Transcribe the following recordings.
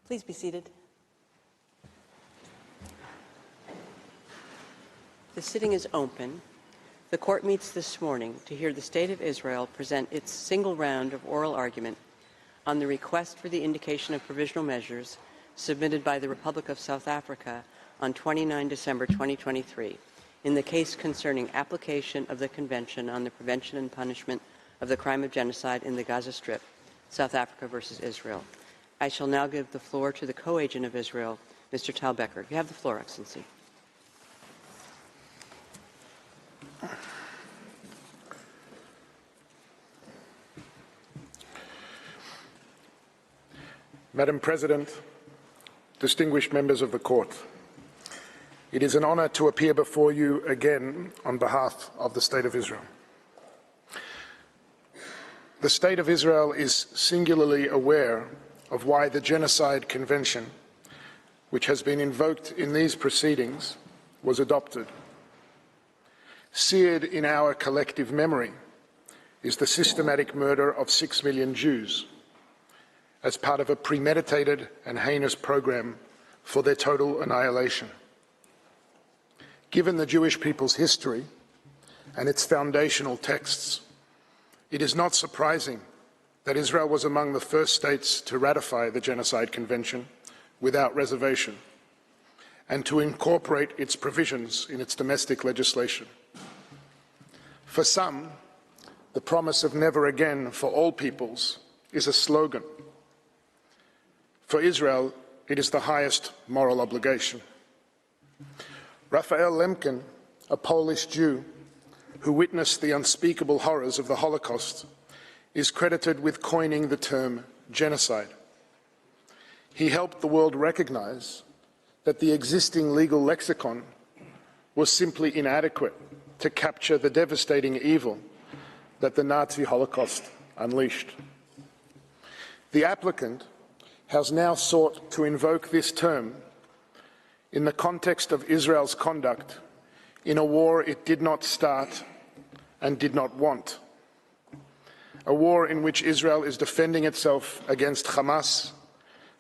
Please be seated. The sitting is open. The court meets this morning to hear the State of Israel present its single round of oral argument on the request for the indication of provisional measures submitted by the Republic of South Africa on 29 December 2023 in the case concerning application of the Convention on the Prevention and Punishment of the Crime of Genocide in the Gaza Strip, South Africa versus Israel. I shall now give the floor to the co-agent of Israel, Mr. Tal Becker. You have the floor, Excellency. Madam President, distinguished members of the Court, it is an honor to appear before you again on behalf of the State of Israel. The State of Israel is singularly aware of why the Genocide Convention, which has been invoked in these proceedings, was adopted. Seared in our collective memory is the systematic murder of 6 million Jews as part of a premeditated and heinous program for their total annihilation. Given the Jewish people's history and its foundational texts, it is not surprising that Israel was among the first states to ratify the Genocide Convention without reservation and to incorporate its provisions in its domestic legislation. For some, the promise of never again for all peoples is a slogan. For Israel, it is the highest moral obligation. Raphael Lemkin, a Polish Jew who witnessed the unspeakable horrors of the Holocaust, is credited with coining the term genocide. He helped the world recognize that the existing legal lexicon was simply inadequate to capture the devastating evil that the Nazi Holocaust unleashed. The applicant has now sought to invoke this term in the context of Israel's conduct in a war it did not start and did not want. A war in which Israel is defending itself against Hamas,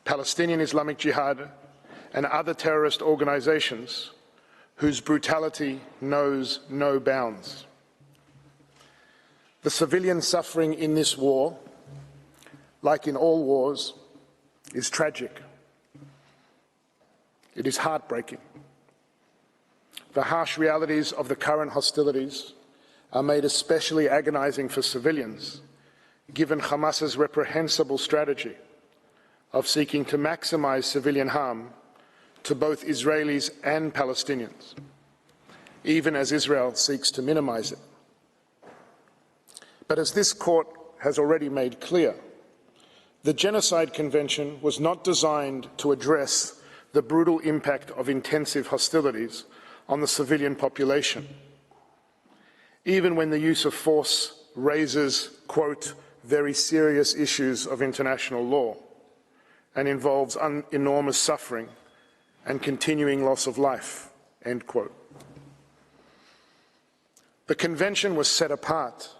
Palestinian Islamic Jihad, and other terrorist organizations whose brutality knows no bounds. The civilian suffering in this war, like in all wars, is tragic. It is heartbreaking. The harsh realities of the current hostilities are made especially agonizing for civilians, given Hamas's reprehensible strategy of seeking to maximize civilian harm to both Israelis and Palestinians, even as Israel seeks to minimize it. But as this court has already made clear, the Genocide Convention was not designed to address the brutal impact of intensive hostilities on the civilian population, even when the use of force raises, quote, very serious issues of international law and involves enormous suffering and continuing loss of life, end quote. The Convention was set apart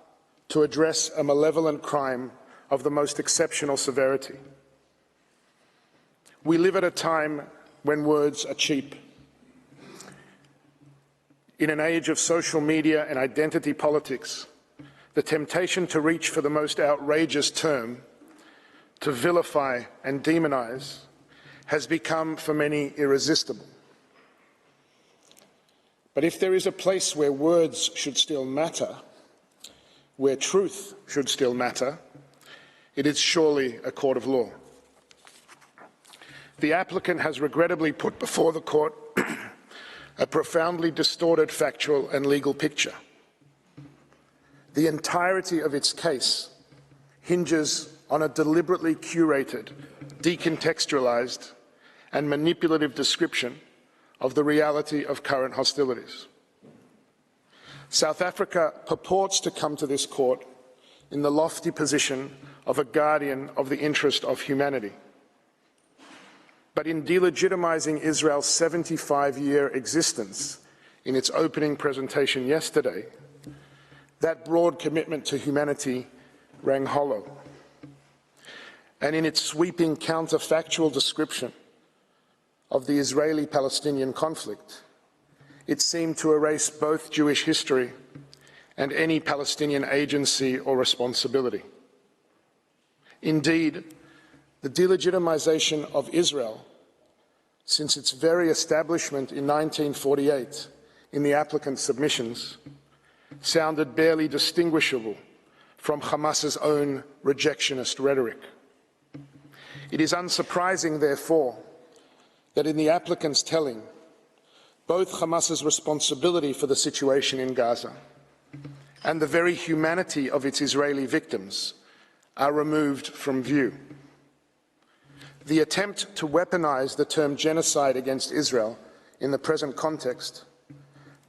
to address a malevolent crime of the most exceptional severity. We live at a time when words are cheap. In an age of social media and identity politics, the temptation to reach for the most outrageous term, to vilify and demonize, has become for many irresistible. But if there is a place where words should still matter, where truth should still matter, it is surely a court of law. The applicant has regrettably put before the court a profoundly distorted factual and legal picture. The entirety of its case hinges on a deliberately curated, decontextualized, and manipulative description of the reality of current hostilities. South Africa purports to come to this court in the lofty position of a guardian of the interest of humanity. But in delegitimizing Israel's 75-year existence in its opening presentation yesterday, that broad commitment to humanity rang hollow. and in its sweeping counterfactual description of the Israeli-Palestinian conflict, it seemed to erase both Jewish history and any Palestinian agency or responsibility. Indeed, the delegitimization of Israel since its very establishment in 1948 in the applicant's submissions sounded barely distinguishable from Hamas's own rejectionist rhetoric. It is unsurprising, therefore, that in the applicant's telling, both Hamas's responsibility for the situation in Gaza and the very humanity of its Israeli victims are removed from view. The attempt to weaponize the term genocide against Israel in the present context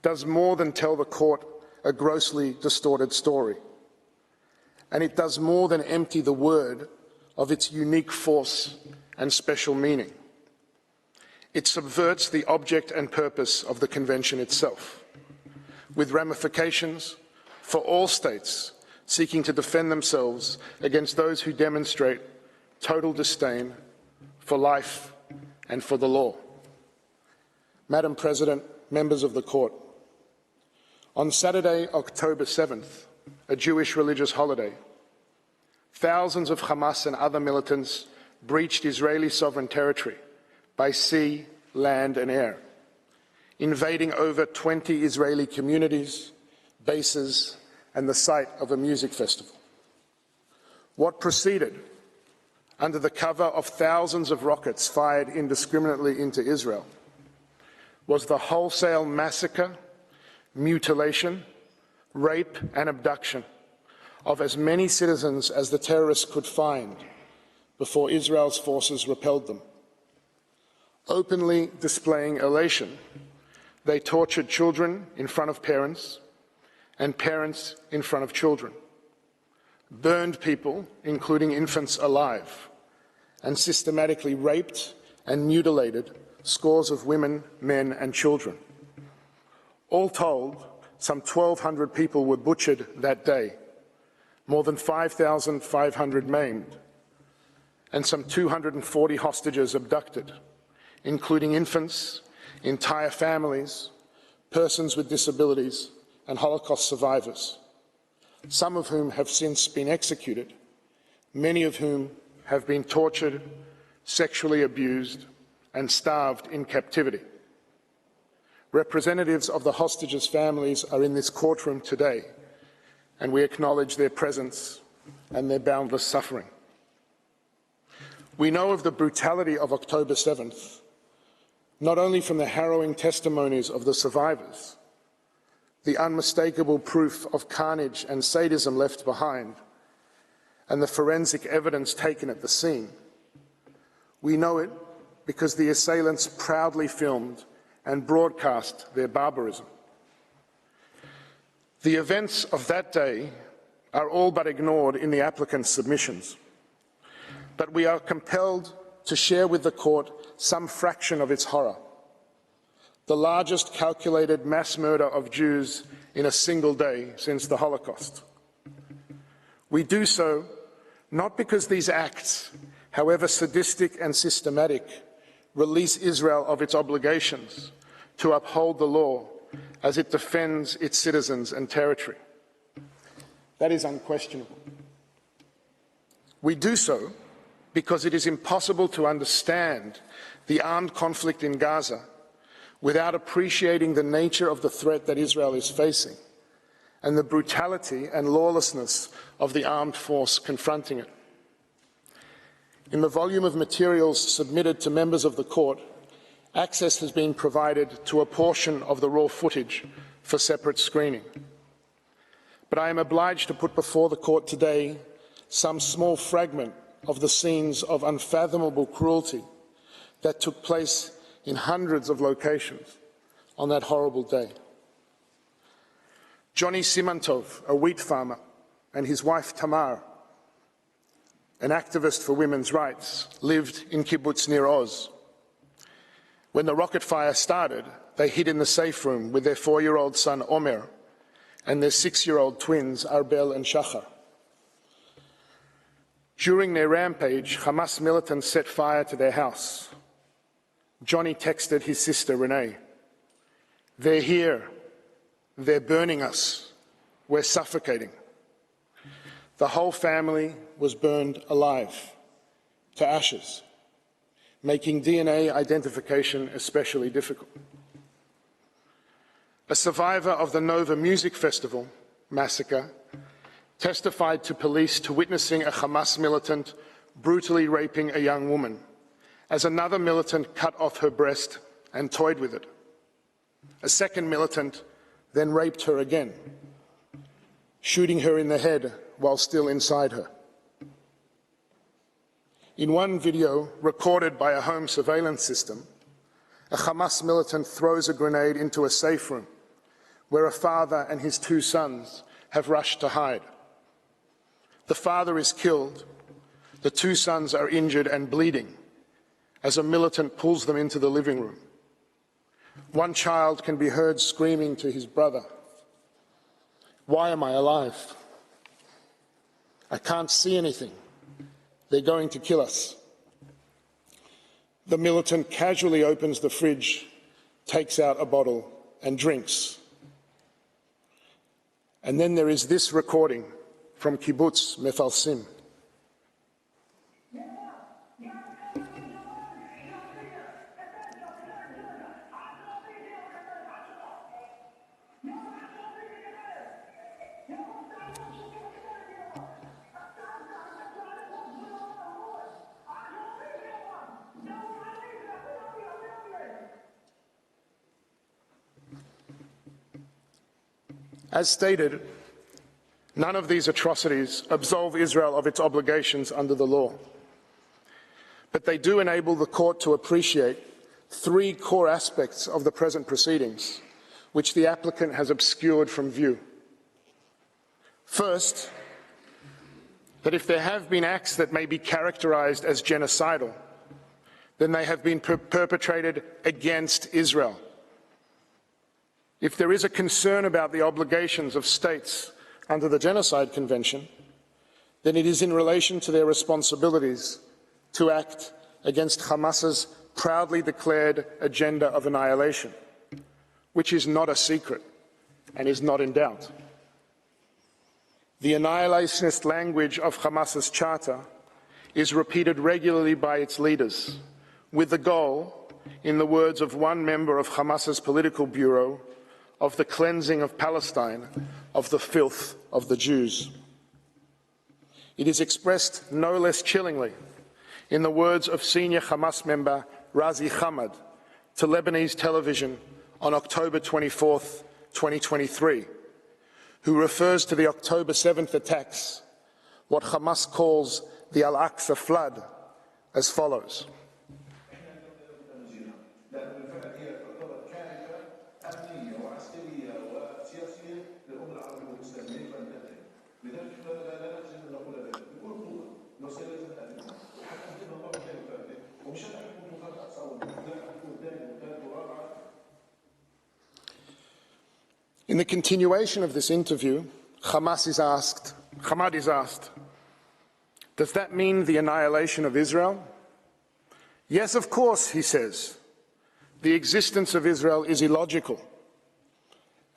does more than tell the court a grossly distorted story, and it does more than empty the word of its unique force and special meaning. It subverts the object and purpose of the Convention itself, with ramifications for all states seeking to defend themselves against those who demonstrate total disdain for life and for the law. Madam President, members of the court, on Saturday, October 7th, a Jewish religious holiday, thousands of Hamas and other militants breached Israeli sovereign territory by sea, land and air, invading over 20 Israeli communities, bases and the site of a music festival. What proceeded, under the cover of thousands of rockets fired indiscriminately into Israel, was the wholesale massacre, mutilation, rape and abduction of as many citizens as the terrorists could find before Israel's forces repelled them. Openly displaying elation, they tortured children in front of parents and parents in front of children, burned people, including infants, alive, and systematically raped and mutilated scores of women, men and children. All told, some 1,200 people were butchered that day, more than 5,500 maimed, and some 240 hostages abducted, including infants, entire families, persons with disabilities and Holocaust survivors, some of whom have since been executed, many of whom have been tortured, sexually abused and starved in captivity. Representatives of the hostages' families are in this courtroom today, and we acknowledge their presence and their boundless suffering. We know of the brutality of October 7th, not only from the harrowing testimonies of the survivors, the unmistakable proof of carnage and sadism left behind, and the forensic evidence taken at the scene. We know it because the assailants proudly filmed and broadcast their barbarism. The events of that day are all but ignored in the applicant's submissions, but we are compelled to share with the court some fraction of its horror. The largest calculated mass murder of Jews in a single day since the Holocaust. We do so not because these acts, however sadistic and systematic, release Israel of its obligations to uphold the law as it defends its citizens and territory. That is unquestionable. We do so because it is impossible to understand the armed conflict in Gaza without appreciating the nature of the threat that Israel is facing and the brutality and lawlessness of the armed force confronting it. In the volume of materials submitted to members of the court, access has been provided to a portion of the raw footage for separate screening. But I am obliged to put before the court today some small fragment of the scenes of unfathomable cruelty that took place in hundreds of locations on that horrible day. Johnny Simantov, a wheat farmer, and his wife Tamar, an activist for women's rights, lived in kibbutz Nir Oz. When the rocket fire started, they hid in the safe room with their 4-year-old son Omer and their 6-year-old twins Arbel and Shachar. During their rampage, Hamas militants set fire to their house. Johnny texted his sister Renee, "They're here. They're burning us. We're suffocating." The whole family was burned alive to ashes, making DNA identification especially difficult. A survivor of the Nova Music Festival massacre testified to police to witnessing a Hamas militant brutally raping a young woman, as another militant cut off her breast and toyed with it. A second militant then raped her again, shooting her in the head while still inside her. In one video recorded by a home surveillance system, a Hamas militant throws a grenade into a safe room where a father and his two sons have rushed to hide. The father is killed. The two sons are injured and bleeding as a militant pulls them into the living room. One child can be heard screaming to his brother, "Why am I alive? I can't see anything. They're going to kill us." The militant casually opens the fridge, takes out a bottle and drinks. And then there is this recording from Kibbutz Mefalsim. As stated, none of these atrocities absolve Israel of its obligations under the law. But they do enable the court to appreciate three core aspects of the present proceedings, which the applicant has obscured from view. First, that if there have been acts that may be characterized as genocidal, then they have been perpetrated against Israel. If there is a concern about the obligations of states under the Genocide Convention, then it is in relation to their responsibilities to act against Hamas's proudly declared agenda of annihilation, which is not a secret and is not in doubt. The annihilationist language of Hamas's charter is repeated regularly by its leaders, with the goal, in the words of one member of Hamas's political bureau, of the cleansing of Palestine of the filth of the Jews. It is expressed no less chillingly in the words of senior Hamas member Razi Hamad to Lebanese television on October 24th, 2023, who refers to the October 7th attacks, what Hamas calls the Al-Aqsa flood, as follows. In the continuation of this interview, Hamad is asked, "Does that mean the annihilation of Israel?" "Yes, of course," he says. "The existence of Israel is illogical."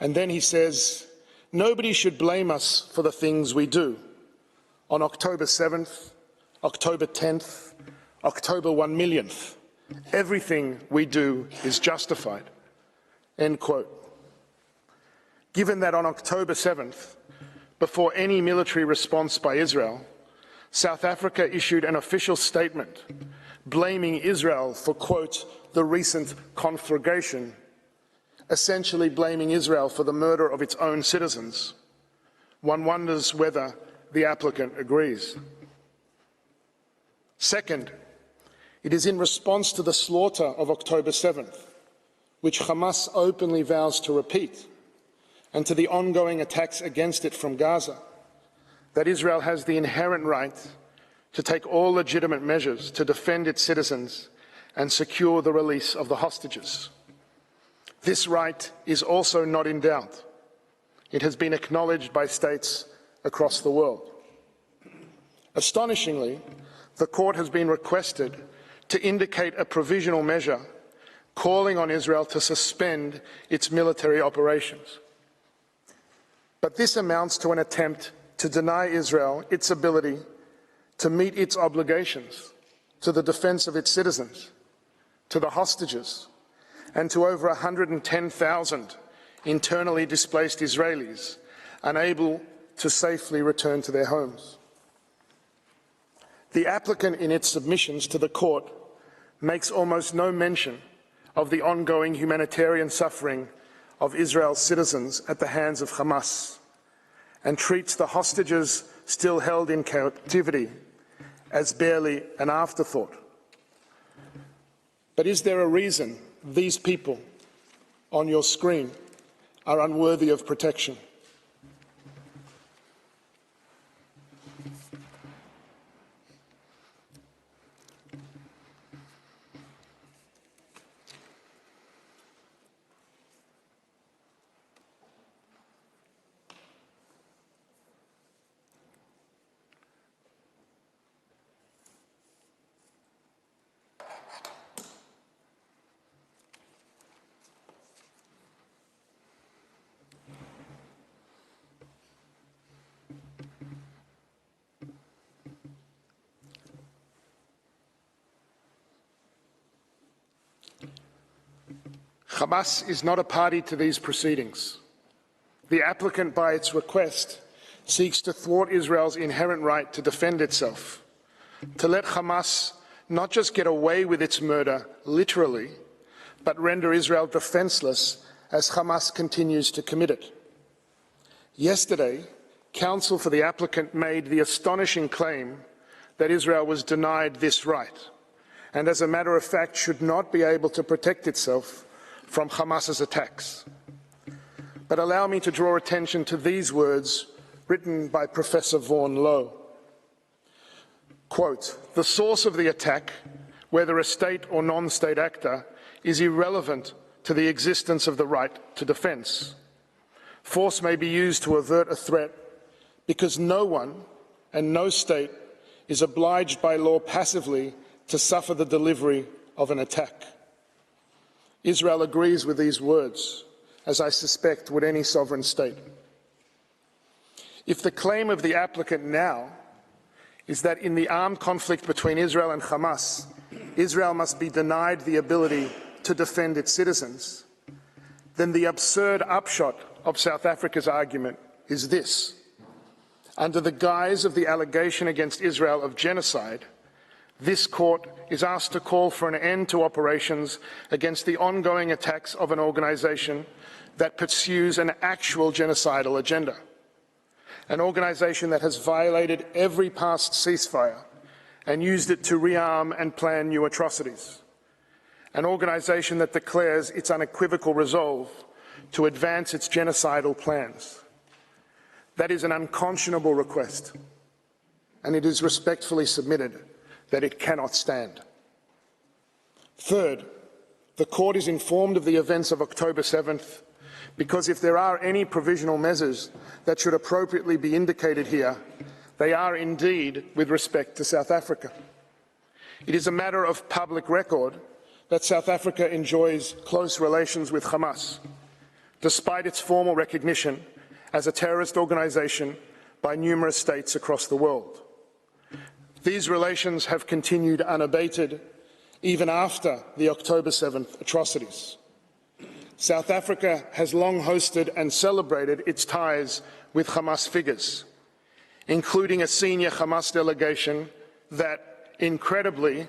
And then he says, "Nobody should blame us for the things we do. On October 7th, October 10th, October 1 millionth, everything we do is justified." End quote. Given that on October 7th, before any military response by Israel, South Africa issued an official statement blaming Israel for, quote, "the recent conflagration," essentially blaming Israel for the murder of its own citizens, one wonders whether the applicant agrees. Second, it is in response to the slaughter of October 7th, which Hamas openly vows to repeat, and to the ongoing attacks against it from Gaza, that Israel has the inherent right to take all legitimate measures to defend its citizens and secure the release of the hostages. This right is also not in doubt. It has been acknowledged by states across the world. Astonishingly, the court has been requested to indicate a provisional measure calling on Israel to suspend its military operations. But this amounts to an attempt to deny Israel its ability to meet its obligations to the defense of its citizens, to the hostages, and to over 110,000 internally displaced Israelis unable to safely return to their homes. The applicant in its submissions to the court makes almost no mention of the ongoing humanitarian suffering of Israel's citizens at the hands of Hamas, and treats the hostages still held in captivity as barely an afterthought. But is there a reason these people on your screen are unworthy of protection? Hamas is not a party to these proceedings. The applicant, by its request, seeks to thwart Israel's inherent right to defend itself, to let Hamas not just get away with its murder literally, but render Israel defenseless as Hamas continues to commit it. Yesterday, counsel for the applicant made the astonishing claim that Israel was denied this right, and as a matter of fact should not be able to protect itself from Hamas's attacks. But allow me to draw attention to these words written by Professor Vaughan Lowe. Quote, "The source of the attack, whether a state or non-state actor, is irrelevant to the existence of the right to defense. Force may be used to avert a threat because no one and no state is obliged by law passively to suffer the delivery of an attack." Israel agrees with these words, as I suspect would any sovereign state. If the claim of the applicant now is that in the armed conflict between Israel and Hamas, Israel must be denied the ability to defend its citizens, then the absurd upshot of South Africa's argument is this. Under the guise of the allegation against Israel of genocide, this court is asked to call for an end to operations against the ongoing attacks of an organisation that pursues an actual genocidal agenda, an organisation that has violated every past ceasefire and used it to rearm and plan new atrocities, an organisation that declares its unequivocal resolve to advance its genocidal plans. That is an unconscionable request, and it is respectfully submitted that it cannot stand. Third, the court is informed of the events of October 7th because if there are any provisional measures that should appropriately be indicated here, they are indeed with respect to South Africa. It is a matter of public record that South Africa enjoys close relations with Hamas, despite its formal recognition as a terrorist organisation by numerous states across the world. These relations have continued unabated even after the October 7th atrocities. South Africa has long hosted and celebrated its ties with Hamas figures, including a senior Hamas delegation that, incredibly,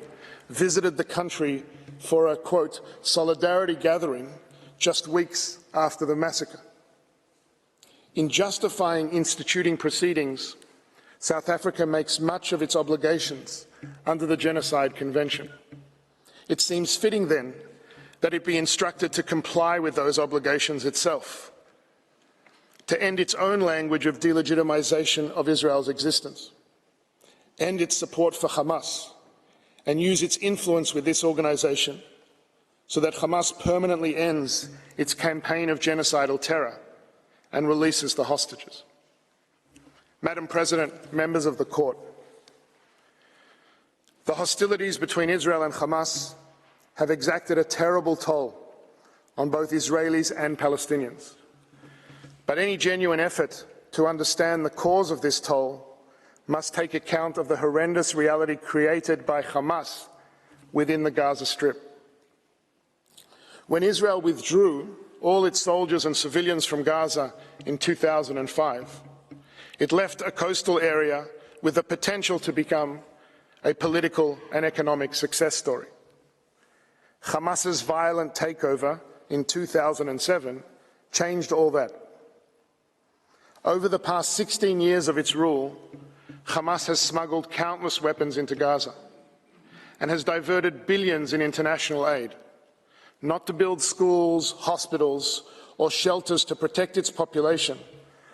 visited the country for a, quote, solidarity gathering just weeks after the massacre. In justifying instituting proceedings, South Africa makes much of its obligations under the Genocide Convention. It seems fitting, then, that it be instructed to comply with those obligations itself, to end its own language of delegitimization of Israel's existence, end its support for Hamas, and use its influence with this organisation so that Hamas permanently ends its campaign of genocidal terror and releases the hostages. Madam President, members of the Court, The hostilities between Israel and Hamas have exacted a terrible toll on both Israelis and Palestinians. But any genuine effort to understand the cause of this toll must take account of the horrendous reality created by Hamas within the Gaza Strip. When Israel withdrew all its soldiers and civilians from Gaza in 2005, it left a coastal area with the potential to become a political and economic success story. Hamas's violent takeover in 2007 changed all that. Over the past 16 years of its rule, Hamas has smuggled countless weapons into Gaza and has diverted billions in international aid, not to build schools, hospitals, or shelters to protect its population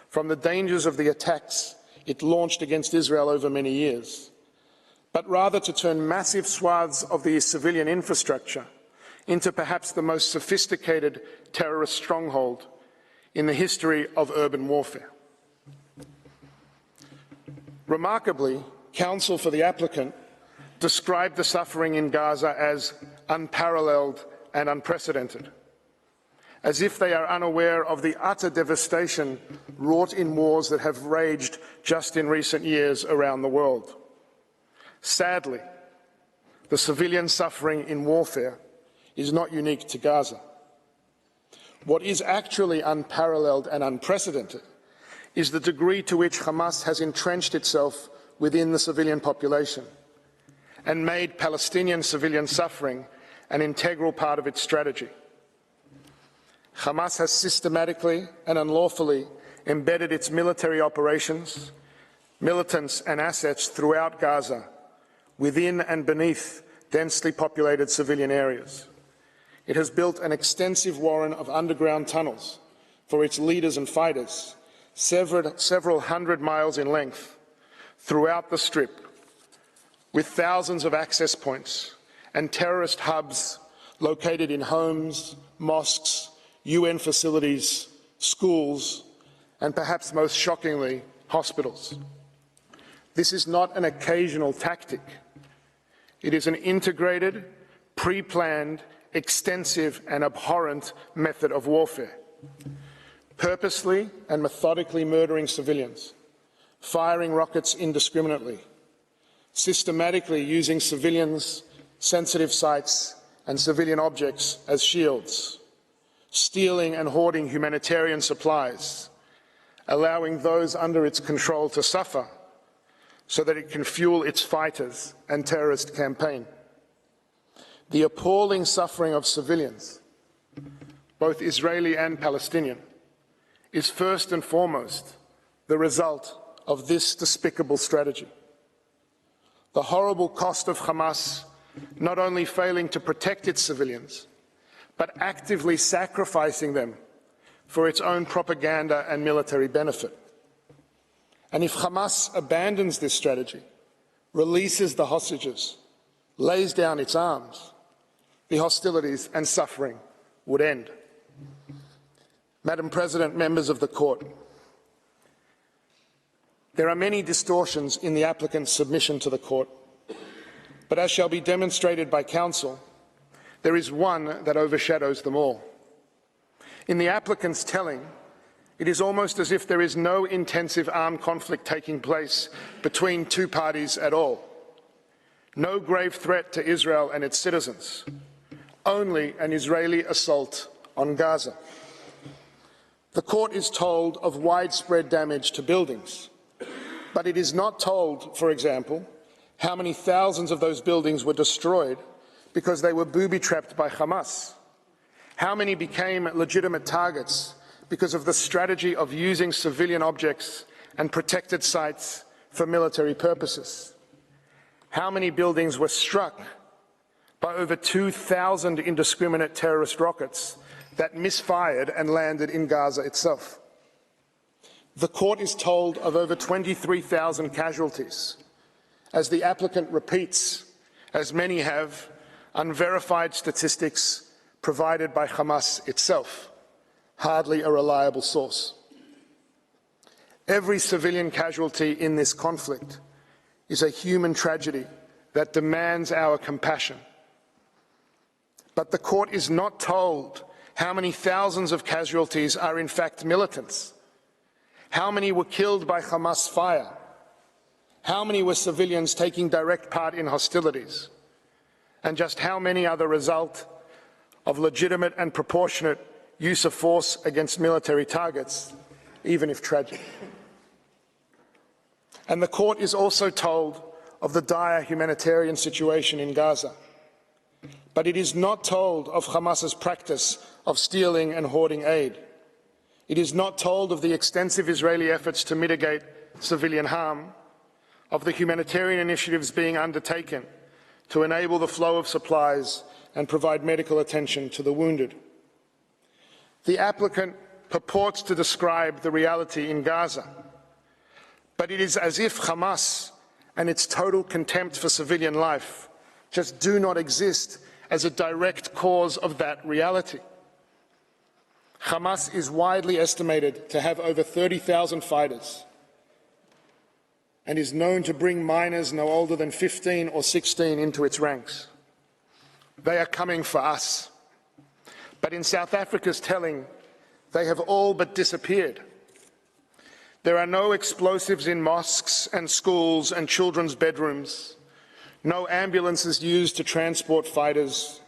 from the dangers of the attacks it launched against Israel over many years, but rather to turn massive swaths of the civilian infrastructure into perhaps the most sophisticated terrorist stronghold in the history of urban warfare. Remarkably, counsel for the applicant described the suffering in Gaza as unparalleled and unprecedented, as if they are unaware of the utter devastation wrought in wars that have raged just in recent years around the world. Sadly, the civilian suffering in warfare is not unique to Gaza. What is actually unparalleled and unprecedented is the degree to which Hamas has entrenched itself within the civilian population and made Palestinian civilian suffering an integral part of its strategy. Hamas has systematically and unlawfully embedded its military operations, militants and assets throughout Gaza, within and beneath densely populated civilian areas. It has built an extensive warren of underground tunnels for its leaders and fighters, several hundred miles in length, throughout the Strip, with thousands of access points and terrorist hubs located in homes, mosques, UN facilities, schools, and perhaps most shockingly, hospitals. This is not an occasional tactic. It is an integrated, pre-planned, extensive and abhorrent method of warfare, purposely and methodically murdering civilians, firing rockets indiscriminately, systematically using civilians, sensitive sites and civilian objects as shields, stealing and hoarding humanitarian supplies, allowing those under its control to suffer so that it can fuel its fighters and terrorist campaign. The appalling suffering of civilians, both Israeli and Palestinian, is first and foremost the result of this despicable strategy. The horrible cost of Hamas not only failing to protect its civilians, but actively sacrificing them for its own propaganda and military benefit. And if Hamas abandons this strategy, releases the hostages, lays down its arms, the hostilities and suffering would end. Madam President, members of the Court, there are many distortions in the applicant's submission to the Court, but as shall be demonstrated by counsel, there is one that overshadows them all. In the applicant's telling, it is almost as if there is no intensive armed conflict taking place between two parties at all. No grave threat to Israel and its citizens. Only an Israeli assault on Gaza. The Court is told of widespread damage to buildings, but it is not told, for example, how many thousands of those buildings were destroyed because they were booby-trapped by Hamas. How many became legitimate targets because of the strategy of using civilian objects and protected sites for military purposes? How many buildings were struck by over 2,000 indiscriminate terrorist rockets that misfired and landed in Gaza itself? The Court is told of over 23,000 casualties, as the applicant repeats, as many have, unverified statistics provided by Hamas itself, hardly a reliable source. Every civilian casualty in this conflict is a human tragedy that demands our compassion. But the court is not told how many thousands of casualties are in fact militants, how many were killed by Hamas fire, how many were civilians taking direct part in hostilities, and just how many are the result of legitimate and proportionate use of force against military targets, even if tragic. And the court is also told of the dire humanitarian situation in Gaza. But it is not told of Hamas's practice of stealing and hoarding aid. It is not told of the extensive Israeli efforts to mitigate civilian harm, of the humanitarian initiatives being undertaken to enable the flow of supplies and provide medical attention to the wounded. The applicant purports to describe the reality in Gaza, but it is as if Hamas and its total contempt for civilian life just do not exist as a direct cause of that reality. Hamas is widely estimated to have over 30,000 fighters and is known to bring minors no older than 15 or 16 into its ranks. They are coming for us. But in South Africa's telling, they have all but disappeared. There are no explosives in mosques and schools and children's bedrooms, no ambulances used to transport fighters,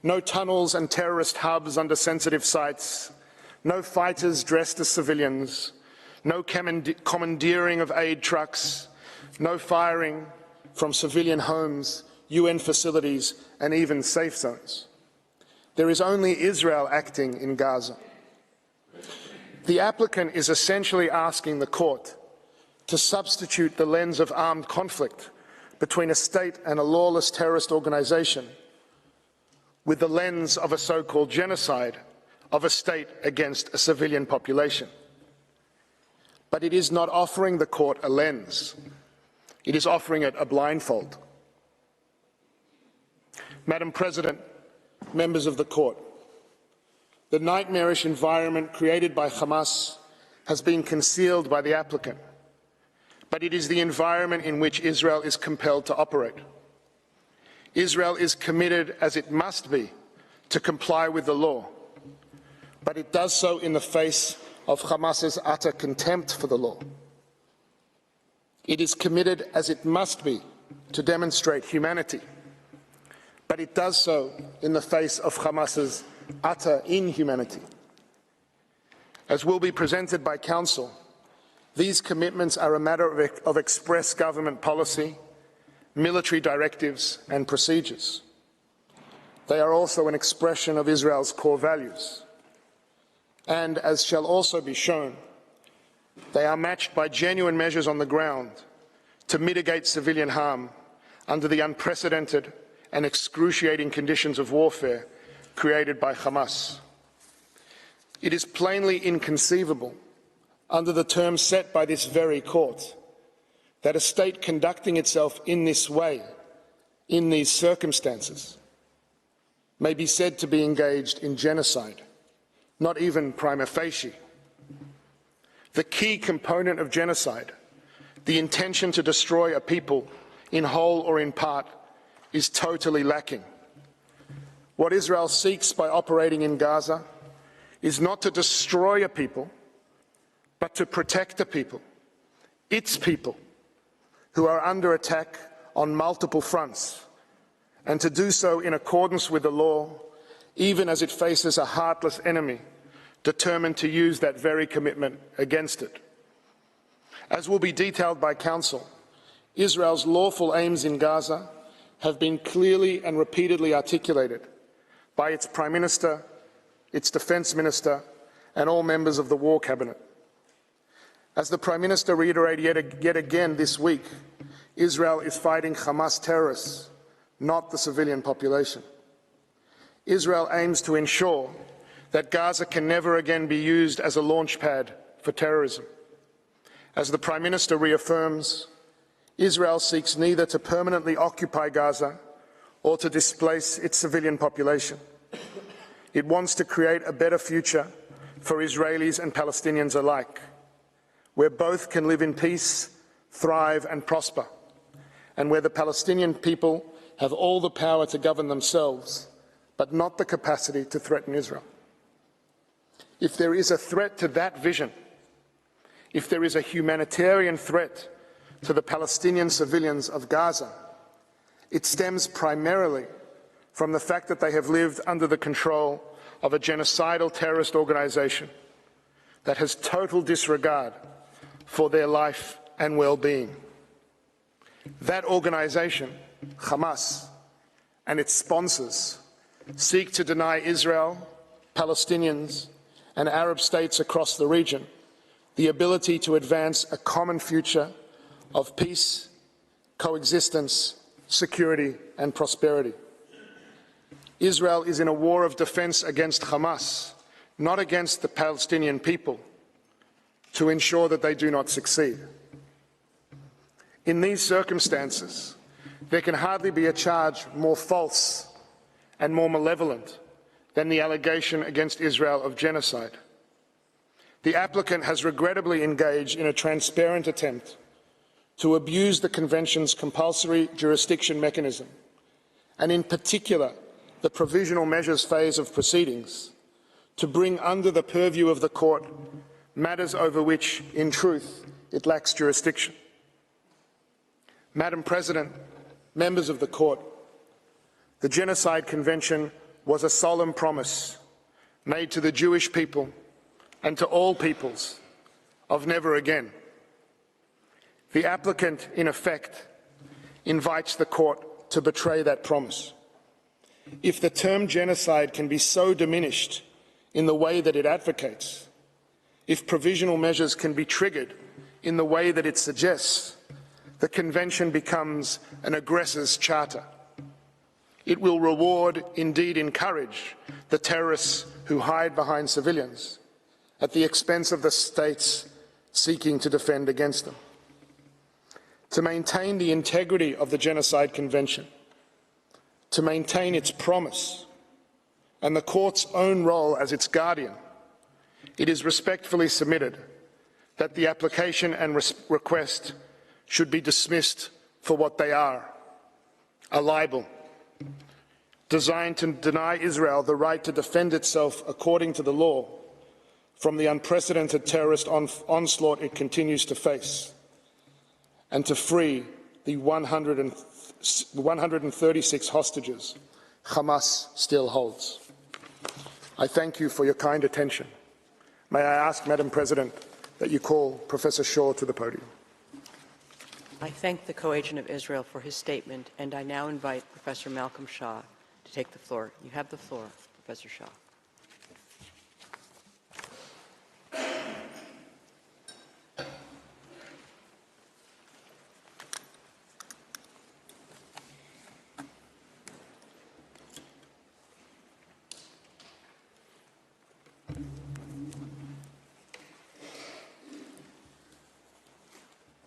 no tunnels and terrorist hubs under sensitive sites, no fighters dressed as civilians, no commandeering of aid trucks, no firing from civilian homes, UN facilities, and even safe zones. There is only Israel acting in Gaza. The applicant is essentially asking the court to substitute the lens of armed conflict between a state and a lawless terrorist organization with the lens of a so-called genocide of a state against a civilian population. But it is not offering the court a lens. It is offering it a blindfold. Madam President, members of the court, the nightmarish environment created by Hamas has been concealed by the applicant, but it is the environment in which Israel is compelled to operate. Israel is committed, as it must be, to comply with the law, but it does so in the face of Hamas's utter contempt for the law. It is committed, as it must be, to demonstrate humanity, but it does so in the face of Hamas's utter inhumanity. As will be presented by Council, these commitments are a matter of express government policy, military directives and procedures. They are also an expression of Israel's core values. And, as shall also be shown, they are matched by genuine measures on the ground to mitigate civilian harm under the unprecedented and excruciating conditions of warfare created by Hamas. It is plainly inconceivable, under the terms set by this very court, that a state conducting itself in this way, in these circumstances, may be said to be engaged in genocide, not even prima facie. The key component of genocide, the intention to destroy a people in whole or in part, is totally lacking. What Israel seeks by operating in Gaza is not to destroy a people, but to protect a people, its people, who are under attack on multiple fronts, and to do so in accordance with the law, even as it faces a heartless enemy determined to use that very commitment against it. As will be detailed by Council, Israel's lawful aims in Gaza have been clearly and repeatedly articulated by its Prime Minister, its Defence Minister, and all members of the War Cabinet. As the Prime Minister reiterated yet again this week, Israel is fighting Hamas terrorists, not the civilian population. Israel aims to ensure that Gaza can never again be used as a launch pad for terrorism. As the Prime Minister reaffirms, Israel seeks neither to permanently occupy Gaza or to displace its civilian population. It wants to create a better future for Israelis and Palestinians alike, where both can live in peace, thrive and prosper, and where the Palestinian people have all the power to govern themselves, but not the capacity to threaten Israel. If there is a threat to that vision, if there is a humanitarian threat to the Palestinian civilians of Gaza, it stems primarily from the fact that they have lived under the control of a genocidal terrorist organization that has total disregard for their life and well-being. That organization, Hamas, and its sponsors seek to deny Israel, Palestinians, and Arab states across the region the ability to advance a common future of peace, coexistence, security, and prosperity. Israel is in a war of defense against Hamas, not against the Palestinian people, to ensure that they do not succeed. In these circumstances, there can hardly be a charge more false and more malevolent than the allegation against Israel of genocide. The applicant has regrettably engaged in a transparent attempt to abuse the Convention's compulsory jurisdiction mechanism, and in particular the provisional measures phase of proceedings, to bring under the purview of the Court matters over which, in truth, it lacks jurisdiction. Madam President, members of the Court, the Genocide Convention was a solemn promise made to the Jewish people and to all peoples of never again. The applicant, in effect, invites the Court to betray that promise. If the term genocide can be so diminished in the way that it advocates, if provisional measures can be triggered in the way that it suggests, the Convention becomes an aggressor's charter. It will reward, indeed encourage, the terrorists who hide behind civilians at the expense of the states seeking to defend against them. To maintain the integrity of the Genocide Convention, to maintain its promise and the Court's own role as its guardian, it is respectfully submitted that the application and request should be dismissed for what they are, a libel designed to deny Israel the right to defend itself according to the law from the unprecedented terrorist onslaught it continues to face, and to free the 136 hostages Hamas still holds. I thank you for your kind attention. May I ask, Madam President, that you call Professor Shaw to the podium. I thank the co-agent of Israel for his statement, and I now invite Professor Malcolm Shaw to take the floor. You have the floor, Professor Shaw.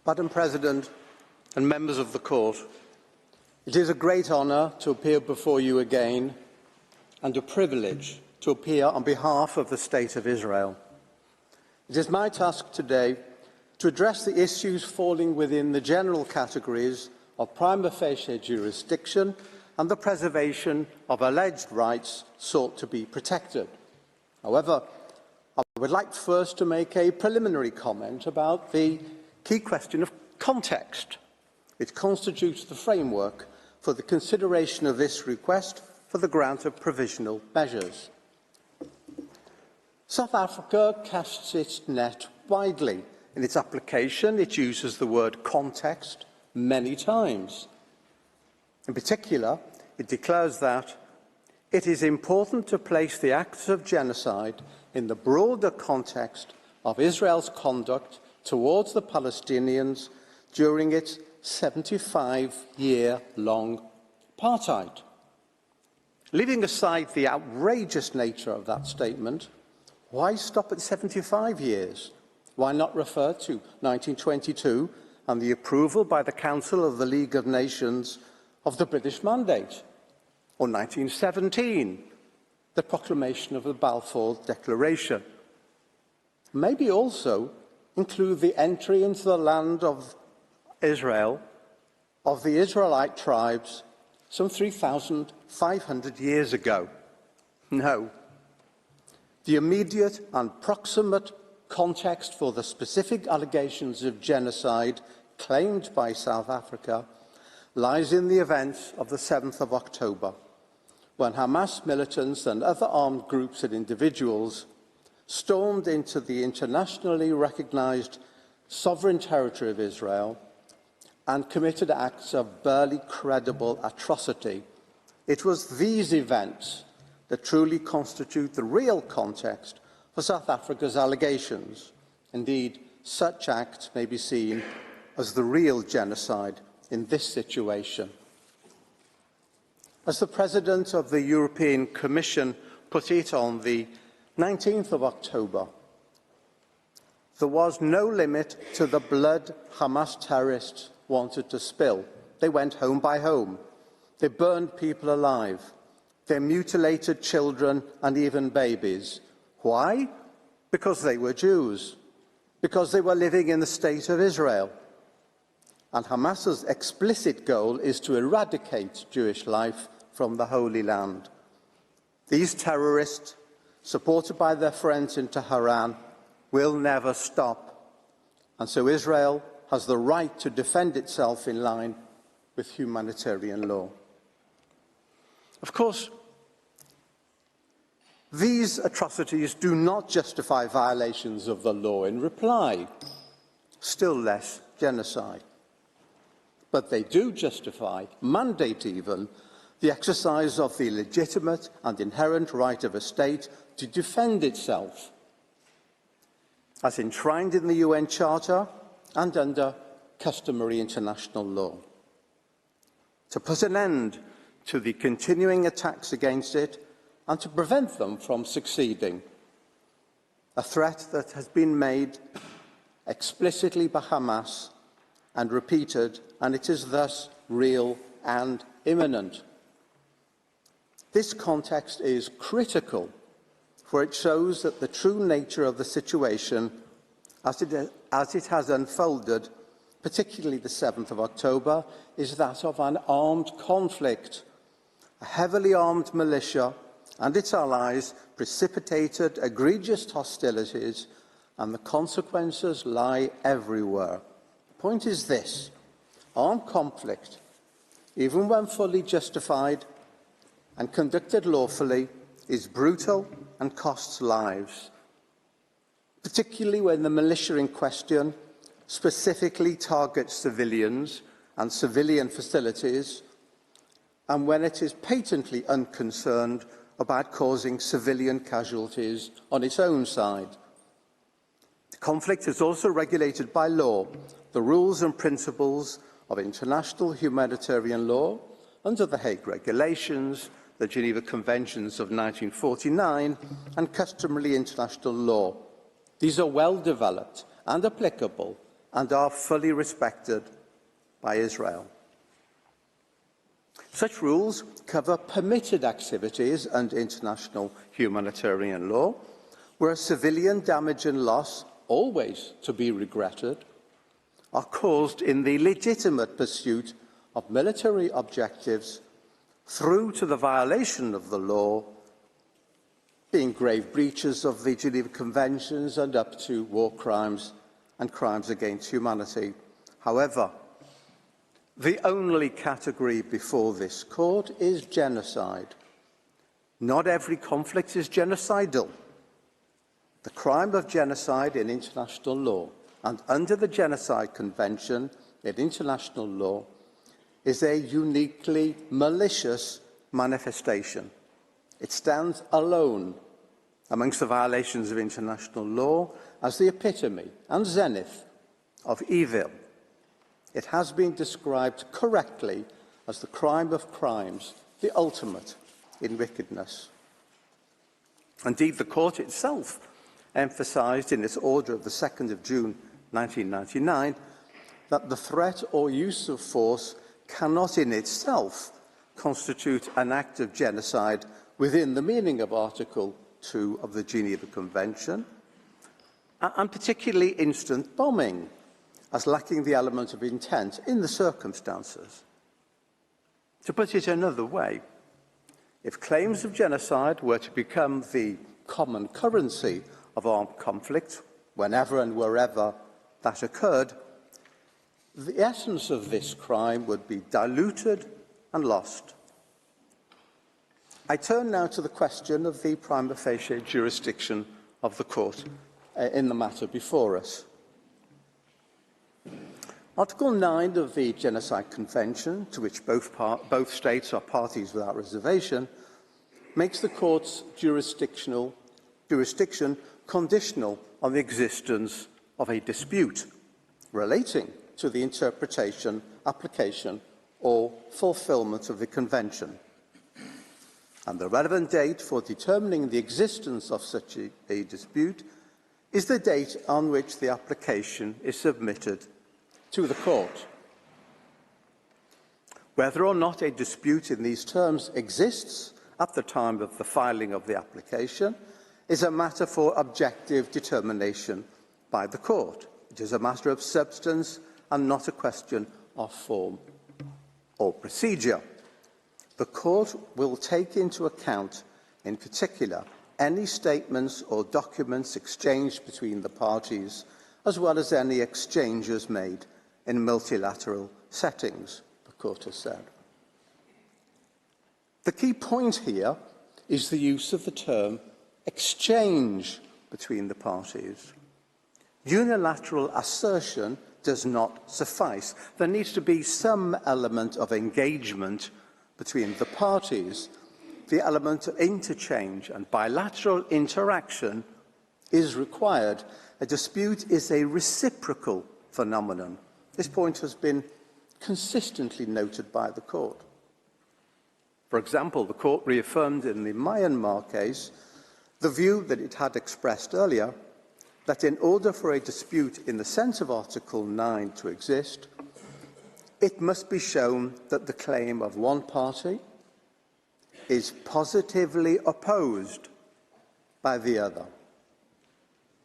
Madam President and members of the Court, it is a great honour to appear before you again and a privilege to appear on behalf of the State of Israel. It is my task today to address the issues falling within the general categories of prima facie jurisdiction and the preservation of alleged rights sought to be protected. However, I would like first to make a preliminary comment about the key question of context. It constitutes the framework for the consideration of this request for the grant of provisional measures. South Africa casts its net widely. In its application, it uses the word context many times. In particular, it declares that it is important to place the acts of genocide in the broader context of Israel's conduct towards the Palestinians during its 75-year-long apartheid. Leaving aside the outrageous nature of that statement, why stop at 75 years? Why not refer to 1922 and the approval by the Council of the League of Nations of the British Mandate? Or 1917, the proclamation of the Balfour Declaration? Maybe also include the entry into the land of Israel of the Israelite tribes some 3,500 years ago. No. The immediate and proximate context for the specific allegations of genocide claimed by South Africa lies in the events of the 7th of October, when Hamas militants and other armed groups and individuals stormed into the internationally recognised sovereign territory of Israel and committed acts of barely credible atrocity. It was these events that truly constitute the real context for South Africa's allegations. Indeed, such acts may be seen as the real genocide in this situation. As the President of the European Commission put it on the 19th of October, there was no limit to the blood Hamas terrorists wanted to spill. They went home by home. They burned people alive. They mutilated children and even babies. Why? Because they were Jews. Because they were living in the state of Israel. And Hamas's explicit goal is to eradicate Jewish life from the Holy Land. These terrorists, supported by their friends in Tehran, will never stop. And so Israel has the right to defend itself in line with humanitarian law. Of course, these atrocities do not justify violations of the law in reply, still less genocide. But they do justify, mandate even, the exercise of the legitimate and inherent right of a state to defend itself, as enshrined in the UN Charter and under customary international law. To put an end to the continuing attacks against it and to prevent them from succeeding, a threat that has been made explicitly by Hamas and repeated, and it is thus real and imminent. This context is critical, for it shows that the true nature of the situation as it has unfolded, particularly the 7th of October, is that of an armed conflict. A heavily armed militia and its allies precipitated egregious hostilities, and the consequences lie everywhere. The point is this: armed conflict, even when fully justified and conducted lawfully, is brutal and costs lives, particularly when the militia in question specifically targets civilians and civilian facilities, and when it is patently unconcerned about causing civilian casualties on its own side. The conflict is also regulated by law, the rules and principles of international humanitarian law under the Hague Regulations, the Geneva Conventions of 1949, and customary international law. These are well developed and applicable and are fully respected by Israel. Such rules cover permitted activities under international humanitarian law, where civilian damage and loss, always to be regretted, are caused in the legitimate pursuit of military objectives through to the violation of the law, being grave breaches of the Geneva Conventions and up to war crimes and crimes against humanity. However, the only category before this court is genocide. Not every conflict is genocidal. The crime of genocide in international law and under the Genocide Convention in international law is a uniquely malicious manifestation. It stands alone amongst the violations of international law as the epitome and zenith of evil. It has been described correctly as the crime of crimes, the ultimate in wickedness. Indeed, the court itself emphasised in its order of the 2nd of June 1999 that the threat or use of force cannot in itself constitute an act of genocide within the meaning of Article 2 of the Geneva Convention, and particularly instant bombing, as lacking the element of intent in the circumstances. To put it another way, if claims of genocide were to become the common currency of armed conflict, whenever and wherever that occurred, the essence of this crime would be diluted and lost. I turn now to the question of the prima facie jurisdiction of the court in the matter before us. Article 9 of the Genocide Convention, to which both states are parties without reservation, makes the court's jurisdiction conditional on the existence of a dispute relating to the interpretation, application, or fulfilment of the Convention. And the relevant date for determining the existence of such a dispute is the date on which the application is submitted to the court. Whether or not a dispute in these terms exists at the time of the filing of the application is a matter for objective determination by the court. It is a matter of substance and not a question of form or procedure. The court will take into account, in particular, any statements or documents exchanged between the parties, as well as any exchanges made in multilateral settings, the court has said. The key point here is the use of the term exchange between the parties. Unilateral assertion does not suffice. There needs to be some element of engagement between the parties. The element of interchange and bilateral interaction is required. A dispute is a reciprocal phenomenon. This point has been consistently noted by the court. For example, the court reaffirmed in the Myanmar case the view that it had expressed earlier, that in order for a dispute in the sense of Article 9 to exist, it must be shown that the claim of one party is positively opposed by the other.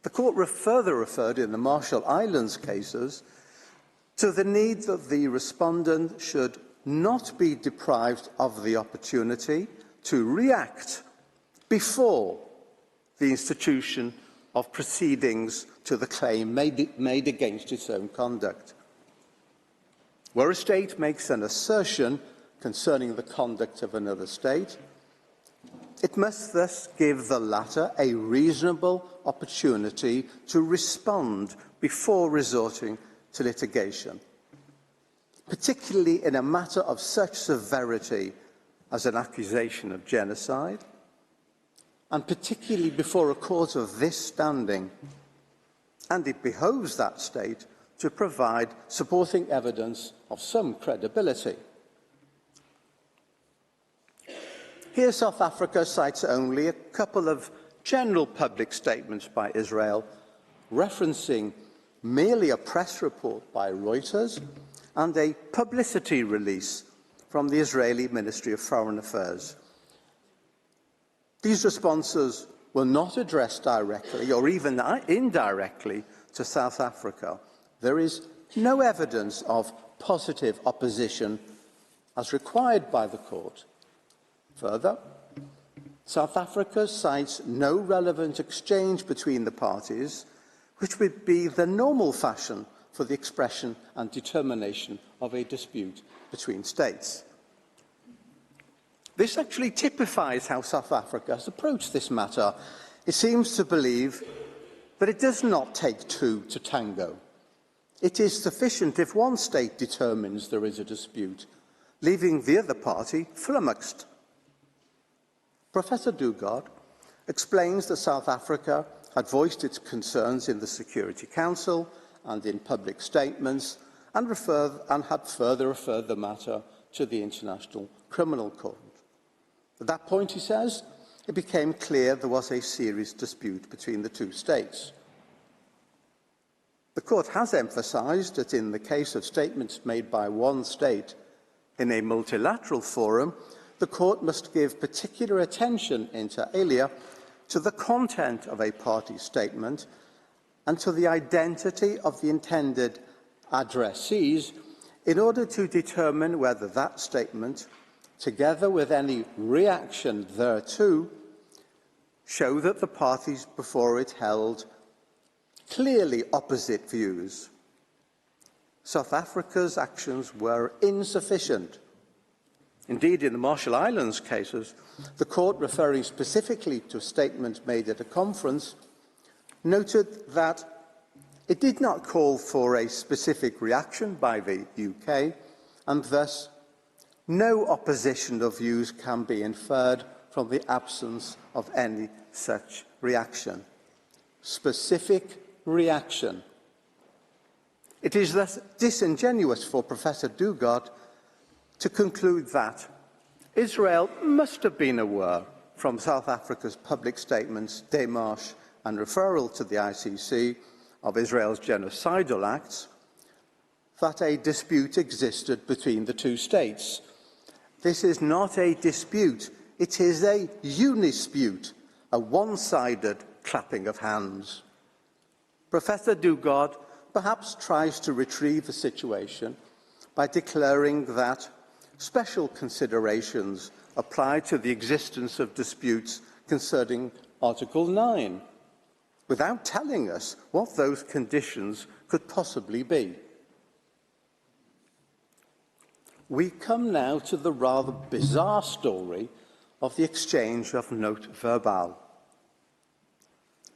The court further referred in the Marshall Islands cases to the need that the respondent should not be deprived of the opportunity to react before the institution of proceedings to the claim made against its own conduct. Where a state makes an assertion concerning the conduct of another state, it must thus give the latter a reasonable opportunity to respond before resorting to litigation, particularly in a matter of such severity as an accusation of genocide, and particularly before a court of this standing. And it behoves that state to provide supporting evidence of some credibility. Here, South Africa cites only a couple of general public statements by Israel, referencing merely a press report by Reuters and a publicity release from the Israeli Ministry of Foreign Affairs. These responses were not addressed directly or even indirectly to South Africa. There is no evidence of positive opposition as required by the court. Further, South Africa cites no relevant exchange between the parties, which would be the normal fashion for the expression and determination of a dispute between states. This actually typifies how South Africa has approached this matter. It seems to believe that it does not take two to tango. It is sufficient if one state determines there is a dispute, leaving the other party flummoxed. Professor Dugard explains that South Africa had voiced its concerns in the Security Council and in public statements, and had further referred the matter to the International Criminal Court. At that point, he says, it became clear there was a serious dispute between the two states. The court has emphasised that in the case of statements made by one state in a multilateral forum, the court must give particular attention, inter alia, to the content of a party statement and to the identity of the intended addressees in order to determine whether that statement, together with any reaction thereto, show that the parties before it held clearly opposite views. South Africa's actions were insufficient. Indeed, in the Marshall Islands cases, the court, referring specifically to a statement made at a conference, noted that it did not call for a specific reaction by the UK, and thus no opposition of views can be inferred from the absence of any such reaction. Specific reaction. It is thus disingenuous for Professor Dugard to conclude that Israel must have been aware from South Africa's public statements, démarche and referral to the ICC of Israel's genocidal acts, that a dispute existed between the two states. This is not a dispute, it is a unispute, a one-sided clapping of hands. Professor Dugard perhaps tries to retrieve the situation by declaring that special considerations apply to the existence of disputes concerning Article 9, without telling us what those conditions could possibly be. We come now to the rather bizarre story of the exchange of note verbal.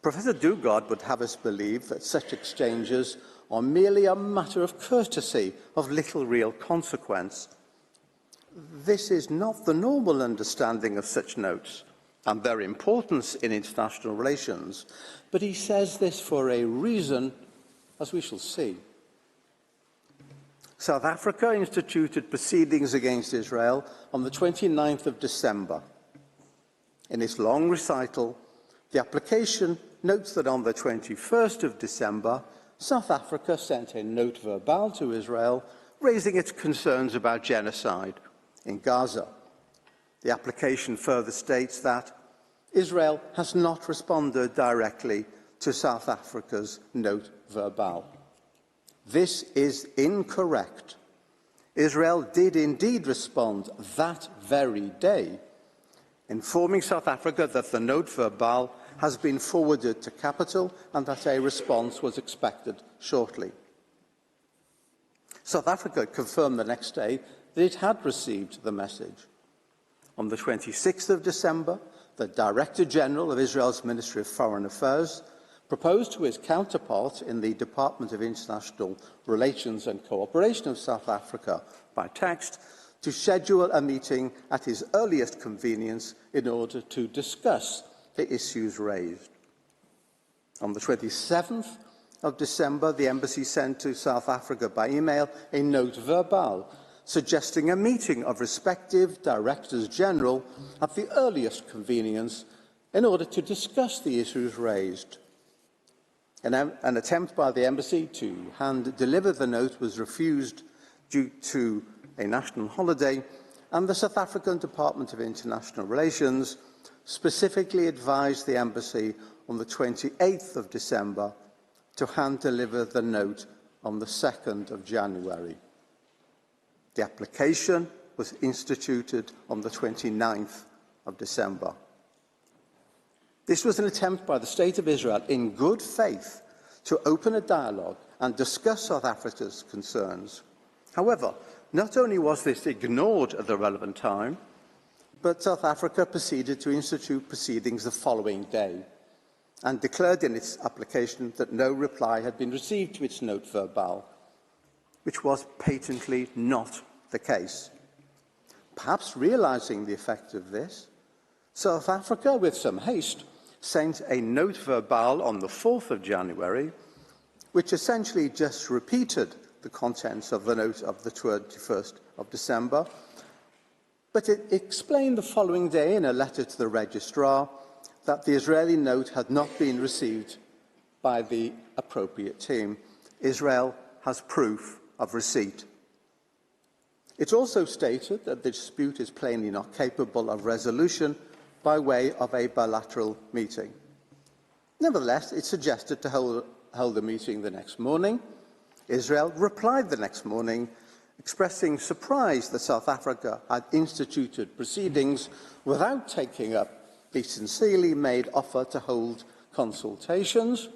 Professor Dugard would have us believe that such exchanges are merely a matter of courtesy of little real consequence. This is not the normal understanding of such notes and their importance in international relations, but he says this for a reason, as we shall see. South Africa instituted proceedings against Israel on the 29th of December. In its long recital, the application notes that on the 21st of December, South Africa sent a note verbal to Israel, raising its concerns about genocide in Gaza. The application further states that Israel has not responded directly to South Africa's note verbal. This is incorrect. Israel did indeed respond that very day, informing South Africa that the note verbal has been forwarded to Capital and that a response was expected shortly. South Africa confirmed the next day that it had received the message. On the 26th of December, the Director General of Israel's Ministry of Foreign Affairs proposed to his counterpart in the Department of International Relations and Cooperation of South Africa by text to schedule a meeting at his earliest convenience in order to discuss the issues raised. On the 27th of December, the embassy sent to South Africa by email a note verbal suggesting a meeting of respective Directors General at the earliest convenience in order to discuss the issues raised. An attempt by the embassy to hand-deliver the note was refused due to a national holiday, and the South African Department of International Relations specifically advised the embassy on the 28th of December to hand-deliver the note on the 2nd of January. The application was instituted on the 29th of December. This was an attempt by the State of Israel, in good faith, to open a dialogue and discuss South Africa's concerns. However, not only was this ignored at the relevant time, but South Africa proceeded to institute proceedings the following day and declared in its application that no reply had been received to its note verbal, which was patently not the case. Perhaps realizing the effect of this, South Africa, with some haste, sent a note verbal on the 4th of January, which essentially just repeated the contents of the note of the 21st of December, but it explained the following day in a letter to the registrar that the Israeli note had not been received by the appropriate team. Israel has proof of receipt. It also stated that the dispute is plainly not capable of resolution by way of a bilateral meeting. Nevertheless, it suggested to hold a meeting the next morning, Israel replied the next morning, expressing surprise that South Africa had instituted proceedings without taking up the sincerely made offer to hold consultations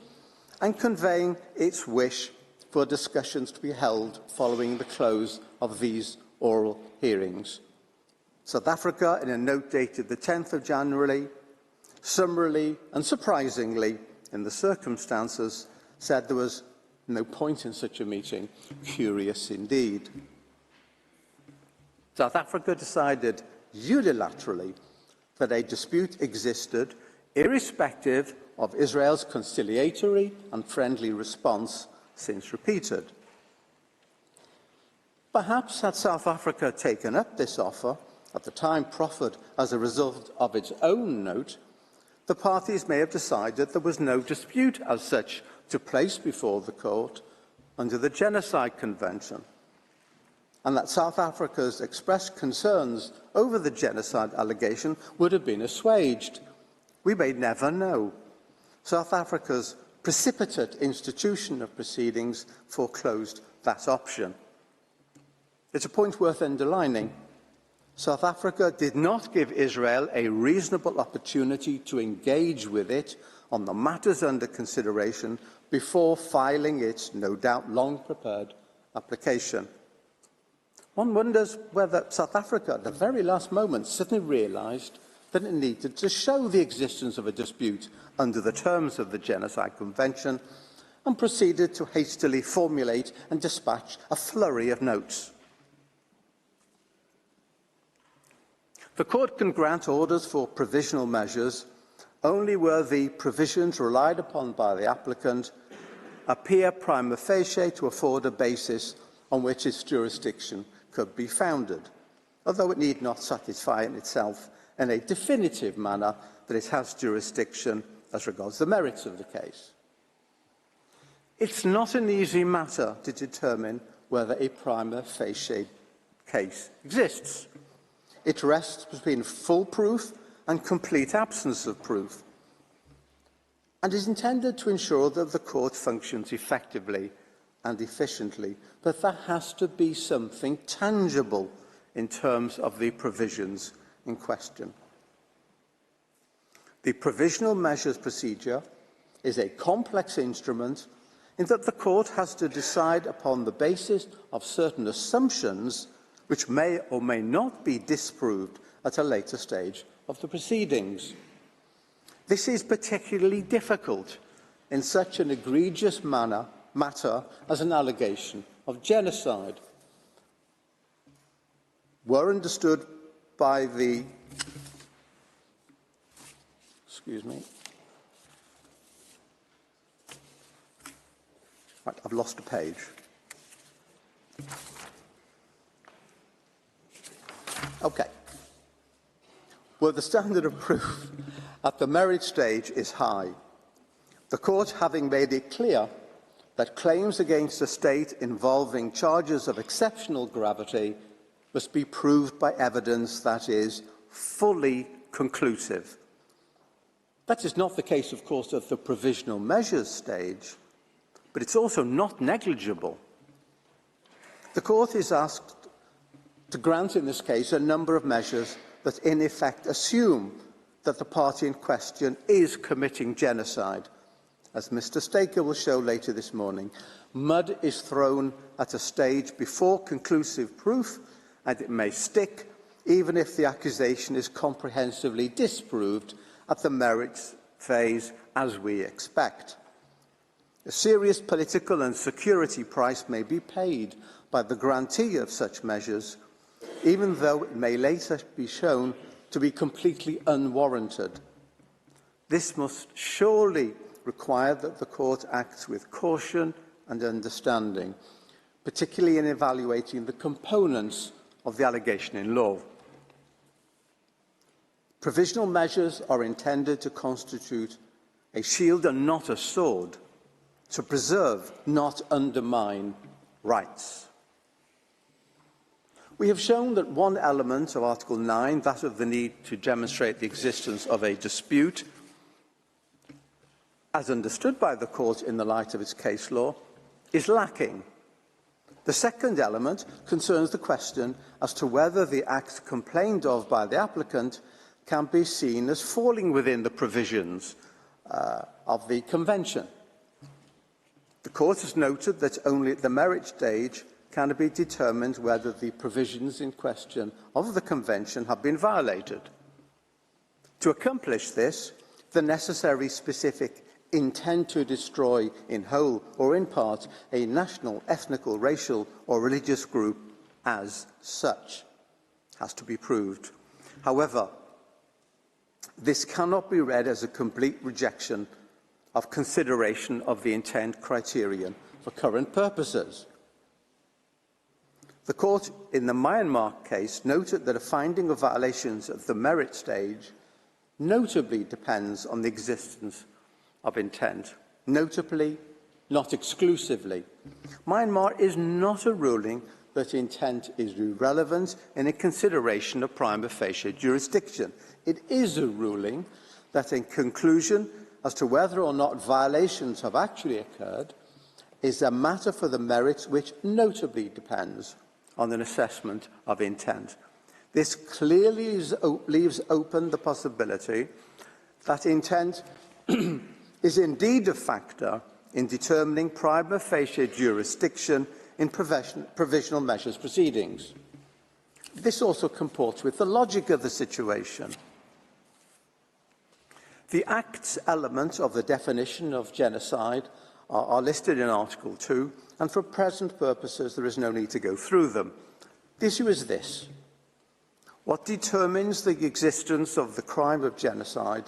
and conveying its wish for discussions to be held following the close of these oral hearings. South Africa, in a note dated the 10th of January, summarily and surprisingly, in the circumstances, said there was no point in such a meeting. Curious indeed. South Africa decided unilaterally that a dispute existed, irrespective of Israel's conciliatory and friendly response since repeated. Perhaps had South Africa taken up this offer, at the time proffered as a result of its own note, the parties may have decided there was no dispute as such to place before the court under the Genocide Convention, and that South Africa's expressed concerns over the genocide allegation would have been assuaged. We may never know. South Africa's precipitate institution of proceedings foreclosed that option. It's a point worth underlining. South Africa did not give Israel a reasonable opportunity to engage with it on the matters under consideration before filing its, no doubt, long-prepared application. One wonders whether South Africa, at the very last moment, suddenly realised that it needed to show the existence of a dispute under the terms of the Genocide Convention and proceeded to hastily formulate and dispatch a flurry of notes. The court can grant orders for provisional measures only where the provisions relied upon by the applicant appear prima facie to afford a basis on which its jurisdiction could be founded, although it need not satisfy in itself in a definitive manner that it has jurisdiction as regards the merits of the case. It's not an easy matter to determine whether a prima facie case exists. It rests between full proof and complete absence of proof, and is intended to ensure that the court functions effectively and efficiently, but there has to be something tangible in terms of the provisions in question. The provisional measures procedure is a complex instrument in that the court has to decide upon the basis of certain assumptions which may or may not be disproved at a later stage of the proceedings. This is particularly difficult in such an egregious matter as an allegation of genocide. Were understood by the Right, I've lost a page. Okay. Well, the standard of proof at the merit stage is high, the court having made it clear that claims against a state involving charges of exceptional gravity must be proved by evidence that is fully conclusive. That is not the case, of course, at the provisional measures stage, but it's also not negligible. The court is asked to grant, in this case, a number of measures that in effect assume that the party in question is committing genocide. As Mr. Staker will show later this morning, mud is thrown at a stage before conclusive proof, and it may stick even if the accusation is comprehensively disproved at the merits phase, as we expect. A serious political and security price may be paid by the grantee of such measures, even though it may later be shown to be completely unwarranted. This must surely require that the court acts with caution and understanding, particularly in evaluating the components of the allegation in law. Provisional measures are intended to constitute a shield and not a sword, to preserve, not undermine, rights. We have shown that one element of Article 9, that of the need to demonstrate the existence of a dispute, as understood by the court in the light of its case law, is lacking. The second element concerns the question as to whether the act complained of by the applicant can be seen as falling within the provisions of the Convention. The Court has noted that only at the merit stage can it be determined whether the provisions in question of the Convention have been violated. To accomplish this, the necessary specific intent to destroy in whole or in part a national, ethnical, racial or religious group as such has to be proved. However, this cannot be read as a complete rejection of consideration of the intent criterion for current purposes. The Court in the Myanmar case noted that a finding of violations at the merit stage notably depends on the existence of intent, notably, not exclusively. Myanmar is not a ruling that intent is irrelevant in a consideration of prima facie jurisdiction. It is a ruling that, in conclusion as to whether or not violations have actually occurred, is a matter for the merits which notably depends on an assessment of intent. This clearly leaves open the possibility that intent is indeed a factor in determining prima facie jurisdiction in provisional measures proceedings. This also comports with the logic of the situation. The Act's elements of the definition of genocide are listed in Article 2, and for present purposes there is no need to go through them. The issue is this: what determines the existence of the crime of genocide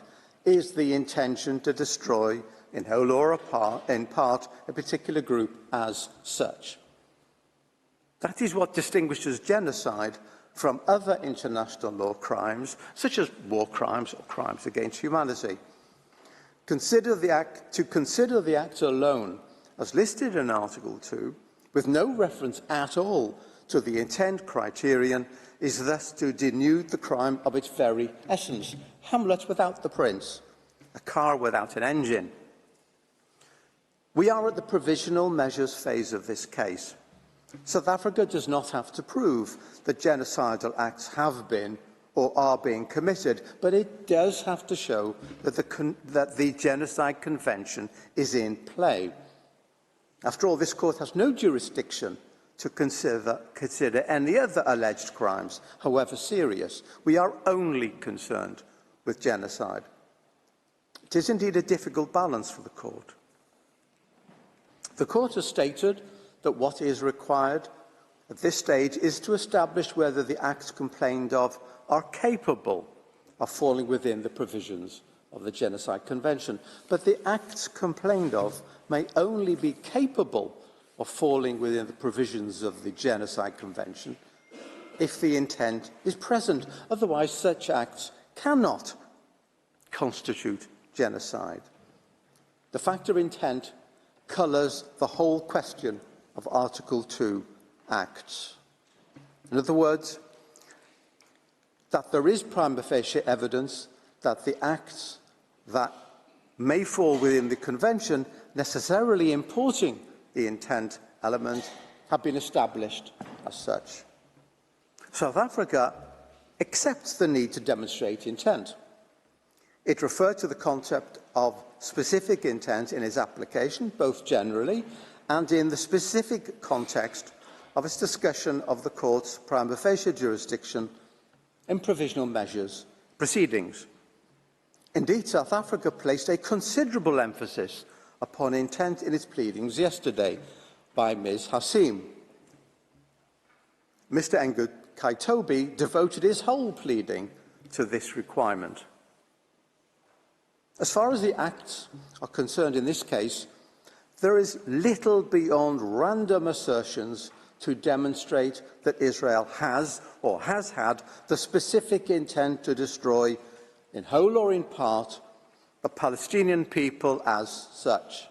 is the intention to destroy, in whole or in part, a particular group as such. That is what distinguishes genocide from other international law crimes, such as war crimes or crimes against humanity. To consider the act alone, as listed in Article 2, with no reference at all to the intent criterion, is thus to denude the crime of its very essence. Hamlet without the prince, a car without an engine. We are at the provisional measures phase of this case. South Africa does not have to prove that genocidal acts have been or are being committed, but it does have to show that the Genocide Convention is in play. After all, this Court has no jurisdiction to consider any other alleged crimes, however serious. We are only concerned with genocide. It is indeed a difficult balance for the Court. The Court has stated that what is required at this stage is to establish whether the acts complained of are capable of falling within the provisions of the Genocide Convention. But the acts complained of may only be capable of falling within the provisions of the Genocide Convention if the intent is present. Otherwise, such acts cannot constitute genocide. The factor intent colours the whole question of Article 2 acts. In other words, that there is prima facie evidence that the acts that may fall within the Convention, necessarily importing the intent element, have been established as such. South Africa accepts the need to demonstrate intent. It referred to the concept of specific intent in its application, both generally and in the specific context of its discussion of the Court's prima facie jurisdiction in provisional measures proceedings. Indeed, South Africa placed a considerable emphasis upon intent in its pleadings yesterday by Ms. Hassim. Mr. Gencoide devoted his whole pleading to this requirement. As far as the acts are concerned in this case, there is little beyond random assertions to demonstrate that Israel has or has had the specific intent to destroy, in whole or in part, the Palestinian people as such.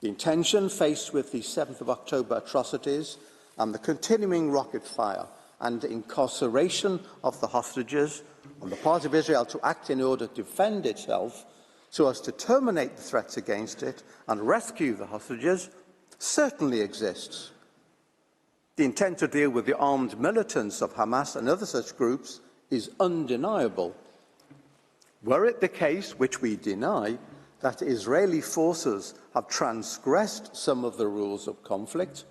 The intention, faced with the 7th of October atrocities and the continuing rocket fire and incarceration of the hostages on the part of Israel to act in order to defend itself so as to terminate the threats against it and rescue the hostages, certainly exists The intent to deal with the armed militants of Hamas and other such groups is undeniable. Were it the case, which we deny, that Israeli forces have transgressed some of the rules of conflict,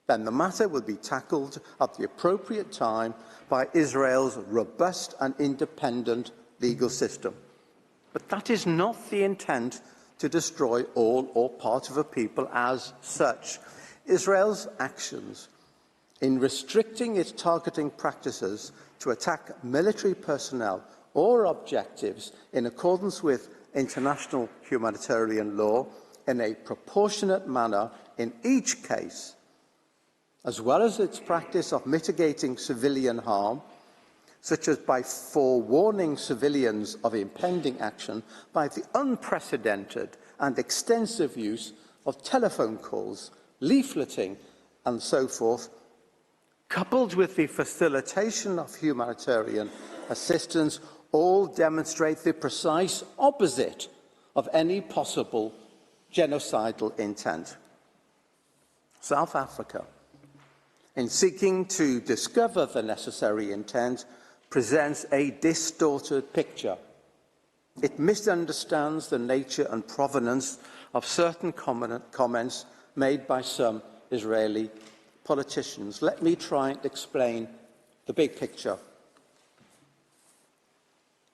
then the matter will be tackled at the appropriate time by Israel's robust and independent legal system. But that is not the intent to destroy all or part of a people as such. Israel's actions in restricting its targeting practices to attack military personnel or objectives in accordance with international humanitarian law in a proportionate manner in each case, as well as its practice of mitigating civilian harm, such as by forewarning civilians of impending action by the unprecedented and extensive use of telephone calls, leafleting, and so forth, coupled with the facilitation of humanitarian assistance, all demonstrate the precise opposite of any possible genocidal intent. South Africa, in seeking to discover the necessary intent, presents a distorted picture. It misunderstands the nature and provenance of certain comments made by some Israeli politicians. Let me try and explain the big picture.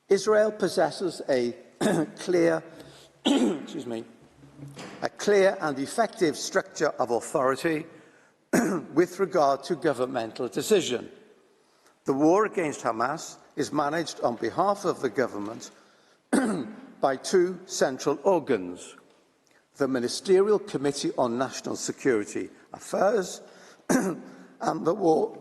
Israel possesses a clear and effective structure of authority with regard to governmental decision. The war against Hamas is managed on behalf of the government by two central organs: the Ministerial Committee on National Security Affairs and the War,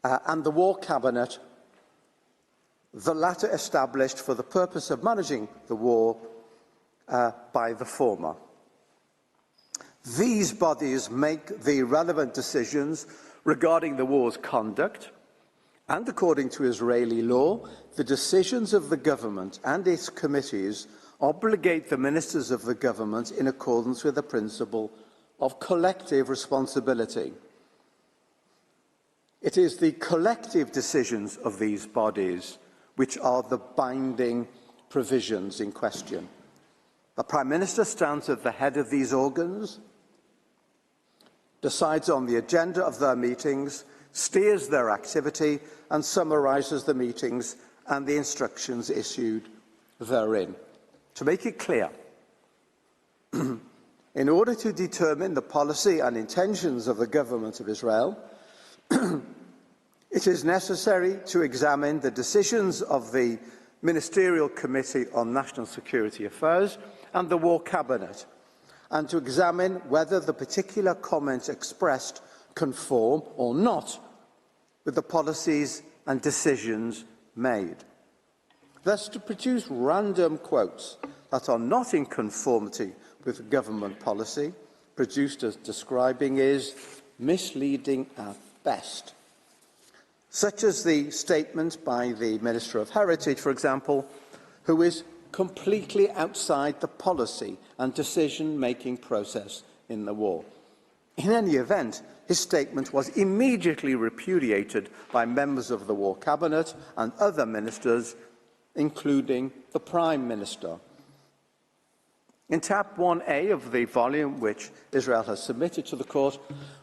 and the War Cabinet, the latter established for the purpose of managing the war by the former. These bodies make the relevant decisions regarding the war's conduct, and according to Israeli law, the decisions of the government and its committees obligate the ministers of the government in accordance with the principle of collective responsibility. It is the collective decisions of these bodies which are the binding provisions in question. The Prime Minister stands at the head of these organs, decides on the agenda of their meetings, steers their activity, and summarises the meetings and the instructions issued therein. To make it clear, in order to determine the policy and intentions of the government of Israel, it is necessary to examine the decisions of the Ministerial Committee on National Security Affairs and the War Cabinet, and to examine whether the particular comments expressed conform or not with the policies and decisions made. Thus, to produce random quotes that are not in conformity with government policy, produced as describing, is misleading at best. Such as the statement by the Minister of Heritage, for example, who is completely outside the policy and decision-making process in the war. In any event, his statement was immediately repudiated by members of the War Cabinet and other ministers, including the Prime Minister. In tab 1A of the volume which Israel has submitted to the court,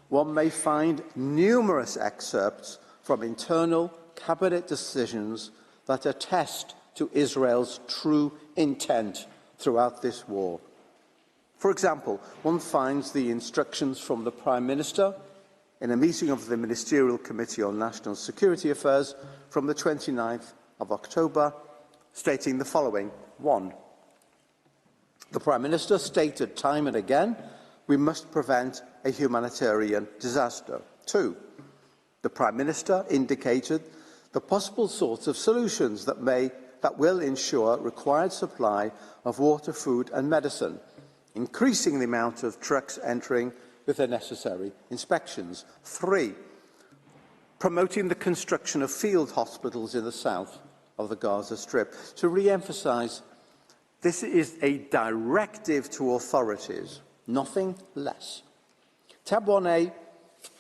one may find numerous excerpts from internal cabinet decisions that attest to Israel's true intent throughout this war. For example, one finds the instructions from the Prime Minister in a meeting of the Ministerial Committee on National Security Affairs from the 29th of October, stating the following. 1. The Prime Minister stated time and again, we must prevent a humanitarian disaster. 2. The Prime Minister indicated the possible sorts of solutions that will ensure required supply of water, food and medicine, increasing the amount of trucks entering with the necessary inspections. 3. promoting the construction of field hospitals in the south of the Gaza Strip. To re-emphasise, this is a directive to authorities, nothing less. Tab 1A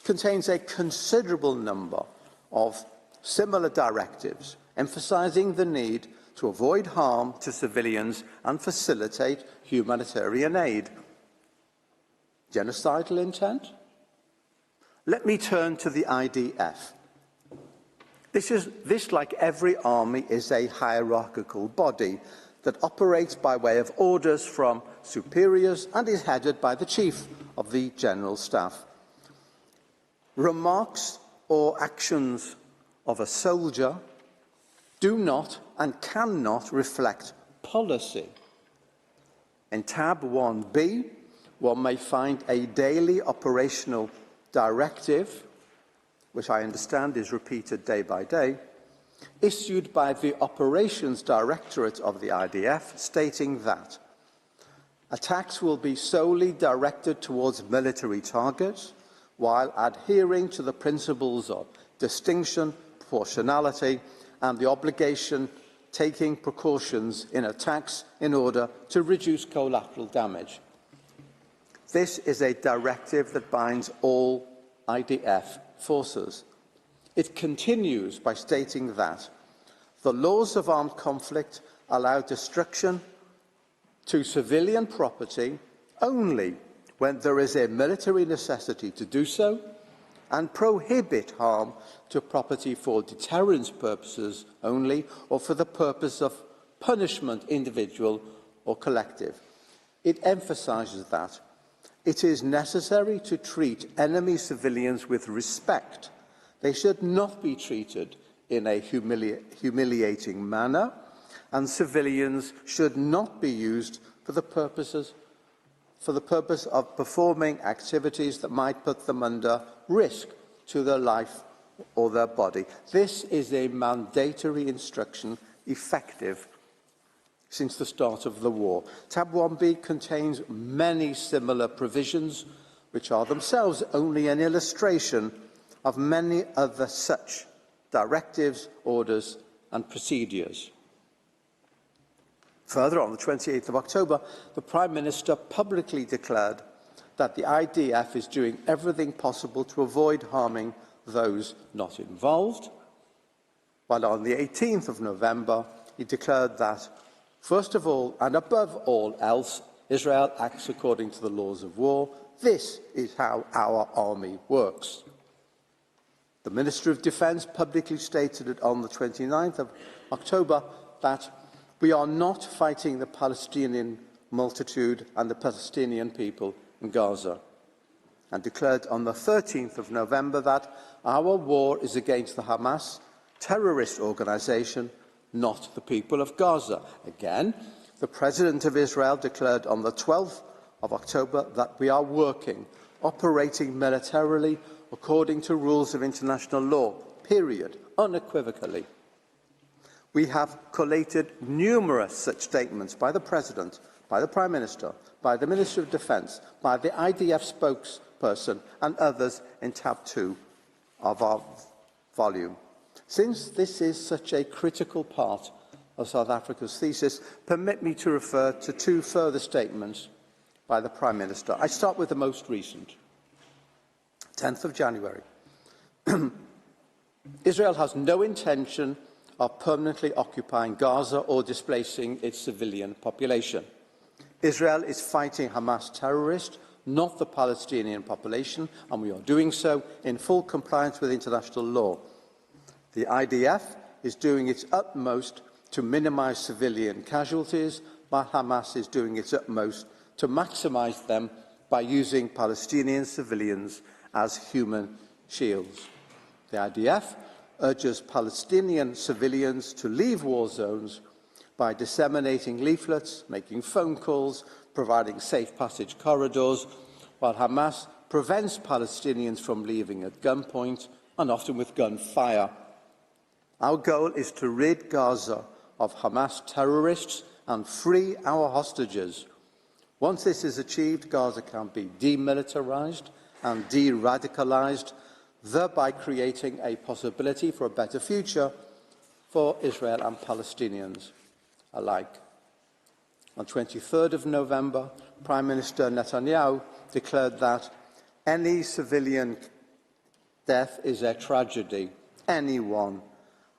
contains a considerable number of similar directives, emphasising the need to avoid harm to civilians and facilitate humanitarian aid. Genocidal intent? Let me turn to the IDF. This, like every army, is a hierarchical body that operates by way of orders from superiors and is headed by the Chief of the General Staff. Remarks or actions of a soldier do not and cannot reflect policy. In tab 1B, one may find a daily operational directive, which I understand is repeated day by day, issued by the Operations Directorate of the IDF, stating that attacks will be solely directed towards military targets while adhering to the principles of distinction, proportionality, and the obligation taking precautions in attacks in order to reduce collateral damage. This is a directive that binds all IDF forces. It continues by stating that the laws of armed conflict allow destruction to civilian property only when there is a military necessity to do so, and prohibit harm to property for deterrence purposes only, or for the purpose of punishment, individual or collective. It emphasises that it is necessary to treat enemy civilians with respect. They should not be treated in a humiliating manner, and civilians should not be used for the purpose of performing activities that might put them under risk to their life or their body. This is a mandatory instruction effective since the start of the war. Tab 1B contains many similar provisions, which are themselves only an illustration of many other such directives, orders and procedures. Further, on the 28th of October, the Prime Minister publicly declared that the IDF is doing everything possible to avoid harming those not involved, while on the 18th of November, he declared that, first of all and above all else, Israel acts according to the laws of war. This is how our army works. The Minister of Defence publicly stated on the 29th of October that we are not fighting the Palestinian multitude and the Palestinian people in Gaza, and declared on the 13th of November that our war is against the Hamas terrorist organisation, not the people of Gaza. Again, the President of Israel declared on the 12th of October that we are operating militarily according to rules of international law, period, unequivocally. We have collated numerous such statements by the President, by the Prime Minister, by the Minister of Defence, by the IDF spokesperson and others in tab 2 of our volume. Since this is such a critical part of South Africa's thesis, permit me to refer to two further statements by the Prime Minister. I start with the most recent, 10th of January. Israel has no intention of permanently occupying Gaza or displacing its civilian population. Israel is fighting Hamas terrorists, not the Palestinian population, and we are doing so in full compliance with international law. The IDF is doing its utmost to minimise civilian casualties, while Hamas is doing its utmost to maximise them by using Palestinian civilians as human shields. The IDF urges Palestinian civilians to leave war zones by disseminating leaflets, making phone calls, providing safe passage corridors, while Hamas prevents Palestinians from leaving at gunpoint and often with gunfire. Our goal is to rid Gaza of Hamas terrorists and free our hostages. Once this is achieved, Gaza can be demilitarized and de-radicalized. thereby creating a possibility for a better future for Israel and Palestinians alike. On 23rd of November, Prime Minister Netanyahu declared that any civilian death is a tragedy, anyone,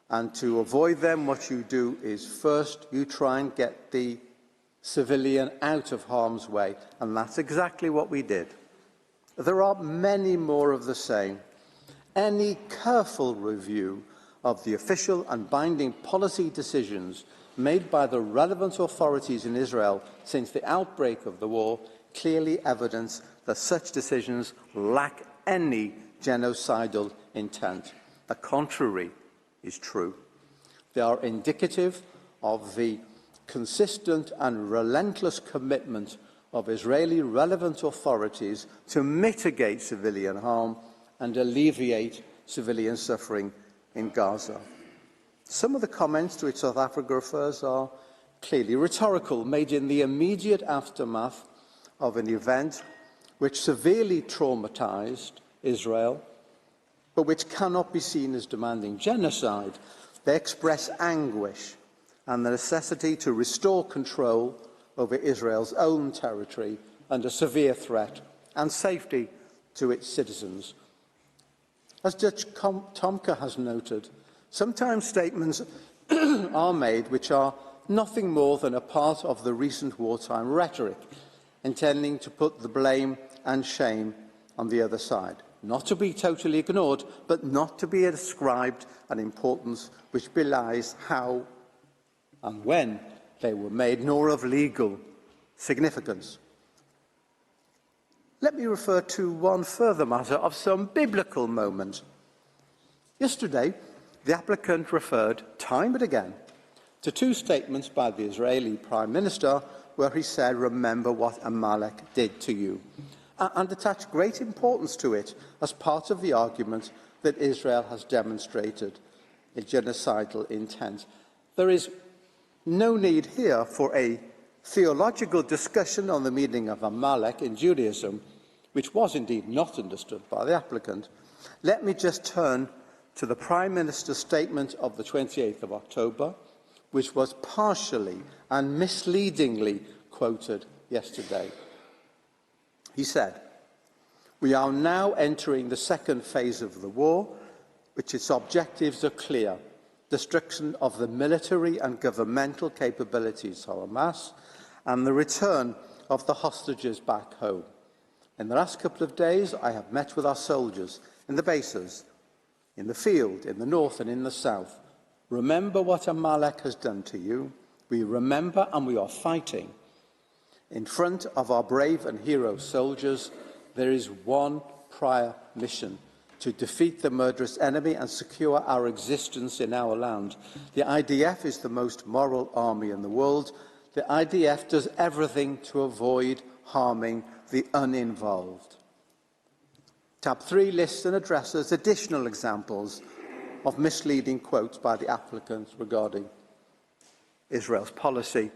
and to avoid them, what you do is first you try and get the civilian out of harm's way, and that's exactly what we did. There are many more of the same. Any careful review of the official and binding policy decisions made by the relevant authorities in Israel since the outbreak of the war clearly evidence that such decisions lack any genocidal intent. The contrary is true. They are indicative of the consistent and relentless commitment of Israeli relevant authorities to mitigate civilian harm and alleviate civilian suffering in Gaza. Some of the comments to which South Africa refers are clearly rhetorical, made in the immediate aftermath of an event which severely traumatized Israel, but which cannot be seen as demanding genocide. They express anguish and the necessity to restore control over Israel's own territory under severe threat and safety to its citizens. As Judge Tomka has noted, sometimes statements are made which are nothing more than a part of the recent wartime rhetoric, intending to put the blame and shame on the other side. Not to be totally ignored, but not to be ascribed an importance which belies how and when they were made, nor of legal significance. Let me refer to one further matter of some biblical moment. Yesterday, the applicant referred time and again to two statements by the Israeli Prime Minister where he said, "Remember what Amalek did to you," and attached great importance to it as part of the argument that Israel has demonstrated a genocidal intent. There is no need here for a theological discussion on the meaning of Amalek in Judaism, which was indeed not understood by the applicant. Let me just turn to the Prime Minister's statement of the 28th of October, which was partially and misleadingly quoted yesterday. He said, "We are now entering the second phase of the war, which its objectives are clear: destruction of the military and governmental capabilities of Hamas and the return of the hostages back home. In the last couple of days, I have met with our soldiers in the bases, in the field, in the north and in the south. Remember what Amalek has done to you. We remember and we are fighting. In front of our brave and hero soldiers, there is one prior mission: to defeat the murderous enemy and secure our existence in our land. The IDF is the most moral army in the world. The IDF does everything to avoid harming the uninvolved." Tab 3 lists and addresses additional examples of misleading quotes by the applicant regarding Israel's policy.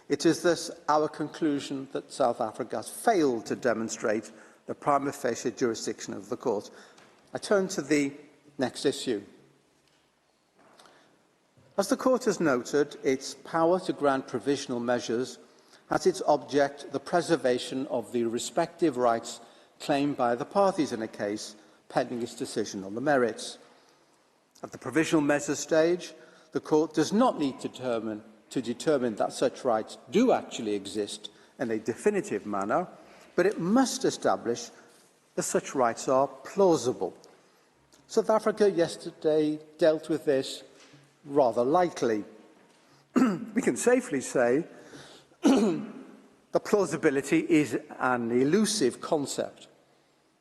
It is thus our conclusion that South Africa has failed to demonstrate the prima facie jurisdiction of the court. I turn to the next issue. As the court has noted, its power to grant provisional measures has its object the preservation of the respective rights claimed by the parties in a case pending its decision on the merits. At the provisional measures stage, the court does not need to determine that such rights do actually exist in a definitive manner, but it must establish that such rights are plausible. South Africa yesterday dealt with this rather lightly. We can safely say that plausibility is an elusive concept.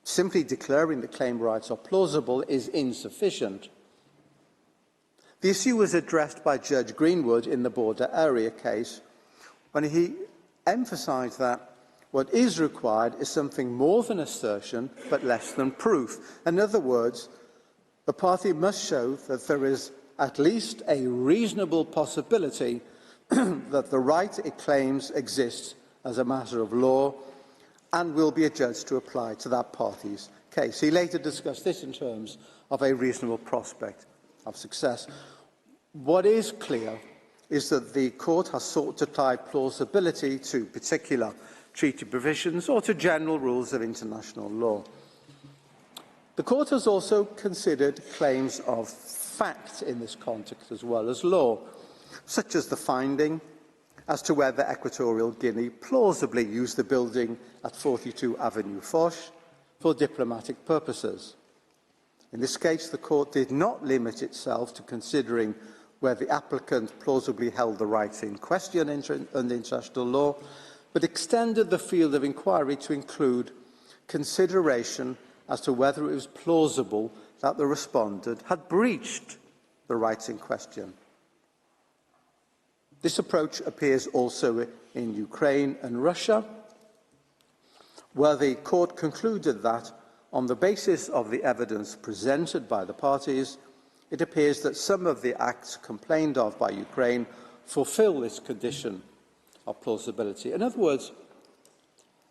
Simply declaring that claimed rights are plausible is insufficient. The issue was addressed by Judge Greenwood in the border area case, when he emphasised that what is required is something more than assertion, but less than proof. In other words, the party must show that there is at least a reasonable possibility that the right it claims exists as a matter of law and will be adjudged to apply to that party's case. case. He later discussed this in terms of a reasonable prospect of success. What is clear is that the court has sought to tie plausibility to particular treaty provisions or to general rules of international law. The court has also considered claims of fact in this context as well as law, such as the finding as to whether Equatorial Guinea plausibly used the building at 42 Avenue Foch for diplomatic purposes. In this case, the court did not limit itself to considering whether the applicant plausibly held the rights in question under international law, but extended the field of inquiry to include consideration as to whether it was plausible that the respondent had breached the rights in question. This approach appears also in Ukraine and Russia, where the court concluded that, on the basis of the evidence presented by the parties, it appears that some of the acts complained of by Ukraine fulfill this condition of plausibility. In other words,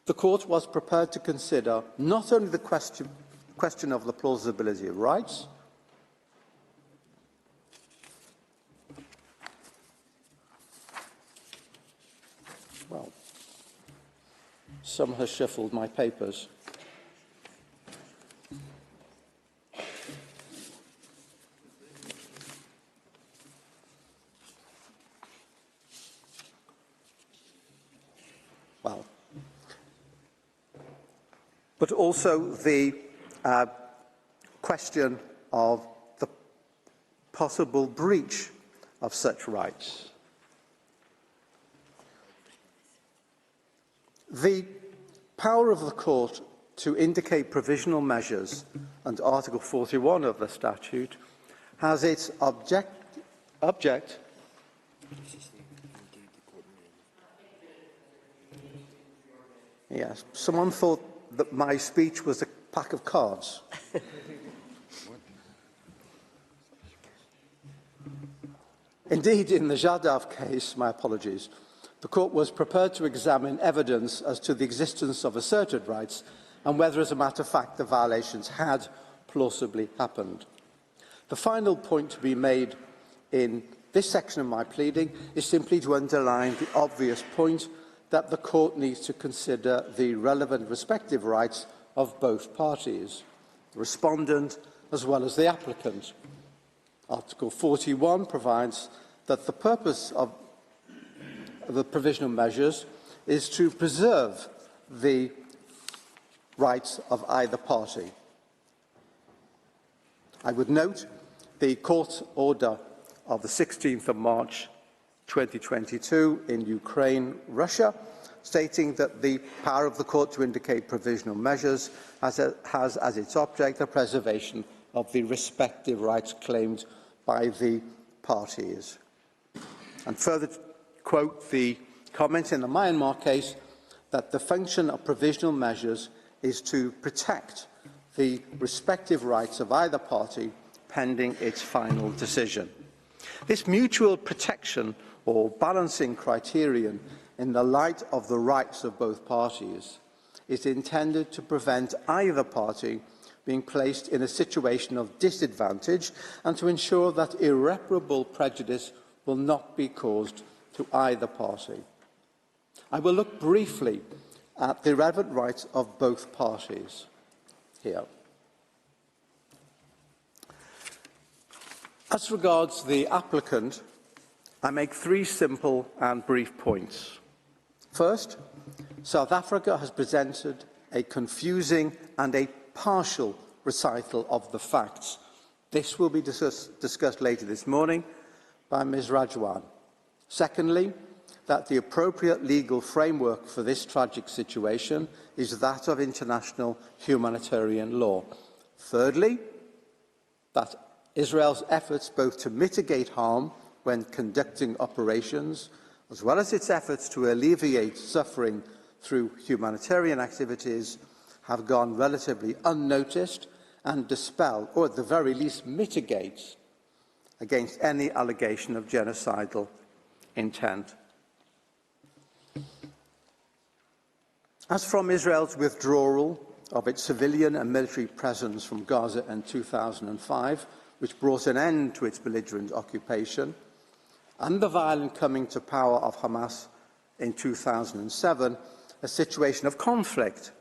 the court was prepared to consider not only the question of the plausibility of rights, well, someone has shuffled my papers. Well, but also the question of the possible breach of such rights. The power of the court to indicate provisional measures under Article 41 of the statute has its object. Yes, someone thought that my speech was a pack of cards. Indeed, in the Jadav case, my apologies, the court was prepared to examine evidence as to the existence of asserted rights and whether, as a matter of fact, the violations had plausibly happened. The final point to be made in this section of my pleading is simply to underline the obvious point that the court needs to consider the relevant respective rights of both parties, the respondent as well as the applicant. Article 41 provides that the purpose of the provisional measures is to preserve the rights of either party. I would note the court order of the 16th of March 2022 in Ukraine, Russia, stating that the power of the court to indicate provisional measures has as its object the preservation of the respective rights claimed by the parties. And further quote the comment in the Myanmar case that the function of provisional measures is to protect the respective rights of either party pending its final decision. This mutual protection or balancing criterion in the light of the rights of both parties is intended to prevent either party being placed in a situation of disadvantage and to ensure that irreparable prejudice will not be caused to either party. I will look briefly at the relevant rights of both parties here. As regards the applicant, I make three simple and brief points. First, South Africa has presented a confusing and a partial recital of the facts. This will be discussed later this morning by Ms. Rajwan. Secondly, that the appropriate legal framework for this tragic situation is that of international humanitarian law. Thirdly, that Israel's efforts both to mitigate harm when conducting operations, as well as its efforts to alleviate suffering through humanitarian activities, have gone relatively unnoticed and dispel, or at the very least mitigate, against any allegation of genocidal intent. As from Israel's withdrawal of its civilian and military presence from Gaza in 2005, which brought an end to its belligerent occupation, and the violent coming to power of Hamas in 2007, a situation of conflict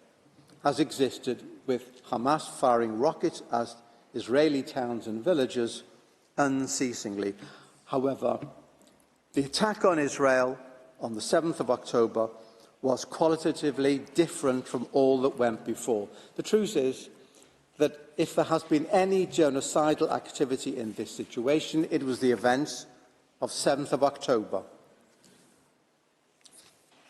has existed, with Hamas firing rockets at Israeli towns and villages unceasingly. However, the attack on Israel on the 7th of October was qualitatively different from all that went before. The truth is that if there has been any genocidal activity in this situation, it was the events of 7th of October.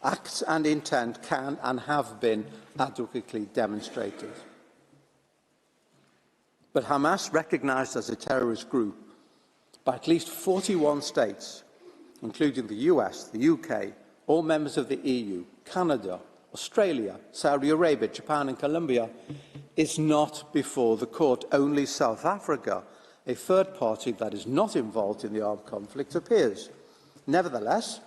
Acts and intent can and have been adequately demonstrated. But Hamas, recognised as a terrorist group by at least 41 states, including the US, the UK, all members of the EU, Canada, Australia, Saudi Arabia, Japan and Colombia, is not before the court. Only South Africa, a third party that is not involved in the armed conflict, appears. Nevertheless,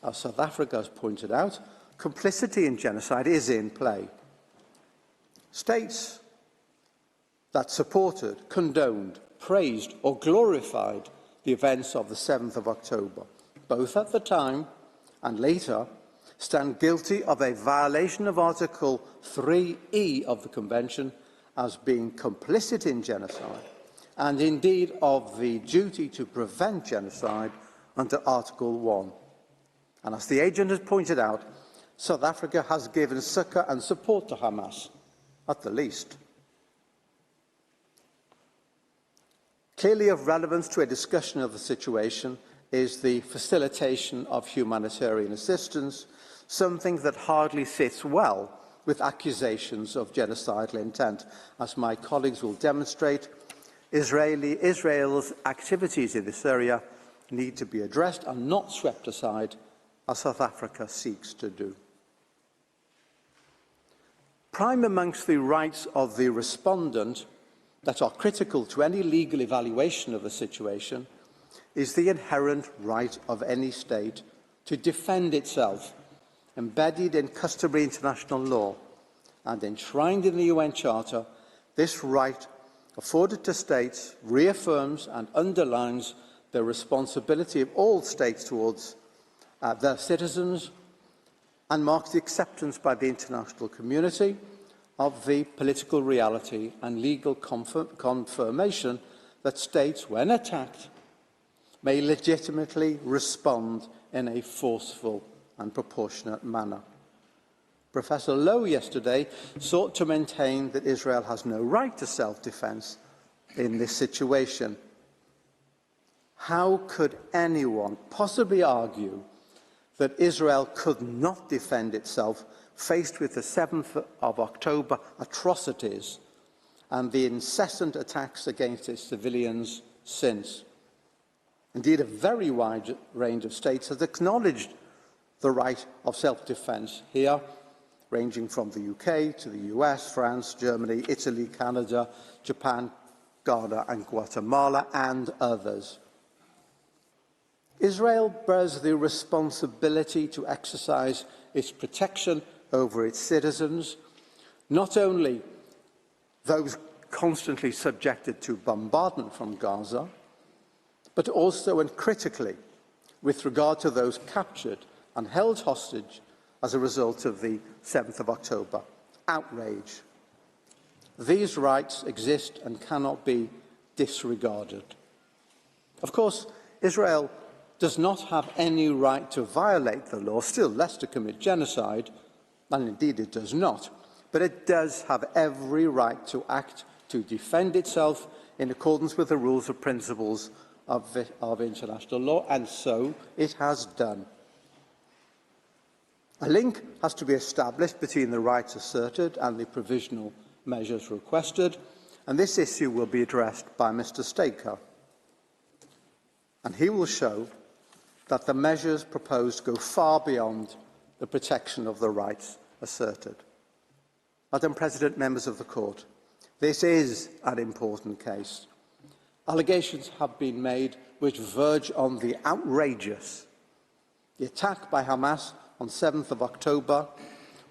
as South Africa has pointed out, complicity in genocide is in play. States that supported, condoned, praised or glorified the events of the 7th of October, both at the time and later, stand guilty of a violation of Article 3E of the Convention as being complicit in genocide, and indeed of the duty to prevent genocide under Article 1. And as the agent has pointed out, South Africa has given succour and support to Hamas, at the least. Clearly of relevance to a discussion of the situation is the facilitation of humanitarian assistance, something that hardly sits well with accusations of genocidal intent. As my colleagues will demonstrate, Israel's activities in this area need to be addressed and not swept aside, as South Africa seeks to do. Prime amongst the rights of the respondent that are critical to any legal evaluation of the situation is the inherent right of any state to defend itself, embedded in customary international law and enshrined in the UN Charter. This right, afforded to states, reaffirms and underlines the responsibility of all states towards their citizens and marks the acceptance by the international community of the political reality and legal confirmation that states, when attacked, may legitimately respond in a forceful and proportionate manner. Professor Lowe yesterday sought to maintain that Israel has no right to self-defence in this situation. How could anyone possibly argue that Israel could not defend itself faced with the 7th of October atrocities and the incessant attacks against its civilians since? Indeed, a very wide range of states has acknowledged the right of self-defence here, ranging from the UK to the US, France, Germany, Italy, Canada, Japan, Ghana and Guatemala, and others. Israel bears the responsibility to exercise its protection over its citizens, not only those constantly subjected to bombardment from Gaza, but also and critically with regard to those captured and held hostage as a result of the 7th of October outrage. These rights exist and cannot be disregarded. Of course, Israel does not have any right to violate the law, still less to commit genocide, and indeed it does not, but it does have every right to act to defend itself in accordance with the rules and principles of international law, and so it has done. A link has to be established between the rights asserted and the provisional measures requested, and this issue will be addressed by Mr. Staker. And he will show that the measures proposed go far beyond the protection of the rights asserted. Madam President, members of the Court, this is an important case. Allegations have been made which verge on the outrageous. The attack by Hamas on 7th of October,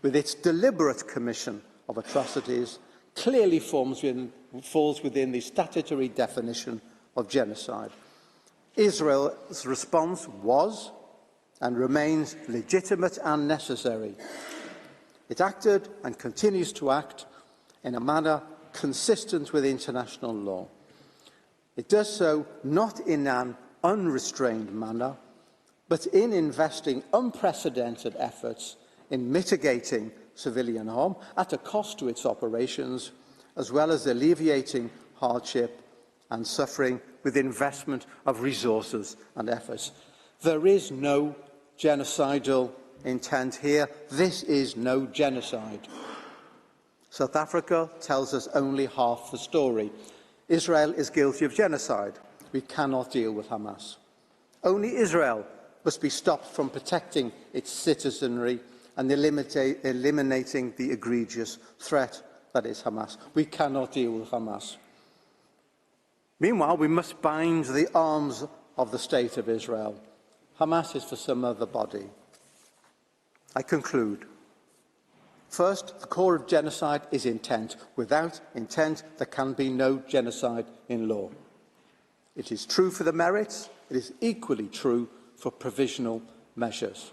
with its deliberate commission of atrocities clearly falls within the statutory definition of genocide. Israel's response was and remains legitimate and necessary. It acted and continues to act in a manner consistent with international law. It does so not in an unrestrained manner, but in investing unprecedented efforts in mitigating civilian harm at a cost to its operations, as well as alleviating hardship and suffering with investment of resources and efforts. There is no genocidal intent here. This is no genocide. South Africa tells us only half the story. Israel is guilty of genocide. We cannot deal with Hamas. Only Israel must be stopped from protecting its citizenry and eliminating the egregious threat that is Hamas. We cannot deal with Hamas. Meanwhile, we must bind the arms of the State of Israel. Hamas is for some other body. I conclude. First, the core of genocide is intent. Without intent, there can be no genocide in law. It is true for the merits. It is equally true for provisional measures.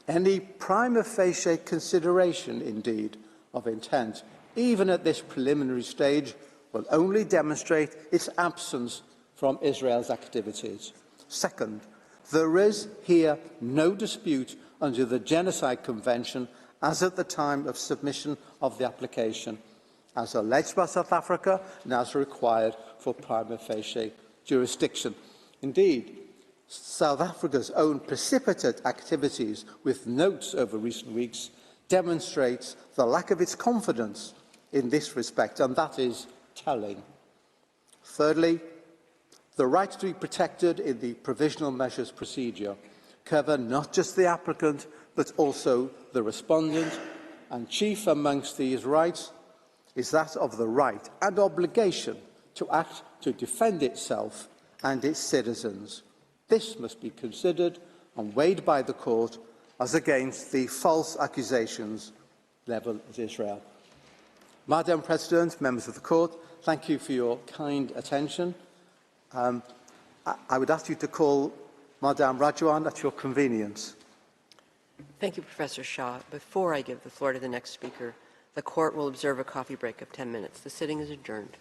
Any prima facie consideration, indeed, of intent, even at this preliminary stage, will only demonstrate its absence from Israel's activities. Second, there is here no dispute under the Genocide Convention as at the time of submission of the application, as alleged by South Africa and as required for prima facie jurisdiction. Indeed, South Africa's own precipitate activities with notes over recent weeks demonstrates the lack of its confidence in this respect, and that is telling. Thirdly, the rights to be protected in the provisional measures procedure cover not just the applicant, but also the respondent, and chief amongst these rights is that of the right and obligation to act to defend itself and its citizens. This must be considered and weighed by the court as against the false accusations levelled at Israel. Madam President, members of the court, thank you for your kind attention. I would ask you to call Madame Rajwan at your convenience. Thank you, Professor Shah. Before I give the floor to the next speaker, the court will observe a coffee break of 10 minutes. The sitting is adjourned.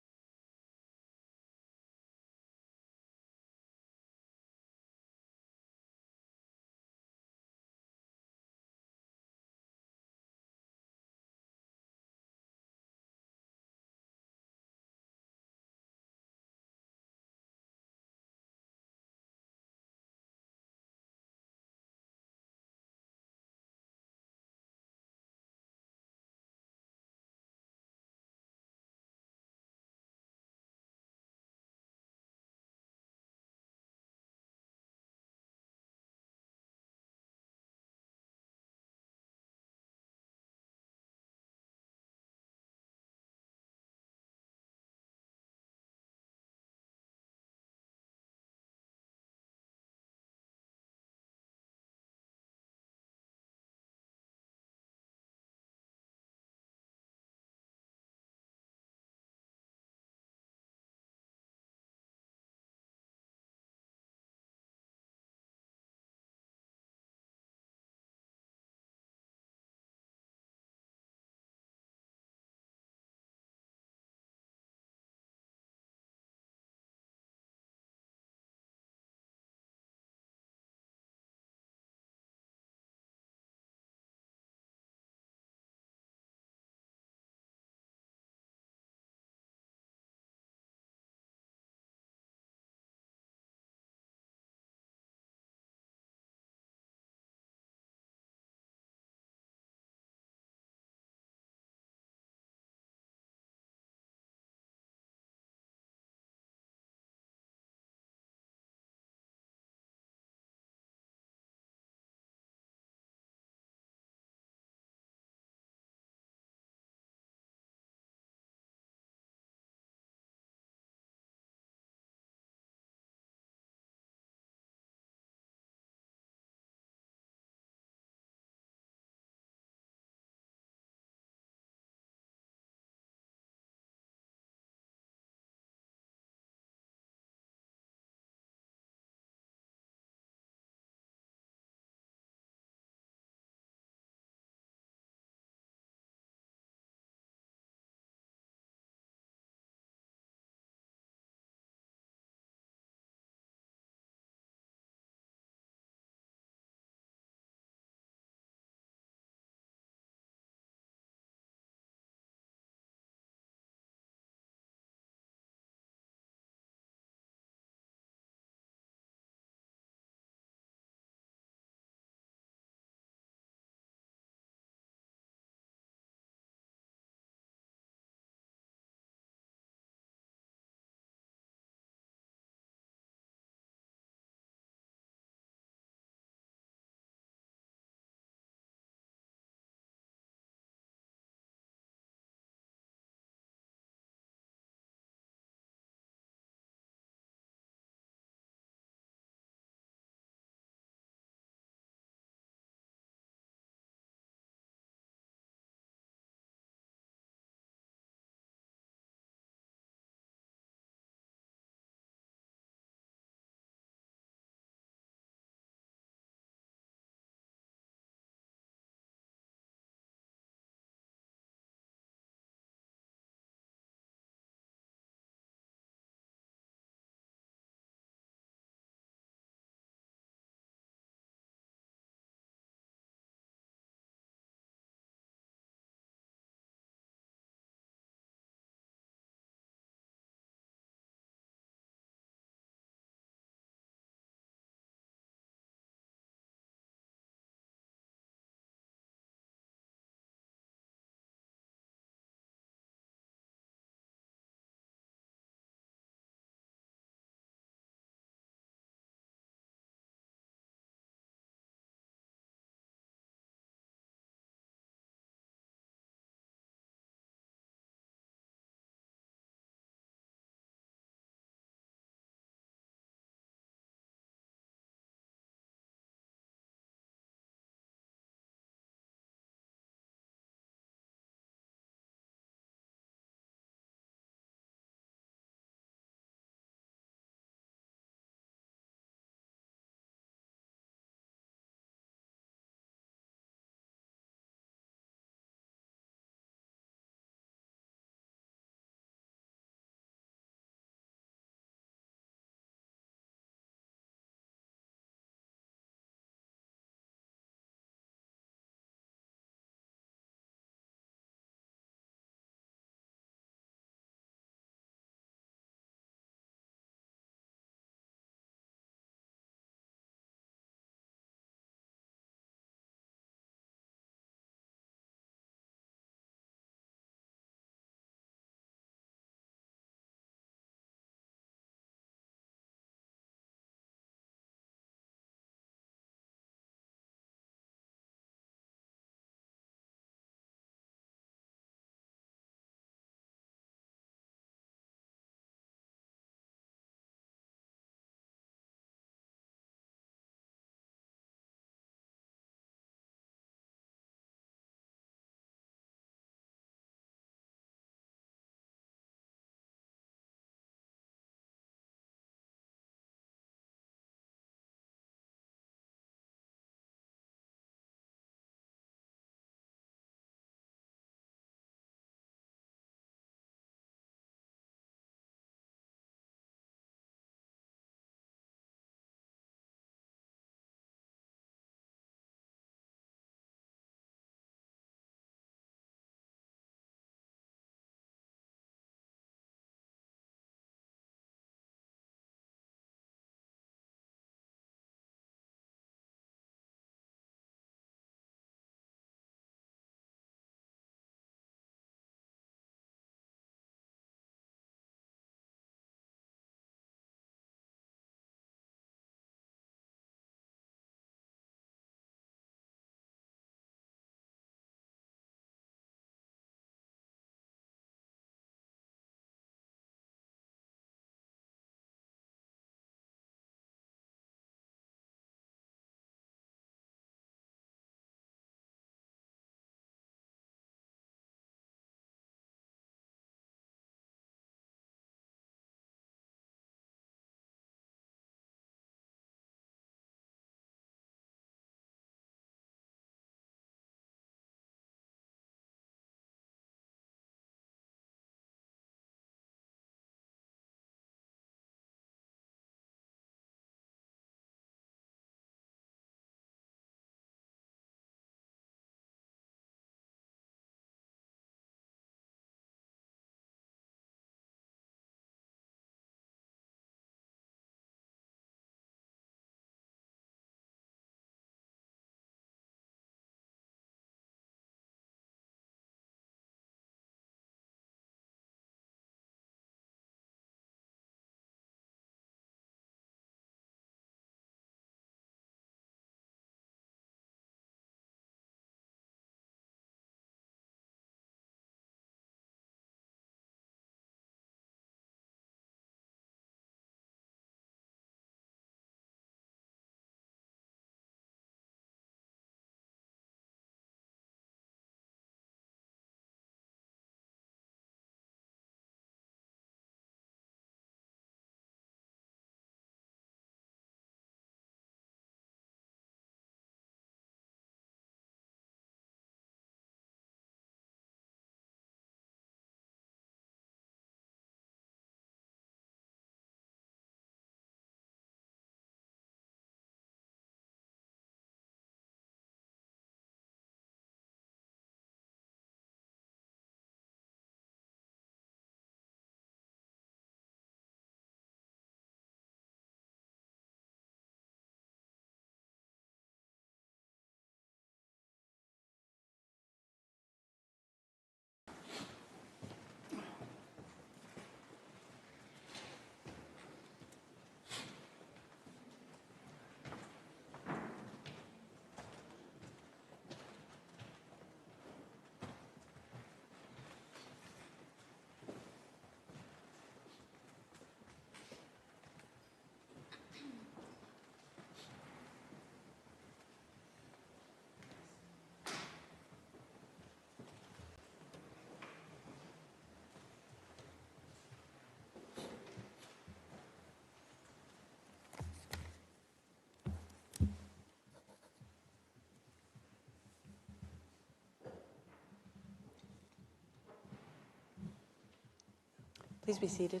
Please be seated.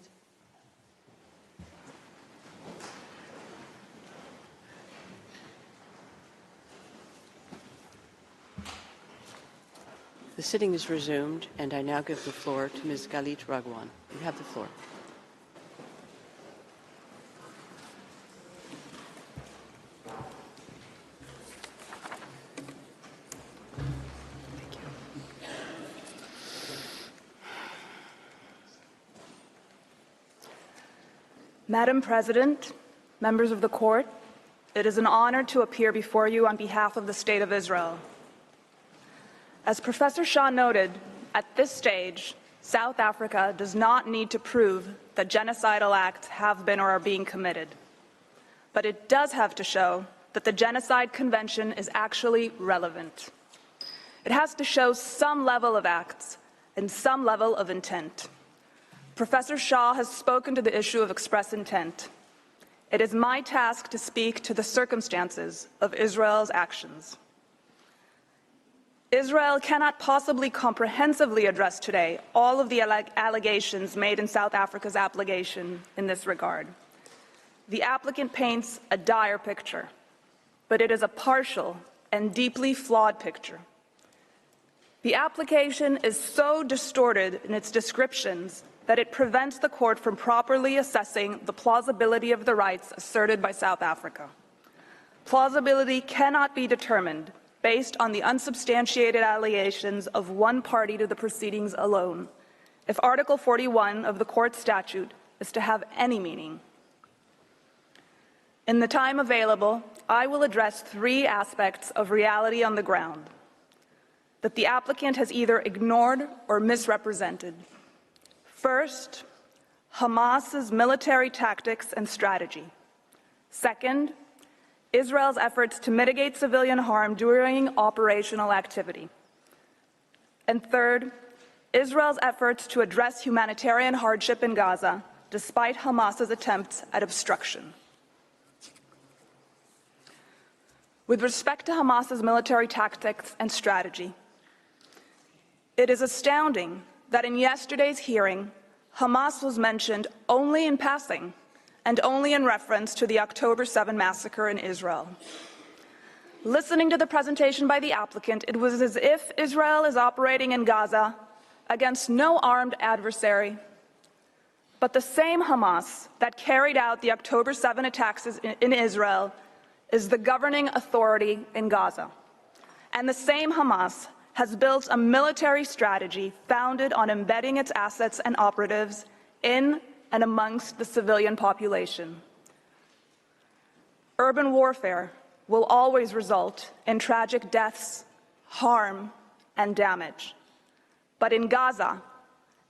The sitting is resumed, and I now give the floor to Ms. Galit Ragwan. You have the floor. Thank you. Madam President, members of the court, it is an honor to appear before you on behalf of the State of Israel. As Professor Shah noted, at this stage, South Africa does not need to prove that genocidal acts have been or are being committed. But it does have to show that the Genocide Convention is actually relevant. It has to show some level of acts and some level of intent. Professor Shah has spoken to the issue of express intent. It is my task to speak to the circumstances of Israel's actions. Israel cannot possibly comprehensively address today all of the allegations made in South Africa's application in this regard. The applicant paints a dire picture, but it is a partial and deeply flawed picture. The application is so distorted in its descriptions that it prevents the court from properly assessing the plausibility of the rights asserted by South Africa. Plausibility cannot be determined based on the unsubstantiated allegations of one party to the proceedings alone, if Article 41 of the court statute is to have any meaning. In the time available, I will address three aspects of reality on the ground that the applicant has either ignored or misrepresented. First, Hamas's military tactics and strategy. Second, Israel's efforts to mitigate civilian harm during operational activity. And third, Israel's efforts to address humanitarian hardship in Gaza, despite Hamas's attempts at obstruction. With respect to Hamas's military tactics and strategy, it is astounding that in yesterday's hearing, Hamas was mentioned only in passing and only in reference to the October 7 massacre in Israel. Listening to the presentation by the applicant, it was as if Israel is operating in Gaza against no armed adversary, but the same Hamas that carried out the October 7 attacks in Israel is the governing authority in Gaza. And the same Hamas has built a military strategy founded on embedding its assets and operatives in and amongst the civilian population. Urban warfare will always result in tragic deaths, harm, and damage. But in Gaza,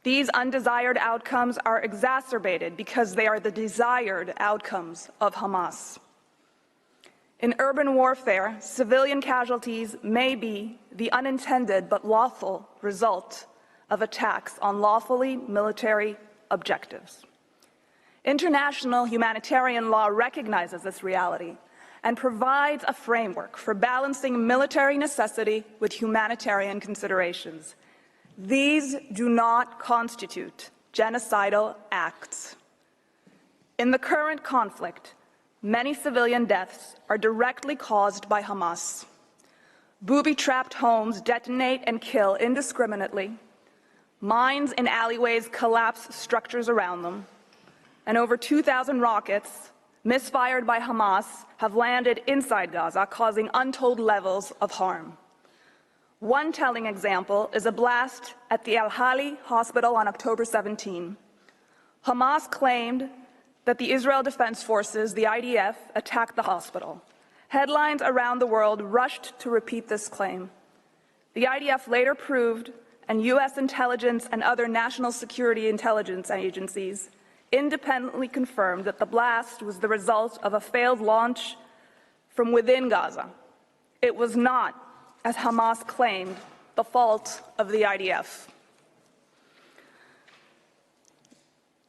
these undesired outcomes are exacerbated because they are the desired outcomes of Hamas. In urban warfare, civilian casualties may be the unintended but lawful result of attacks on lawfully military objectives. International humanitarian law recognizes this reality and provides a framework for balancing military necessity with humanitarian considerations. These do not constitute genocidal acts. In the current conflict, many civilian deaths are directly caused by Hamas. Booby-trapped homes detonate and kill indiscriminately. Mines in alleyways collapse structures around them. And over 2,000 rockets, misfired by Hamas, have landed inside Gaza, causing untold levels of harm. One telling example is a blast at the Al-Hali hospital on October 17. Hamas claimed that the Israel Defense Forces, the IDF, attacked the hospital. Headlines around the world rushed to repeat this claim. The IDF later proved, and U.S. intelligence and other national security intelligence agencies independently confirmed that the blast was the result of a failed launch from within Gaza. It was not, as Hamas claimed, the fault of the IDF.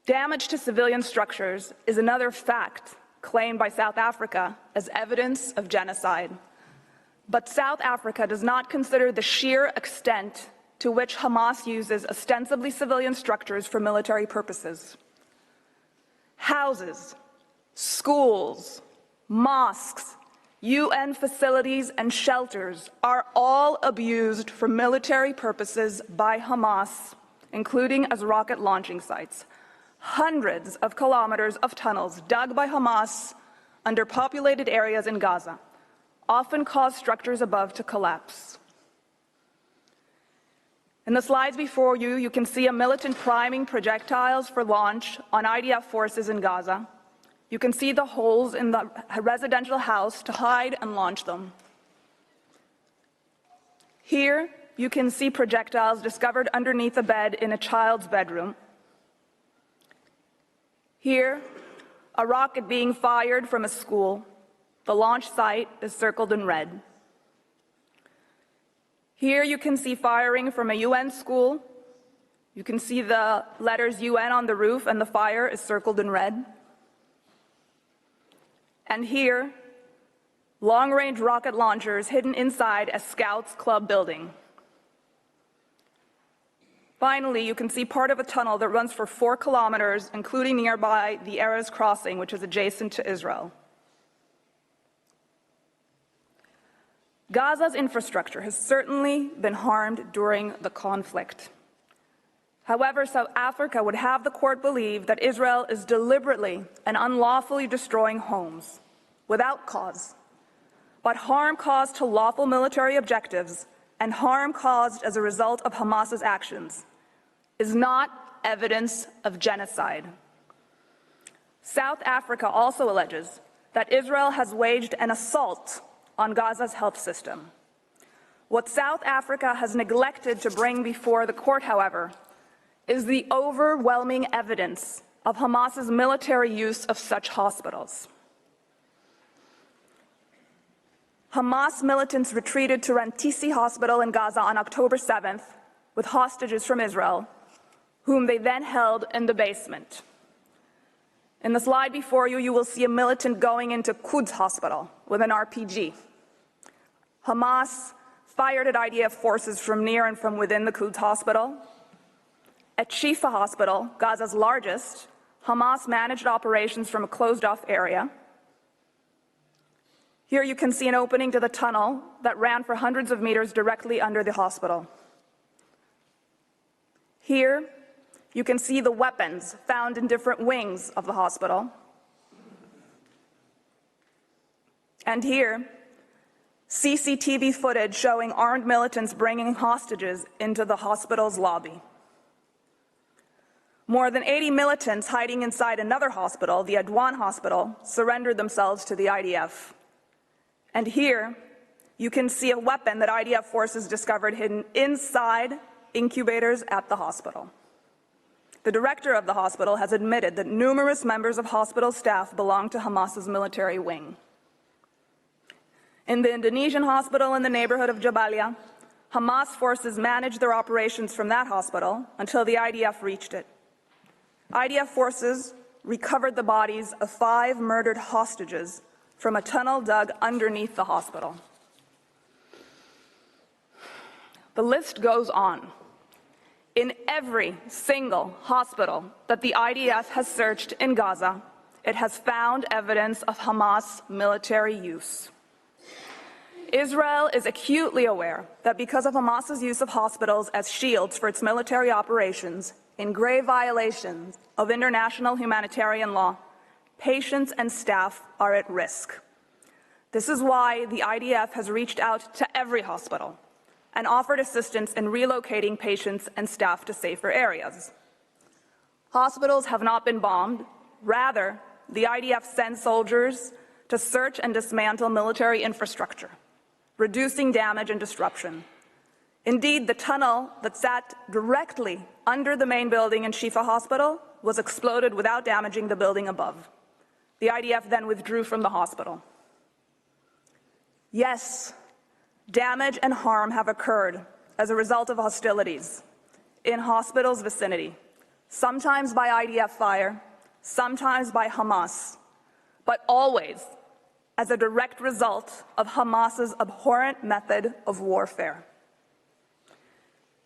Damage to civilian structures is another fact claimed by South Africa as evidence of genocide. But South Africa does not consider the sheer extent to which Hamas uses ostensibly civilian structures for military purposes. Houses, schools, mosques, UN facilities, and shelters are all abused for military purposes by Hamas, including as rocket launching sites. Hundreds of kilometers of tunnels dug by Hamas under populated areas in Gaza often cause structures above to collapse. In the slides before you, you can see a militant priming projectiles for launch on IDF forces in Gaza. You can see the holes in the residential house to hide and launch them. Here, you can see projectiles discovered underneath a bed in a child's bedroom. Here, a rocket being fired from a school. The launch site is circled in red. Here you can see firing from a UN school. You can see the letters UN on the roof, and the fire is circled in red. And here, long-range rocket launchers hidden inside a Scouts Club building. Finally, you can see part of a tunnel that runs for 4 kilometers, including nearby the Erez crossing, which is adjacent to Israel. Gaza's infrastructure has certainly been harmed during the conflict. However, South Africa would have the court believe that Israel is deliberately and unlawfully destroying homes without cause, but harm caused to lawful military objectives and harm caused as a result of Hamas's actions is not evidence of genocide. South Africa also alleges that Israel has waged an assault on Gaza's health system. What South Africa has neglected to bring before the court, however, is the overwhelming evidence of Hamas's military use of such hospitals. Hamas militants retreated to Rantisi Hospital in Gaza on October 7th with hostages from Israel, whom they then held in the basement. In the slide before you, you will see a militant going into Quds Hospital with an RPG. Hamas fired at IDF forces from near and from within the Quds Hospital. At Shifa Hospital, Gaza's largest, Hamas managed operations from a closed-off area. Here you can see an opening to the tunnel that ran for hundreds of meters directly under the hospital. Here, you can see the weapons found in different wings of the hospital. And here, CCTV footage showing armed militants bringing hostages into the hospital's lobby. More than 80 militants hiding inside another hospital, the Adwan Hospital, surrendered themselves to the IDF. And here, you can see a weapon that IDF forces discovered hidden inside incubators at the hospital. The director of the hospital has admitted that numerous members of hospital staff belong to Hamas's military wing. In the Indonesian hospital in the neighborhood of Jabalia, Hamas forces managed their operations from that hospital until the IDF reached it. IDF forces recovered the bodies of 5 murdered hostages from a tunnel dug underneath the hospital. The list goes on. In every single hospital that the IDF has searched in Gaza, it has found evidence of Hamas military use. Israel is acutely aware that because of Hamas's use of hospitals as shields for its military operations, in grave violations of international humanitarian law, patients and staff are at risk. This is why the IDF has reached out to every hospital and offered assistance in relocating patients and staff to safer areas. Hospitals have not been bombed. Rather, the IDF sends soldiers to search and dismantle military infrastructure, reducing damage and disruption. Indeed, the tunnel that sat directly under the main building in Shifa Hospital was exploded without damaging the building above. The IDF then withdrew from the hospital. Yes, damage and harm have occurred as a result of hostilities in hospitals' vicinity, sometimes by IDF fire, sometimes by Hamas, but always as a direct result of Hamas's abhorrent method of warfare.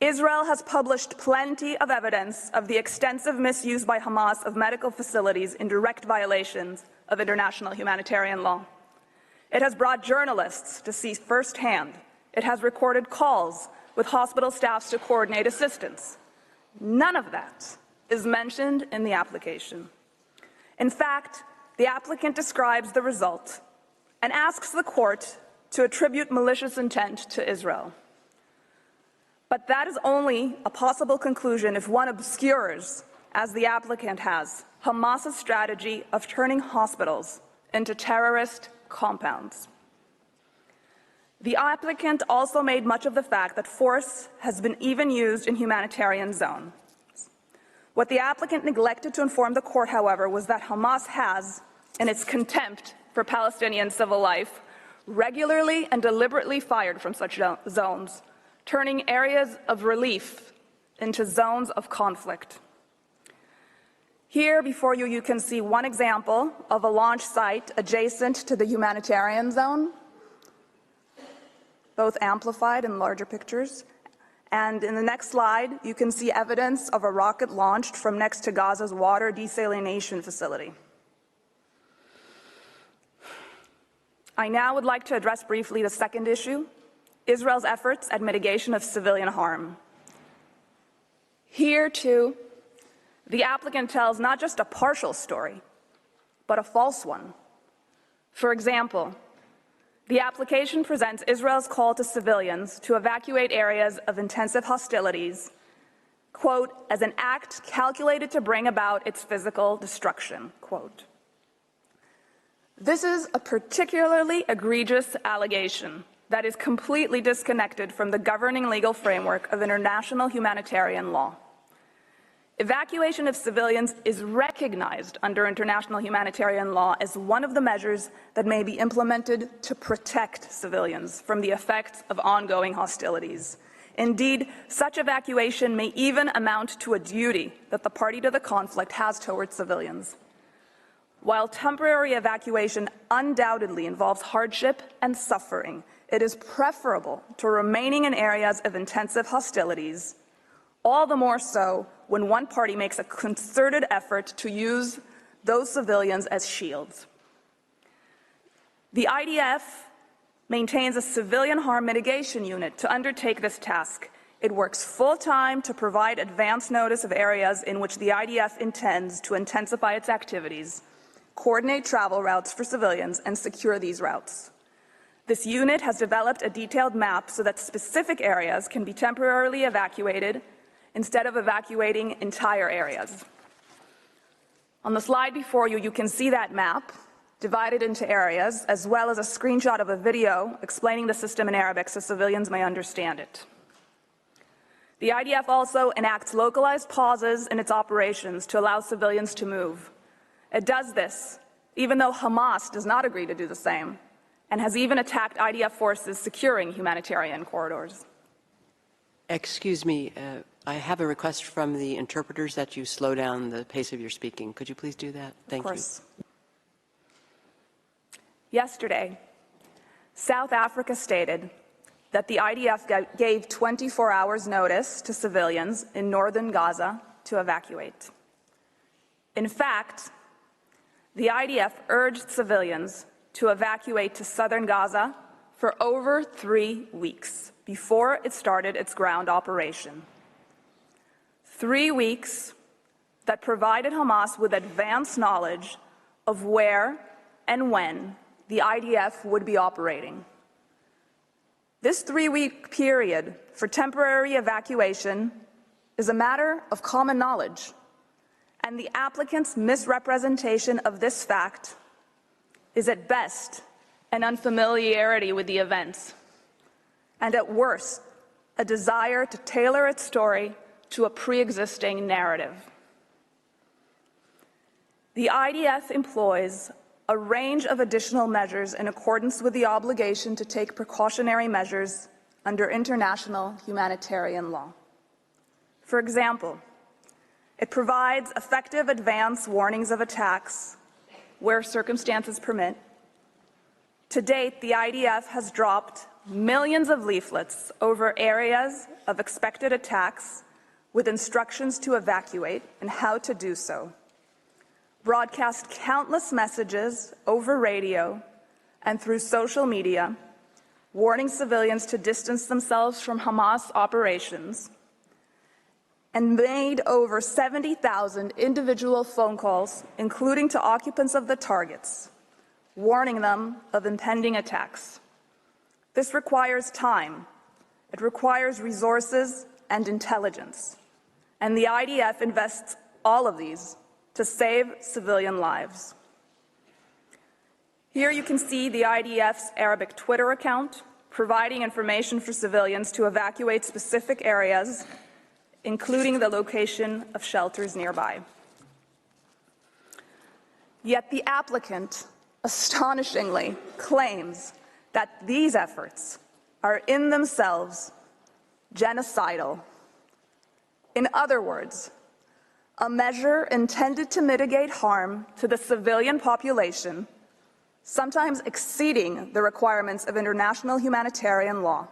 Israel has published plenty of evidence of the extensive misuse by Hamas of medical facilities in direct violations of international humanitarian law. It has brought journalists to see firsthand. It has recorded calls with hospital staffs to coordinate assistance. None of that is mentioned in the application. In fact, the applicant describes the result and asks the court to attribute malicious intent to Israel. But that is only a possible conclusion if one obscures, as the applicant has, Hamas's strategy of turning hospitals into terrorist compounds. The applicant also made much of the fact that force has been even used in humanitarian zones. What the applicant neglected to inform the court, however, was that Hamas has, in its contempt for Palestinian civil life, regularly and deliberately fired from such zones, turning areas of relief into zones of conflict. Here before you, you can see one example of a launch site adjacent to the humanitarian zone, both amplified in larger pictures. And in the next slide, you can see evidence of a rocket launched from next to Gaza's water desalination facility. I now would like to address briefly the second issue, Israel's efforts at mitigation of civilian harm. Here, too, the applicant tells not just a partial story, but a false one. For example, the application presents Israel's call to civilians to evacuate areas of intensive hostilities, quote, as an act calculated to bring about its physical destruction, quote. This is a particularly egregious allegation that is completely disconnected from the governing legal framework of international humanitarian law. Evacuation of civilians is recognized under international humanitarian law as one of the measures that may be implemented to protect civilians from the effects of ongoing hostilities. Indeed, such evacuation may even amount to a duty that the party to the conflict has towards civilians. While temporary evacuation undoubtedly involves hardship and suffering, it is preferable to remaining in areas of intensive hostilities, all the more so when one party makes a concerted effort to use those civilians as shields. The IDF maintains a civilian harm mitigation unit to undertake this task. It works full-time to provide advance notice of areas in which the IDF intends to intensify its activities, coordinate travel routes for civilians, and secure these routes. This unit has developed a detailed map so that specific areas can be temporarily evacuated instead of evacuating entire areas. On the slide before you, you can see that map divided into areas, as well as a screenshot of a video explaining the system in Arabic so civilians may understand it. The IDF also enacts localized pauses in its operations to allow civilians to move. It does this even though Hamas does not agree to do the same, and has even attacked IDF forces securing humanitarian corridors. Excuse me, I have a request from the interpreters that you slow down the pace of your speaking. Could you please do that? Thank you. Of course. Yesterday, South Africa stated that the IDF gave 24 hours notice to civilians in northern Gaza to evacuate. In fact, the IDF urged civilians to evacuate to southern Gaza for over 3 weeks before it started its ground operation. 3 weeks that provided Hamas with advance knowledge of where and when the IDF would be operating. This 3-week period for temporary evacuation is a matter of common knowledge, and the applicant's misrepresentation of this fact is at best an unfamiliarity with the events, and at worst, a desire to tailor its story to a pre-existing narrative. The IDF employs a range of additional measures in accordance with the obligation to take precautionary measures under international humanitarian law. For example, it provides effective advance warnings of attacks where circumstances permit. To date, the IDF has dropped millions of leaflets over areas of expected attacks with instructions to evacuate and how to do so, broadcast countless messages over radio and through social media, warning civilians to distance themselves from Hamas operations, and made over 70,000 individual phone calls, including to occupants of the targets, warning them of impending attacks. This requires time, it requires resources and intelligence, and the IDF invests all of these to save civilian lives. Here you can see the IDF's Arabic Twitter account providing information for civilians to evacuate specific areas, including the location of shelters nearby. Yet the applicant astonishingly claims that these efforts are in themselves genocidal. In other words, a measure intended to mitigate harm to the civilian population, sometimes exceeding the requirements of international humanitarian law,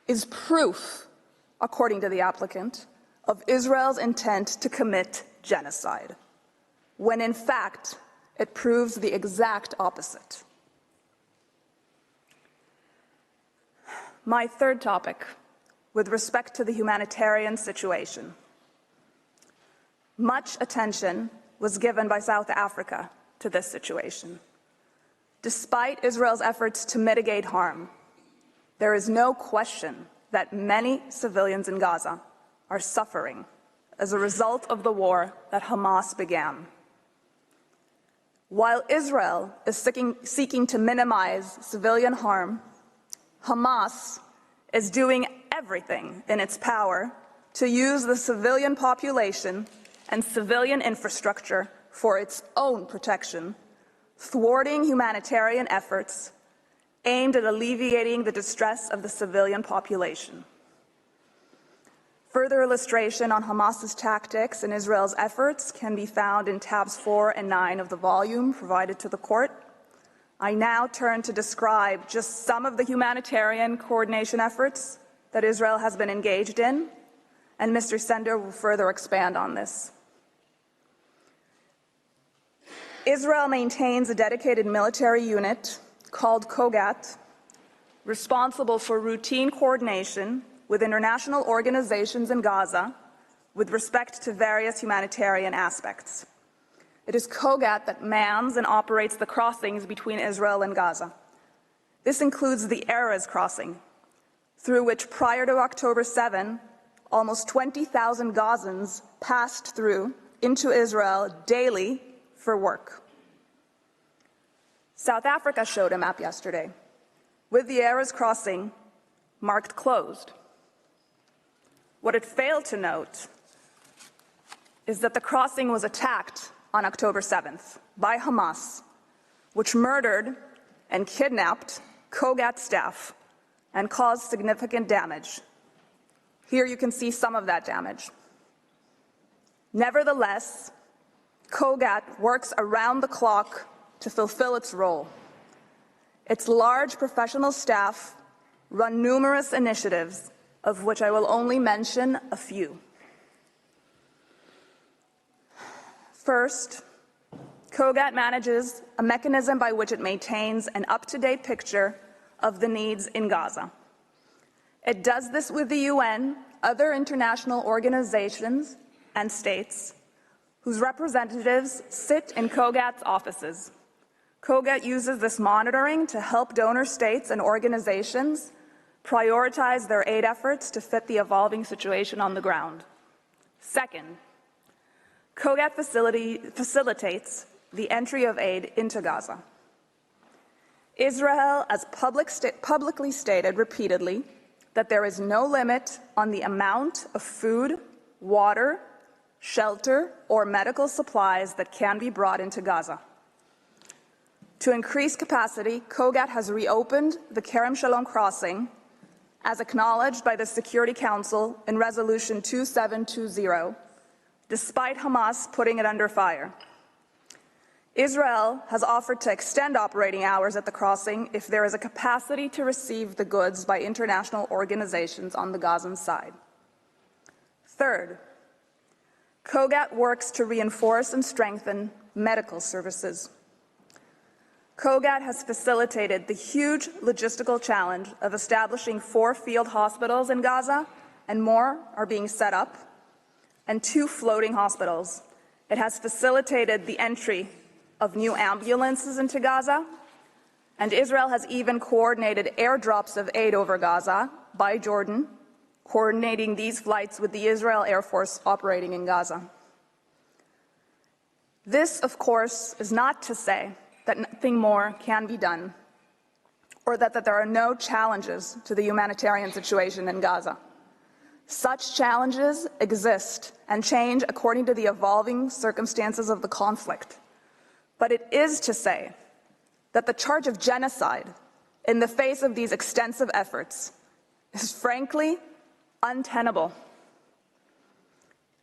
is proof, according to the applicant, of Israel's intent to commit genocide, when in fact it proves the exact opposite. My third topic, with respect to the humanitarian situation. Much attention was given by South Africa to this situation. Despite Israel's efforts to mitigate harm, there is no question that many civilians in Gaza are suffering as a result of the war that Hamas began. While Israel is seeking to minimize civilian harm, Hamas is doing everything in its power to use the civilian population and civilian infrastructure for its own protection, thwarting humanitarian efforts aimed at alleviating the distress of the civilian population. Further illustration on Hamas's tactics and Israel's efforts can be found in tabs 4 and 9 of the volume provided to the court. I now turn to describe just some of the humanitarian coordination efforts that Israel has been engaged in, and Mr. Sender will further expand on this. Israel maintains a dedicated military unit called COGAT, responsible for routine coordination with international organizations in Gaza with respect to various humanitarian aspects. It is COGAT that mans and operates the crossings between Israel and Gaza. This includes the Erez crossing, through which prior to October 7, almost 20,000 Gazans passed through into Israel daily for work. South Africa showed a map yesterday, with the Erez crossing marked closed. What it failed to note is that the crossing was attacked on October 7th by Hamas, which murdered and kidnapped COGAT staff and caused significant damage. Here you can see some of that damage. Nevertheless, COGAT works around the clock to fulfill its role. Its large professional staff run numerous initiatives, of which I will only mention a few. First, COGAT manages a mechanism by which it maintains an up-to-date picture of the needs in Gaza. It does this with the UN, other international organizations, and states, whose representatives sit in COGAT's offices. COGAT uses this monitoring to help donor states and organizations prioritize their aid efforts to fit the evolving situation on the ground. Second, COGAT facilitates the entry of aid into Gaza. Israel has publicly stated repeatedly that there is no limit on the amount of food, water, shelter, or medical supplies that can be brought into Gaza. To increase capacity, COGAT has reopened the Kerem Shalom crossing, as acknowledged by the Security Council in Resolution 2720, despite Hamas putting it under fire. Israel has offered to extend operating hours at the crossing if there is a capacity to receive the goods by international organizations on the Gazan side. Third, COGAT works to reinforce and strengthen medical services. COGAT has facilitated the huge logistical challenge of establishing 4 field hospitals in Gaza, and more are being set up, and 2 floating hospitals. It has facilitated the entry of new ambulances into Gaza, and Israel has even coordinated airdrops of aid over Gaza by Jordan, coordinating these flights with the Israel Air Force operating in Gaza. This, of course, is not to say that nothing more can be done, or that there are no challenges to the humanitarian situation in Gaza. Such challenges exist and change according to the evolving circumstances of the conflict. But it is to say that the charge of genocide in the face of these extensive efforts is frankly untenable.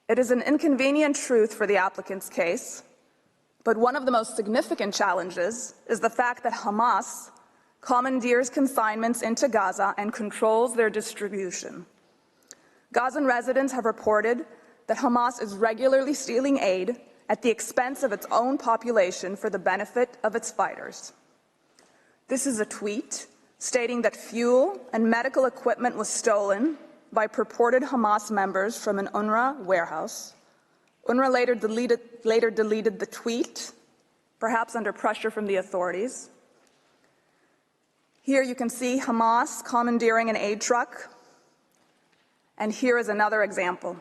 It is an inconvenient truth for the applicant's case, but one of the most significant challenges is the fact that Hamas commandeers consignments into Gaza and controls their distribution. Gazan residents have reported that Hamas is regularly stealing aid at the expense of its own population for the benefit of its fighters. This is a tweet stating that fuel and medical equipment was stolen by purported Hamas members from an UNRWA warehouse. UNRWA later deleted the tweet, perhaps under pressure from the authorities. Here you can see Hamas commandeering an aid truck. And here is another example.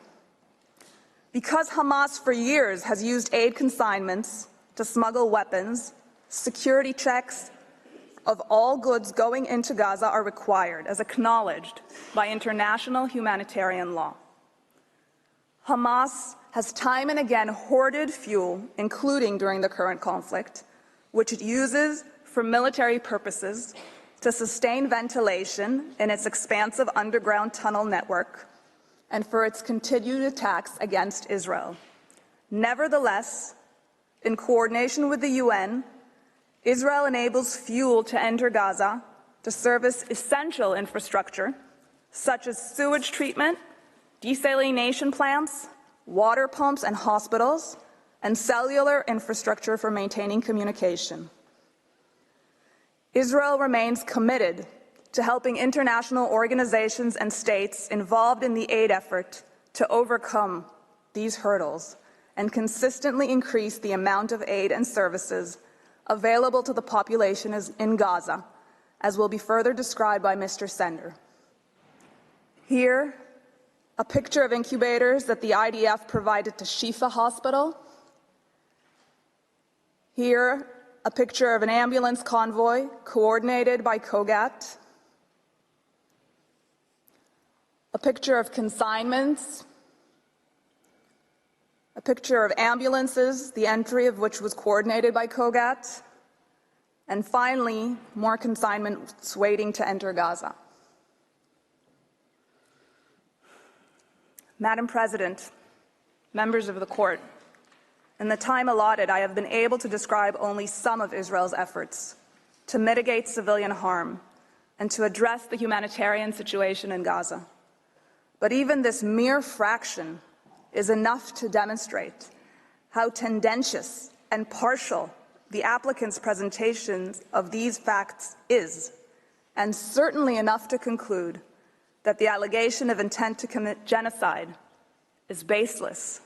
Because Hamas for years has used aid consignments to smuggle weapons, security checks of all goods going into Gaza are required, as acknowledged by international humanitarian law. Hamas has time and again hoarded fuel, including during the current conflict, which it uses for military purposes to sustain ventilation in its expansive underground tunnel network and for its continued attacks against Israel. Nevertheless, in coordination with the UN, Israel enables fuel to enter Gaza to service essential infrastructure, such as sewage treatment, desalination plants, water pumps and hospitals, and cellular infrastructure for maintaining communication. Israel remains committed to helping international organizations and states involved in the aid effort to overcome these hurdles and consistently increase the amount of aid and services available to the population in Gaza, as will be further described by Mr. Sender. Here, a picture of incubators that the IDF provided to Shifa Hospital. Here, a picture of an ambulance convoy coordinated by COGAT. A picture of consignments. A picture of ambulances, the entry of which was coordinated by COGAT. And finally, more consignments waiting to enter Gaza. Madam President, members of the court, in the time allotted, I have been able to describe only some of Israel's efforts to mitigate civilian harm and to address the humanitarian situation in Gaza. But even this mere fraction is enough to demonstrate how tendentious and partial the applicant's presentation of these facts is, and certainly enough to conclude that the allegation of intent to commit genocide is baseless.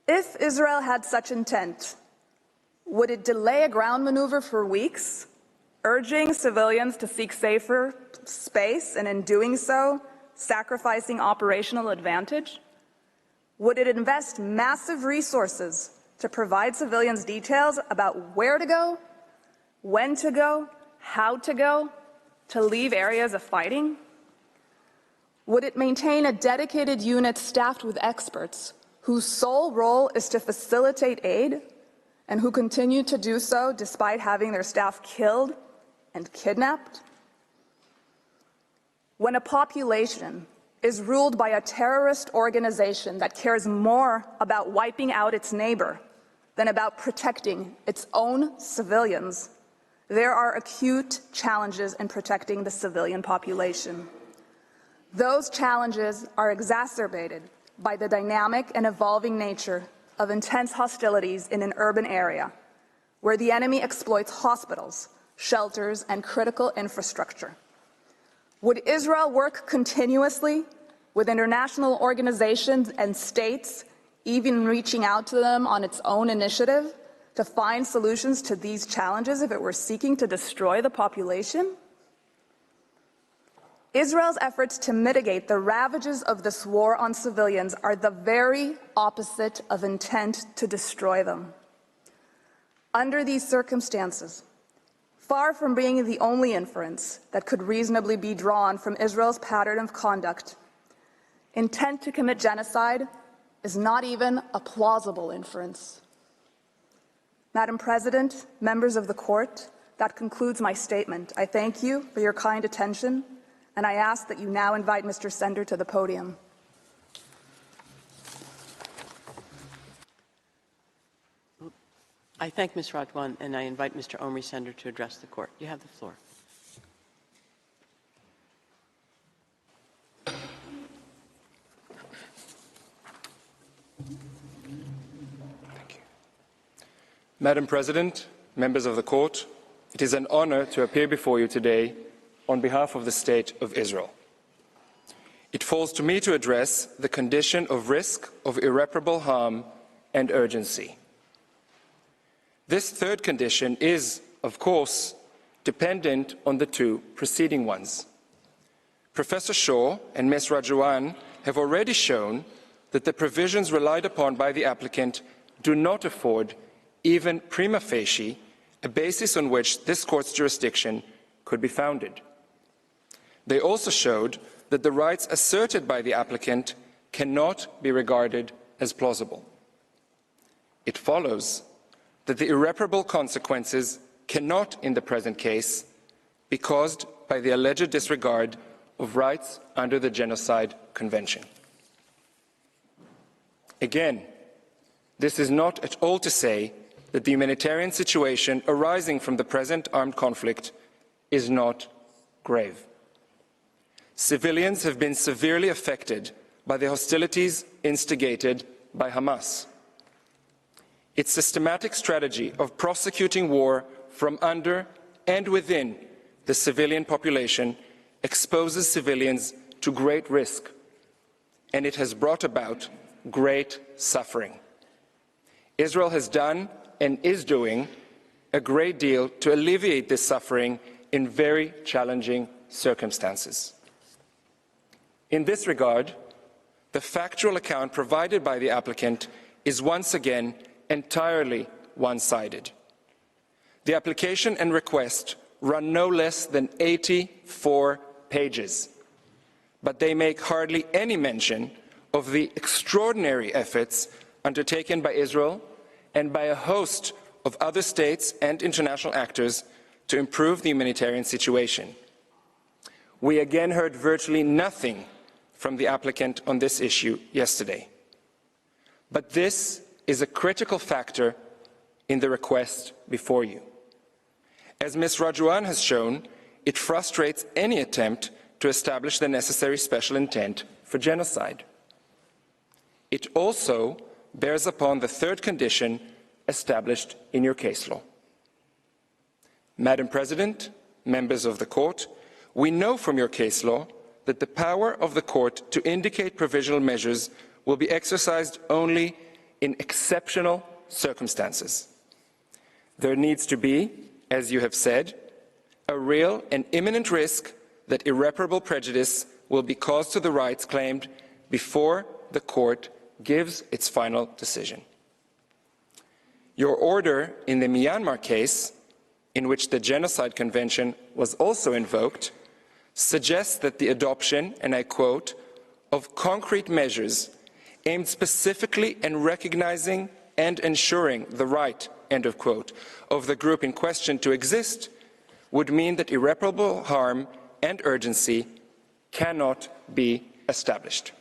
If Israel had such intent, would it delay a ground maneuver for weeks, urging civilians to seek safer space, and in doing so, sacrificing operational advantage? Would it invest massive resources to provide civilians details about where to go, when to go, how to go, to leave areas of fighting? Would it maintain a dedicated unit staffed with experts whose sole role is to facilitate aid and who continue to do so despite having their staff killed and kidnapped? When a population is ruled by a terrorist organization that cares more about wiping out its neighbor than about protecting its own civilians, there are acute challenges in protecting the civilian population. Those challenges are exacerbated by the dynamic and evolving nature of intense hostilities in an urban area, where the enemy exploits hospitals, shelters, and critical infrastructure. Would Israel work continuously with international organizations and states, even reaching out to them on its own initiative, to find solutions to these challenges if it were seeking to destroy the population? Israel's efforts to mitigate the ravages of this war on civilians are the very opposite of intent to destroy them. Under these circumstances, far from being the only inference that could reasonably be drawn from Israel's pattern of conduct, intent to commit genocide is not even a plausible inference. Madam President, members of the Court, that concludes my statement. I thank you for your kind attention, and I ask that you now invite Mr. Sender to the podium. I thank Ms. Radwan, and I invite Mr. Omri Sender to address the Court. You have the floor. Madam President, members of the Court, it is an honor to appear before you today on behalf of the State of Israel. It falls to me to address the condition of risk of irreparable harm and urgency. This third condition is, of course, dependent on the two preceding ones. Professor Shaw and Ms. Radwan have already shown that the provisions relied upon by the applicant do not afford even prima facie, a basis on which this Court's jurisdiction could be founded. They also showed that the rights asserted by the applicant cannot be regarded as plausible. It follows that the irreparable consequences cannot, in the present case, be caused by the alleged disregard of rights under the Genocide Convention. Again, this is not at all to say that the humanitarian situation arising from the present armed conflict is not grave. Civilians have been severely affected by the hostilities instigated by Hamas. Its systematic strategy of prosecuting war from under and within the civilian population exposes civilians to great risk, and it has brought about great suffering. Israel has done and is doing a great deal to alleviate this suffering in very challenging circumstances. In this regard, the factual account provided by the applicant is once again entirely one-sided. The application and request run no less than 84 pages, but they make hardly any mention of the extraordinary efforts undertaken by Israel and by a host of other states and international actors to improve the humanitarian situation. We again heard virtually nothing from the applicant on this issue yesterday. But this is a critical factor in the request before you. As Ms. Radwan has shown, it frustrates any attempt to establish the necessary special intent for genocide. It also bears upon the third condition established in your case law. Madam President, members of the Court, we know from your case law that the power of the Court to indicate provisional measures will be exercised only in exceptional circumstances. There needs to be, as you have said, a real and imminent risk that irreparable prejudice will be caused to the rights claimed before the Court gives its final decision. Your order in the Myanmar case, in which the Genocide Convention was also invoked, suggests that the adoption, and I quote, of concrete measures aimed specifically at recognizing and ensuring the right, end of quote, of the group in question to exist would mean that irreparable harm and urgency cannot be established.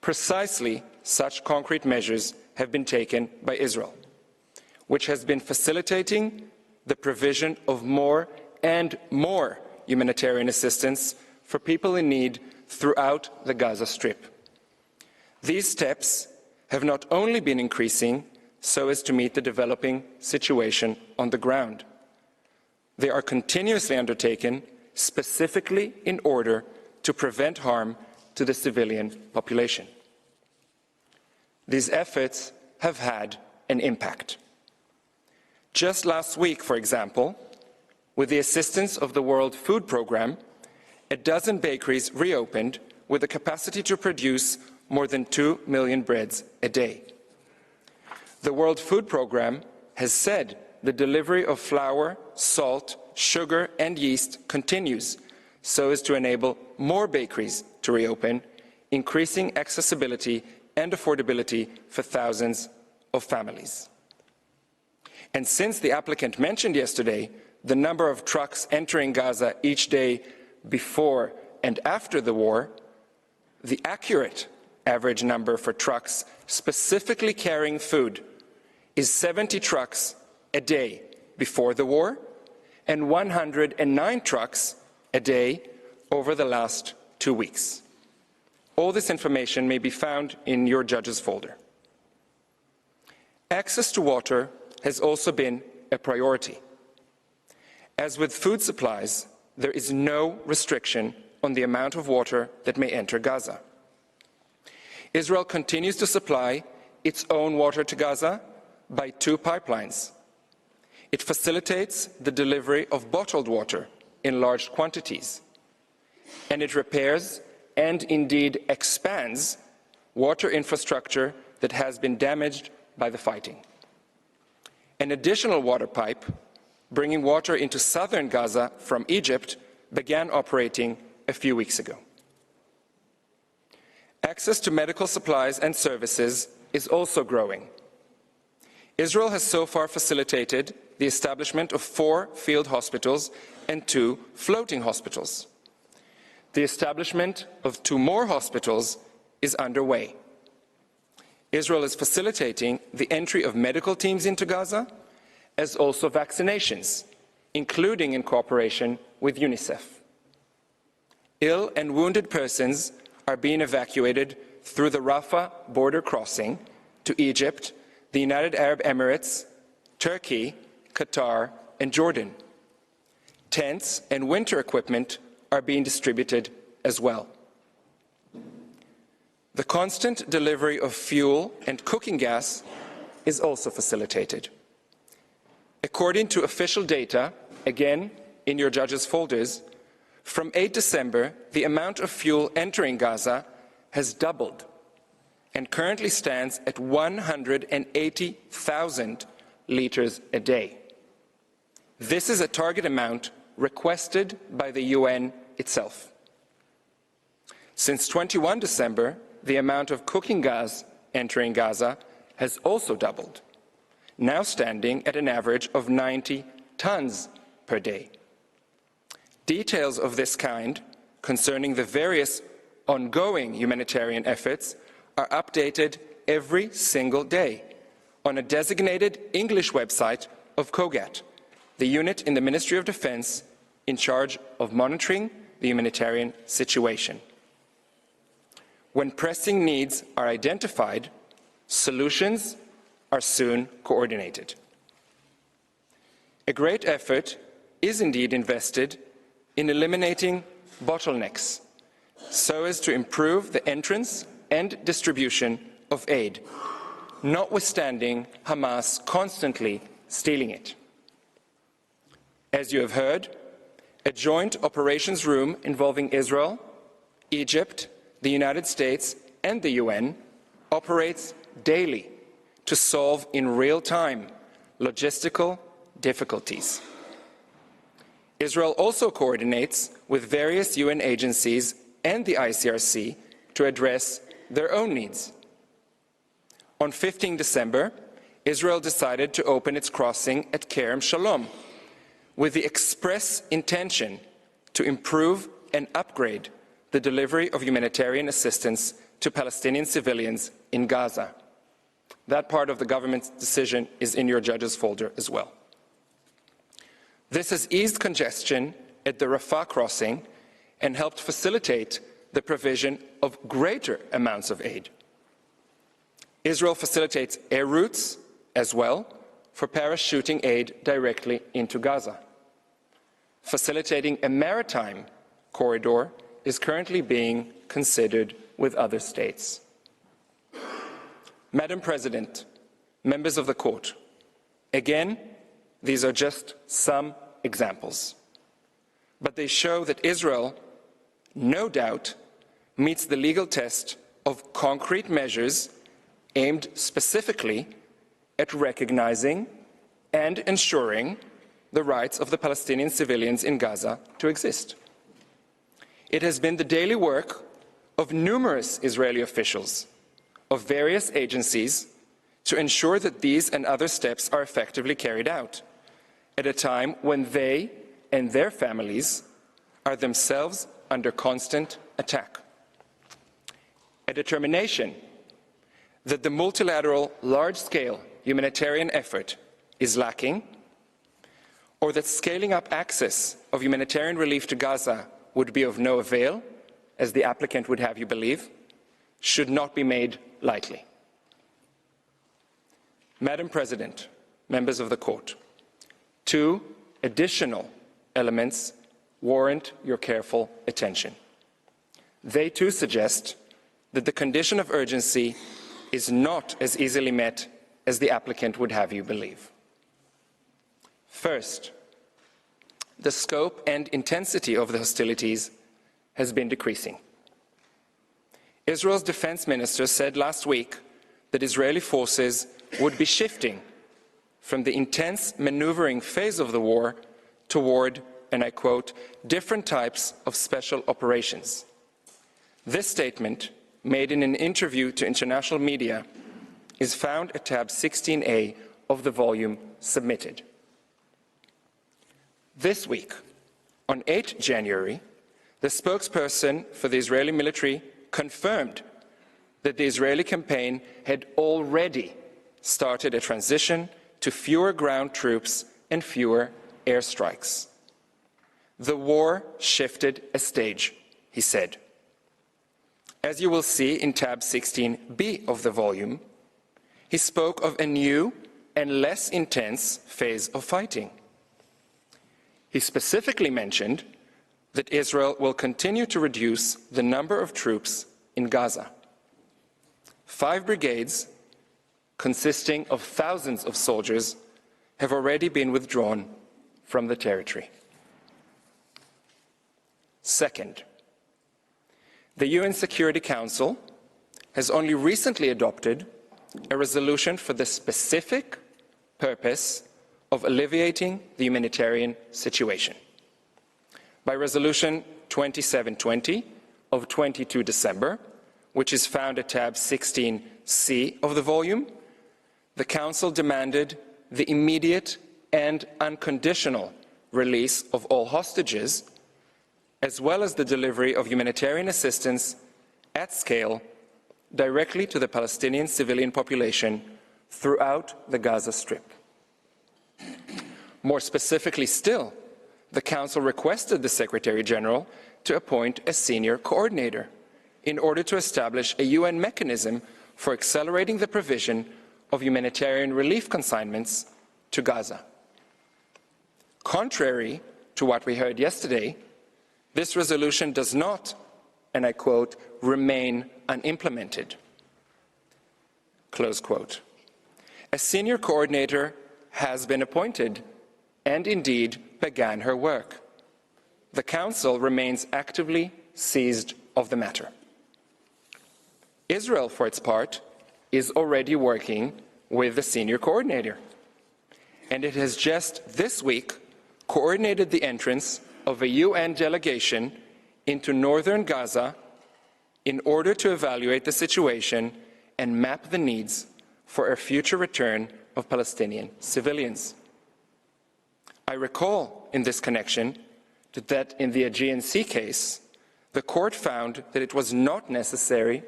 Precisely such concrete measures have been taken by Israel. which has been facilitating the provision of more and more humanitarian assistance for people in need throughout the Gaza Strip. These steps have not only been increasing so as to meet the developing situation on the ground. They are continuously undertaken specifically in order to prevent harm to the civilian population. These efforts have had an impact. Just last week, for example, with the assistance of the World Food Programme, a dozen bakeries reopened with the capacity to produce more than 2 million breads a day. The World Food Programme has said the delivery of flour, salt, sugar and yeast continues so as to enable more bakeries to reopen, increasing accessibility and affordability for thousands of families. And since the applicant mentioned yesterday the number of trucks entering Gaza each day before and after the war, the accurate average number for trucks specifically carrying food is 70 trucks a day before the war and 109 trucks a day over the last 2 weeks. All this information may be found in your judge's folder. Access to water has also been a priority. As with food supplies, there is no restriction on the amount of water that may enter Gaza. Israel continues to supply its own water to Gaza by 2 pipelines. It facilitates the delivery of bottled water in large quantities, and it repairs and indeed expands water infrastructure that has been damaged by the fighting. An additional water pipe bringing water into southern Gaza from Egypt began operating a few weeks ago. Access to medical supplies and services is also growing. Israel has so far facilitated the establishment of 4 field hospitals and 2 floating hospitals. The establishment of 2 more hospitals is underway. Israel is facilitating the entry of medical teams into Gaza, as also vaccinations, including in cooperation with UNICEF. Ill and wounded persons are being evacuated through the Rafah border crossing to Egypt, the United Arab Emirates, Turkey, Qatar, and Jordan. Tents and winter equipment are being distributed as well. The constant delivery of fuel and cooking gas is also facilitated. According to official data, again in your judges' folders, from 8 December, the amount of fuel entering Gaza has doubled and currently stands at 180,000 liters a day. This is a target amount requested by the UN itself. Since 21 December, the amount of cooking gas entering Gaza has also doubled, now standing at an average of 90 tons per day. Details of this kind concerning the various ongoing humanitarian efforts are updated every single day on a designated English website of COGAT, the unit in the Ministry of Defense in charge of monitoring the humanitarian situation. When pressing needs are identified, solutions are soon coordinated. A great effort is indeed invested in eliminating bottlenecks so as to improve the entrance and distribution of aid, notwithstanding Hamas constantly stealing it. As you have heard, a joint operations room involving Israel, Egypt, the United States, and the UN operates daily to solve in real time logistical difficulties. Israel also coordinates with various UN agencies and the ICRC to address their own needs. On 15 December, Israel decided to open its crossing at Kerem Shalom with the express intention to improve and upgrade the delivery of humanitarian assistance to Palestinian civilians in Gaza. That part of the government's decision is in your judge's folder as well. This has eased congestion at the Rafah crossing and helped facilitate the provision of greater amounts of aid. Israel facilitates air routes as well for parachuting aid directly into Gaza. Facilitating a maritime corridor is currently being considered with other states. Madam President, members of the court, again, these are just some examples. But they show that Israel, no doubt, meets the legal test of concrete measures aimed specifically at recognizing and ensuring the rights of the Palestinian civilians in Gaza to exist. It has been the daily work of numerous Israeli officials of various agencies to ensure that these and other steps are effectively carried out at a time when they and their families are themselves under constant attack. A determination that the multilateral, large-scale humanitarian effort is lacking, or that scaling up access of humanitarian relief to Gaza would be of no avail, as the applicant would have you believe, should not be made lightly. Madam President, members of the court, two additional elements warrant your careful attention. They too suggest that the condition of urgency is not as easily met as the applicant would have you believe. First, the scope and intensity of the hostilities has been decreasing. Israel's defense minister said last week that Israeli forces would be shifting from the intense maneuvering phase of the war toward, and I quote, different types of special operations. This statement, made in an interview to international media, is found at tab 16A of the volume submitted. This week, on 8 January, the spokesperson for the Israeli military confirmed that the Israeli campaign had already started a transition to fewer ground troops and fewer airstrikes. The war shifted a stage, he said. As you will see in tab 16B of the volume, he spoke of a new and less intense phase of fighting. He specifically mentioned that Israel will continue to reduce the number of troops in Gaza. 5 brigades, consisting of thousands of soldiers, have already been withdrawn from the territory. Second, the UN Security Council has only recently adopted a resolution for the specific purpose of alleviating the humanitarian situation. By Resolution 2720 of 22 December, which is found at tab 16C of the volume, the Council demanded the immediate and unconditional release of all hostages, as well as the delivery of humanitarian assistance at scale directly to the Palestinian civilian population throughout the Gaza Strip. More specifically still, the Council requested the Secretary-General to appoint a senior coordinator in order to establish a UN mechanism for accelerating the provision of humanitarian relief consignments to Gaza. Contrary to what we heard yesterday, this resolution does not, and I quote, remain unimplemented, close quote. A senior coordinator has been appointed and indeed began her work. The Council remains actively seized of the matter. Israel, for its part, is already working with the senior coordinator, and it has just this week coordinated the entrance of a UN delegation into northern Gaza in order to evaluate the situation and map the needs for a future return of Palestinian civilians. I recall in this connection that in the Aegean Sea case, the court found that it was not necessary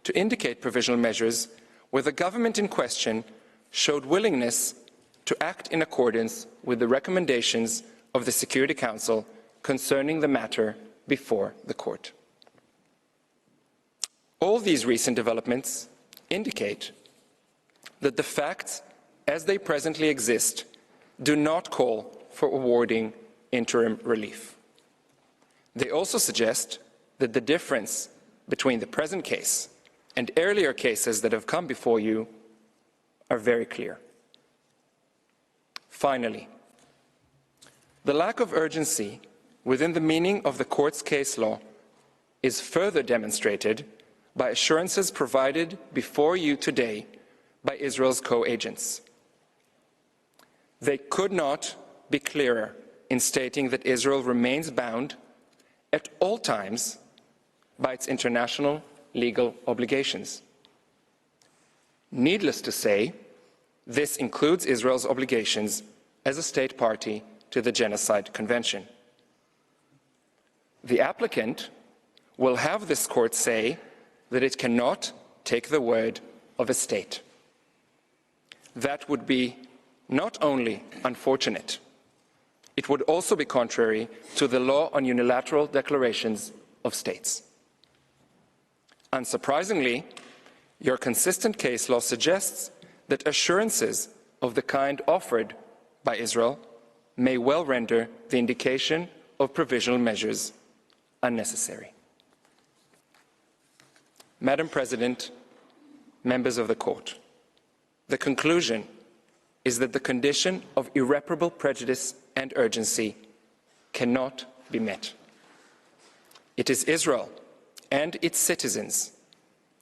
to indicate provisional measures where the government in question showed willingness to act in accordance with the recommendations of the Security Council concerning the matter before the court. All these recent developments indicate that the facts as they presently exist do not call for awarding interim relief. They also suggest that the difference between the present case and earlier cases that have come before you are very clear. Finally, the lack of urgency within the meaning of the court's case law is further demonstrated by assurances provided before you today by Israel's co-agents. They could not be clearer in stating that Israel remains bound at all times by its international legal obligations. Needless to say, this includes Israel's obligations as a state party to the Genocide Convention. The applicant will have this court say that it cannot take the word of a state. That would be not only unfortunate, it would also be contrary to the law on unilateral declarations of states. Unsurprisingly, your consistent case law suggests that assurances of the kind offered by Israel may well render the indication of provisional measures unnecessary. Madam President, members of the court, the conclusion is that the condition of irreparable prejudice and urgency cannot be met. It is Israel and its citizens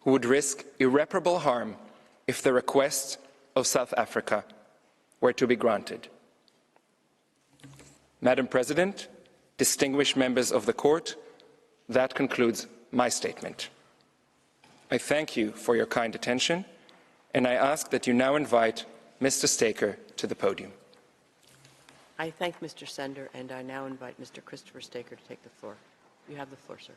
who would risk irreparable harm if the request of South Africa were to be granted. Madam President, distinguished members of the court, that concludes my statement. I thank you for your kind attention, and I ask that you now invite Mr. Staker to the podium. I thank Mr. Sender, and I now invite Mr. Christopher Staker to take the floor. You have the floor, sir.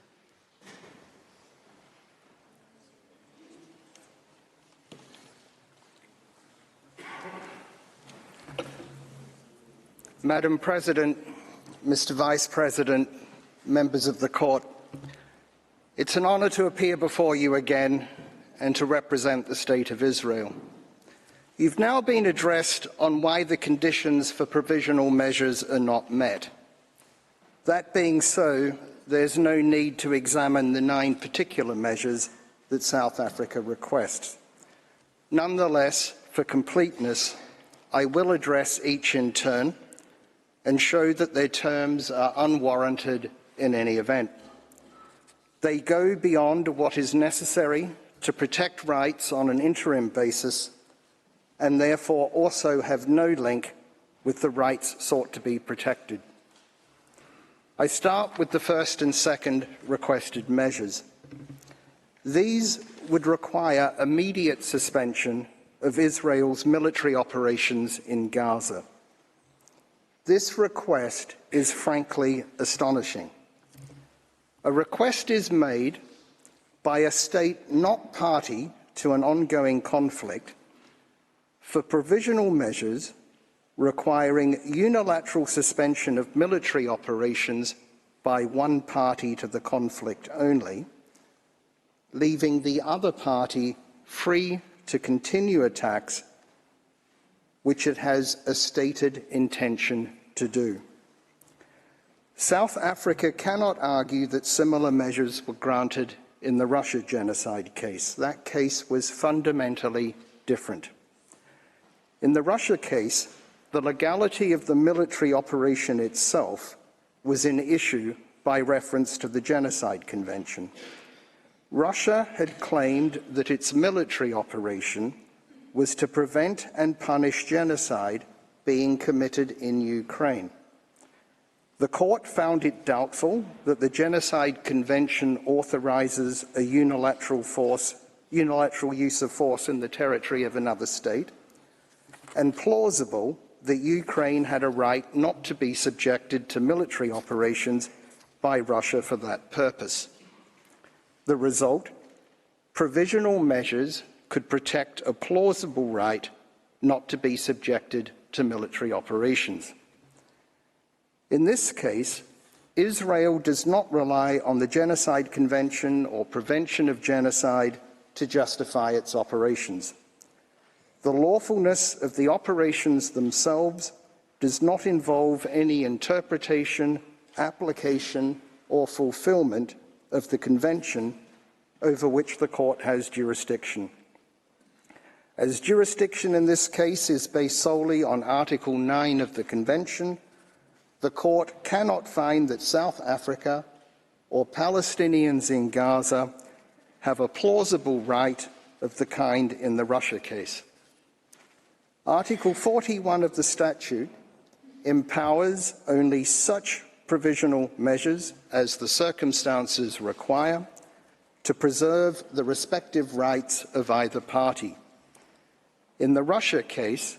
Madam President, Mr. Vice President, members of the court, it's an honor to appear before you again and to represent the State of Israel. You've now been addressed on why the conditions for provisional measures are not met. That being so, there's no need to examine the 9 particular measures that South Africa requests. Nonetheless, for completeness, I will address each in turn and show that their terms are unwarranted in any event. They go beyond what is necessary to protect rights on an interim basis and therefore also have no link with the rights sought to be protected. I start with the first and second requested measures. These would require immediate suspension of Israel's military operations in Gaza. This request is frankly astonishing. A request is made by a state not party to an ongoing conflict for provisional measures requiring unilateral suspension of military operations by one party to the conflict only, leaving the other party free to continue attacks which it has a stated intention to do. South Africa cannot argue that similar measures were granted in the Russia genocide case. That case was fundamentally different. In the Russia case, the legality of the military operation itself was in issue by reference to the Genocide Convention. Russia had claimed that its military operation was to prevent and punish genocide being committed in Ukraine. The court found it doubtful that the Genocide Convention authorizes a unilateral use of force in the territory of another state, and plausible that Ukraine had a right not to be subjected to military operations by Russia for that purpose. The result, provisional measures could protect a plausible right not to be subjected to military operations. In this case, Israel does not rely on the Genocide Convention or Prevention of Genocide to justify its operations. The lawfulness of the operations themselves does not involve any interpretation, application, or fulfillment of the Convention over which the court has jurisdiction. As jurisdiction in this case is based solely on Article 9 of the Convention, the court cannot find that South Africa or Palestinians in Gaza have a plausible right of the kind in the Russia case. Article 41 of the statute empowers only such provisional measures as the circumstances require to preserve the respective rights of either party. In the Russia case,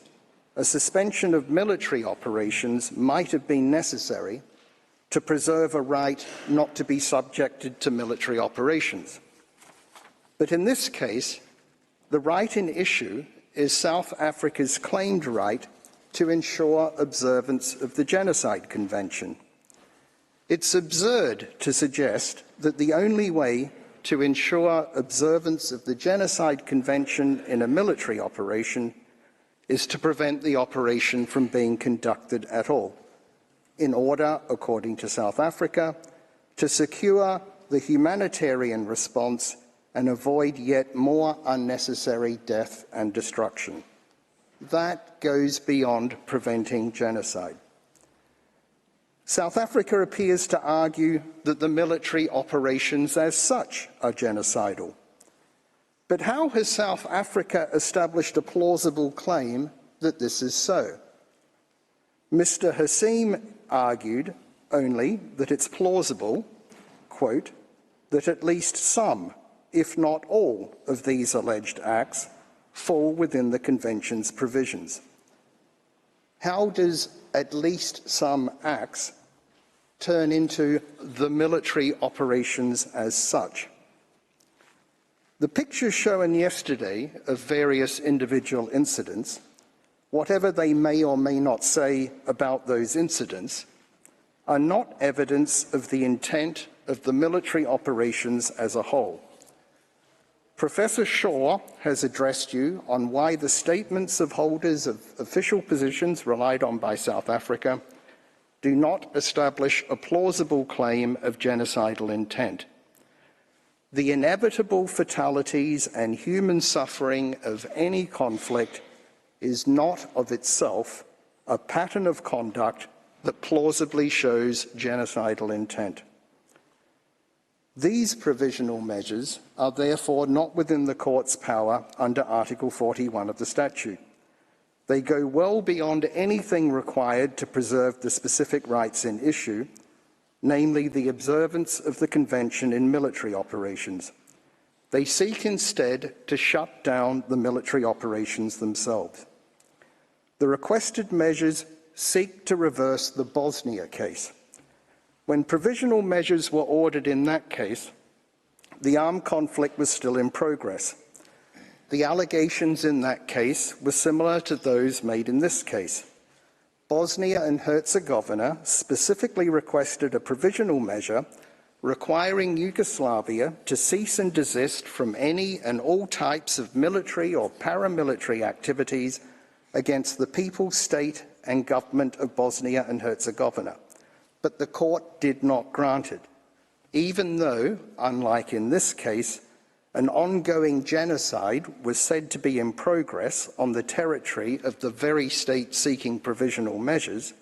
a suspension of military operations might have been necessary to preserve a right not to be subjected to military operations. But in this case, the right in issue is South Africa's claimed right to ensure observance of the Genocide Convention. It's absurd to suggest that the only way to ensure observance of the Genocide Convention in a military operation is to prevent the operation from being conducted at all, in order, according to South Africa, to secure the humanitarian response and avoid yet more unnecessary death and destruction. That goes beyond preventing genocide. South Africa appears to argue that the military operations as such are genocidal. But how has South Africa established a plausible claim that this is so? Mr. Hassim argued only that it's plausible, quote, that at least some, if not all, of these alleged acts fall within the Convention's provisions. How does at least some acts turn into the military operations as such? The pictures shown yesterday of various individual incidents, whatever they may or may not say about those incidents, are not evidence of the intent of the military operations as a whole. Professor Shaw has addressed you on why the statements of holders of official positions relied on by South Africa do not establish a plausible claim of genocidal intent. The inevitable fatalities and human suffering of any conflict is not of itself a pattern of conduct that plausibly shows genocidal intent. These provisional measures are therefore not within the court's power under Article 41 of the statute. They go well beyond anything required to preserve the specific rights in issue, namely the observance of the Convention in military operations. They seek instead to shut down the military operations themselves. The requested measures seek to reverse the Bosnia case. When provisional measures were ordered in that case, the armed conflict was still in progress. The allegations in that case were similar to those made in this case. Bosnia and Herzegovina specifically requested a provisional measure requiring Yugoslavia to cease and desist from any and all types of military or paramilitary activities against the people, state and government of Bosnia and Herzegovina. But the court did not grant it, even though, unlike in this case, an ongoing genocide was said to be in progress on the territory of the very state seeking provisional measures,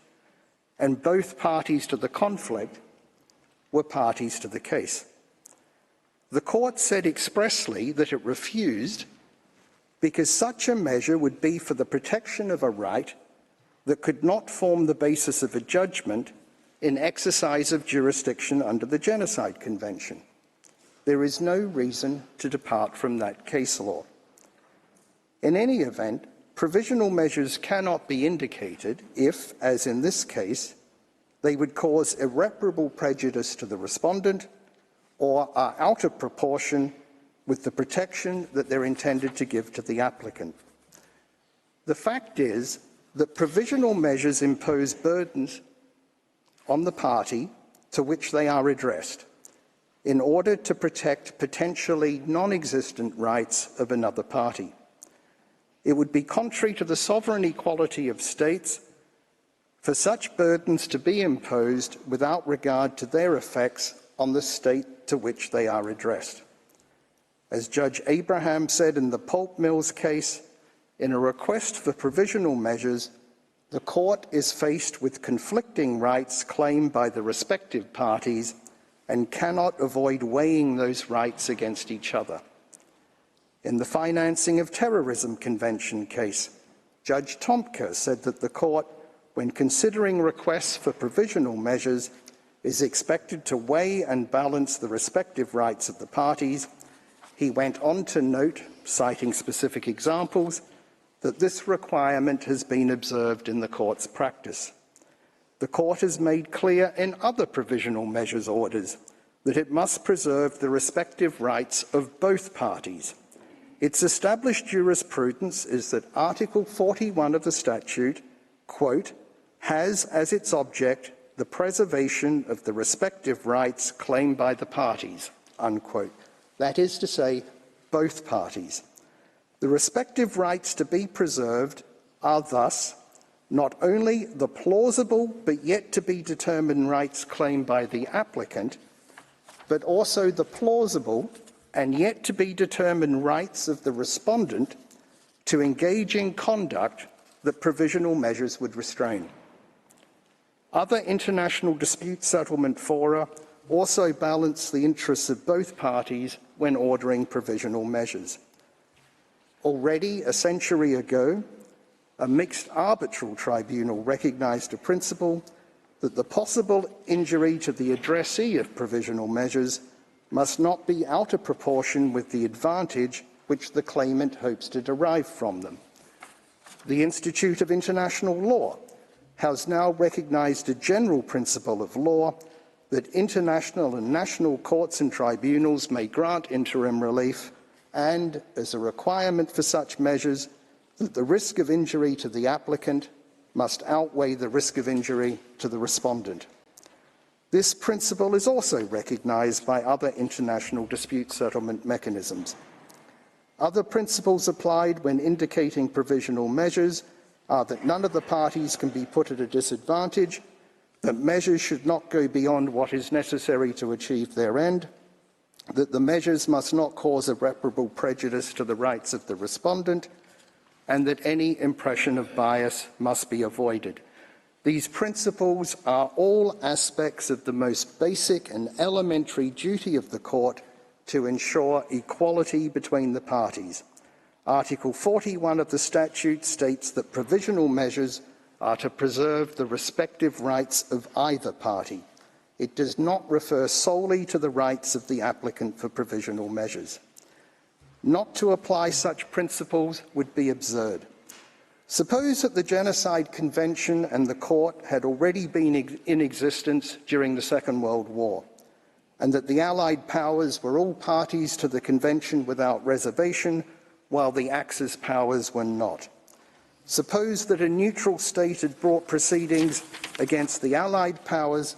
and both parties to the conflict were parties to the case. The court said expressly that it refused because such a measure would be for the protection of a right that could not form the basis of a judgment in exercise of jurisdiction under the Genocide Convention. There is no reason to depart from that case law. In any event, provisional measures cannot be indicated if, as in this case, they would cause irreparable prejudice to the respondent or are out of proportion with the protection that they're intended to give to the applicant. The fact is that provisional measures impose burdens on the party to which they are addressed in order to protect potentially non-existent rights of another party. It would be contrary to the sovereign equality of states for such burdens to be imposed without regard to their effects on the state to which they are addressed. As Judge Abraham said in the pulp mills case, in a request for provisional measures, the court is faced with conflicting rights claimed by the respective parties and cannot avoid weighing those rights against each other. In the Financing of Terrorism Convention case, Judge Tomka said that the court, when considering requests for provisional measures, is expected to weigh and balance the respective rights of the parties. He went on to note, citing specific examples, that this requirement has been observed in the court's practice. The court has made clear in other provisional measures orders that it must preserve the respective rights of both parties. Its established jurisprudence is that Article 41 of the statute, quote, has as its object the preservation of the respective rights claimed by the parties, unquote. That is to say, both parties. The respective rights to be preserved are thus not only the plausible but yet to be determined rights claimed by the applicant, but also the plausible and yet to be determined rights of the respondent to engage in conduct that provisional measures would restrain. Other international dispute settlement fora also balance the interests of both parties when ordering provisional measures. Already a century ago, a mixed arbitral tribunal recognized a principle that the possible injury to the addressee of provisional measures must not be out of proportion with the advantage which the claimant hopes to derive from them. The Institute of International Law has now recognized a general principle of law that international and national courts and tribunals may grant interim relief and, as a requirement for such measures, that the risk of injury to the applicant must outweigh the risk of injury to the respondent. This principle is also recognized by other international dispute settlement mechanisms. Other principles applied when indicating provisional measures are that none of the parties can be put at a disadvantage, that measures should not go beyond what is necessary to achieve their end, that the measures must not cause irreparable prejudice to the rights of the respondent, and that any impression of bias must be avoided. These principles are all aspects of the most basic and elementary duty of the court to ensure equality between the parties. Article 41 of the statute states that provisional measures are to preserve the respective rights of either party. It does not refer solely to the rights of the applicant for provisional measures. Not to apply such principles would be absurd. Suppose that the Genocide Convention and the court had already been in existence during the Second World War, and that the Allied powers were all parties to the Convention without reservation, while the Axis powers were not. Suppose that a neutral state had brought proceedings against the Allied powers,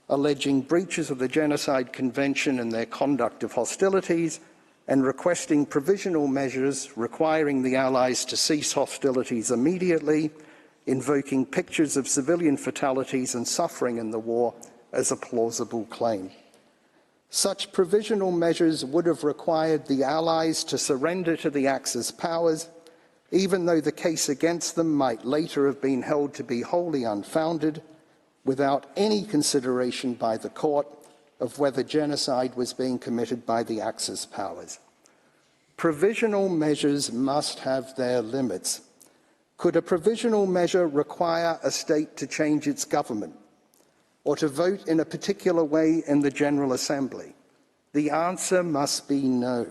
alleging breaches of the Genocide Convention and their conduct of hostilities, and requesting provisional measures requiring the Allies to cease hostilities immediately, invoking pictures of civilian fatalities and suffering in the war as a plausible claim. Such provisional measures would have required the Allies to surrender to the Axis powers, even though the case against them might later have been held to be wholly unfounded, without any consideration by the court of whether genocide was being committed by the Axis powers. Provisional measures must have their limits. Could a provisional measure require a state to change its government or to vote in a particular way in the General Assembly? The answer must be no.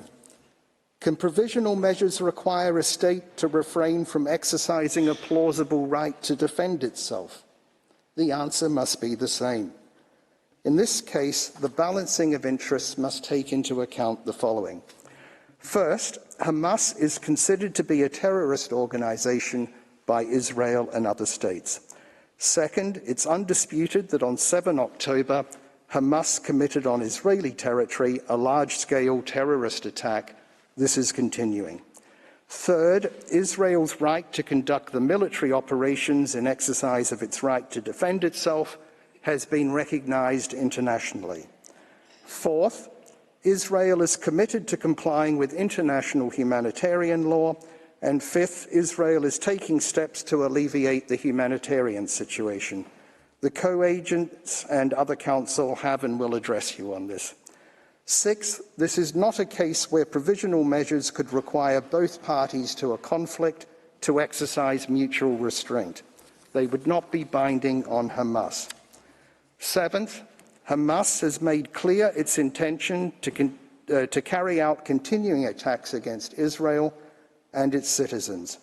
Can provisional measures require a state to refrain from exercising a plausible right to defend itself? The answer must be the same. In this case, the balancing of interests must take into account the following. First, Hamas is considered to be a terrorist organization by Israel and other states. Second, it's undisputed that on 7 October, Hamas committed on Israeli territory a large-scale terrorist attack. This is continuing. Third, Israel's right to conduct the military operations in exercise of its right to defend itself has been recognized internationally. Fourth, Israel is committed to complying with international humanitarian law. And fifth, Israel is taking steps to alleviate the humanitarian situation. The co-agents and other counsel have and will address you on this. Sixth, this is not a case where provisional measures could require both parties to a conflict to exercise mutual restraint. They would not be binding on Hamas. Seventh, Hamas has made clear its intention to carry out continuing attacks against Israel and its citizens.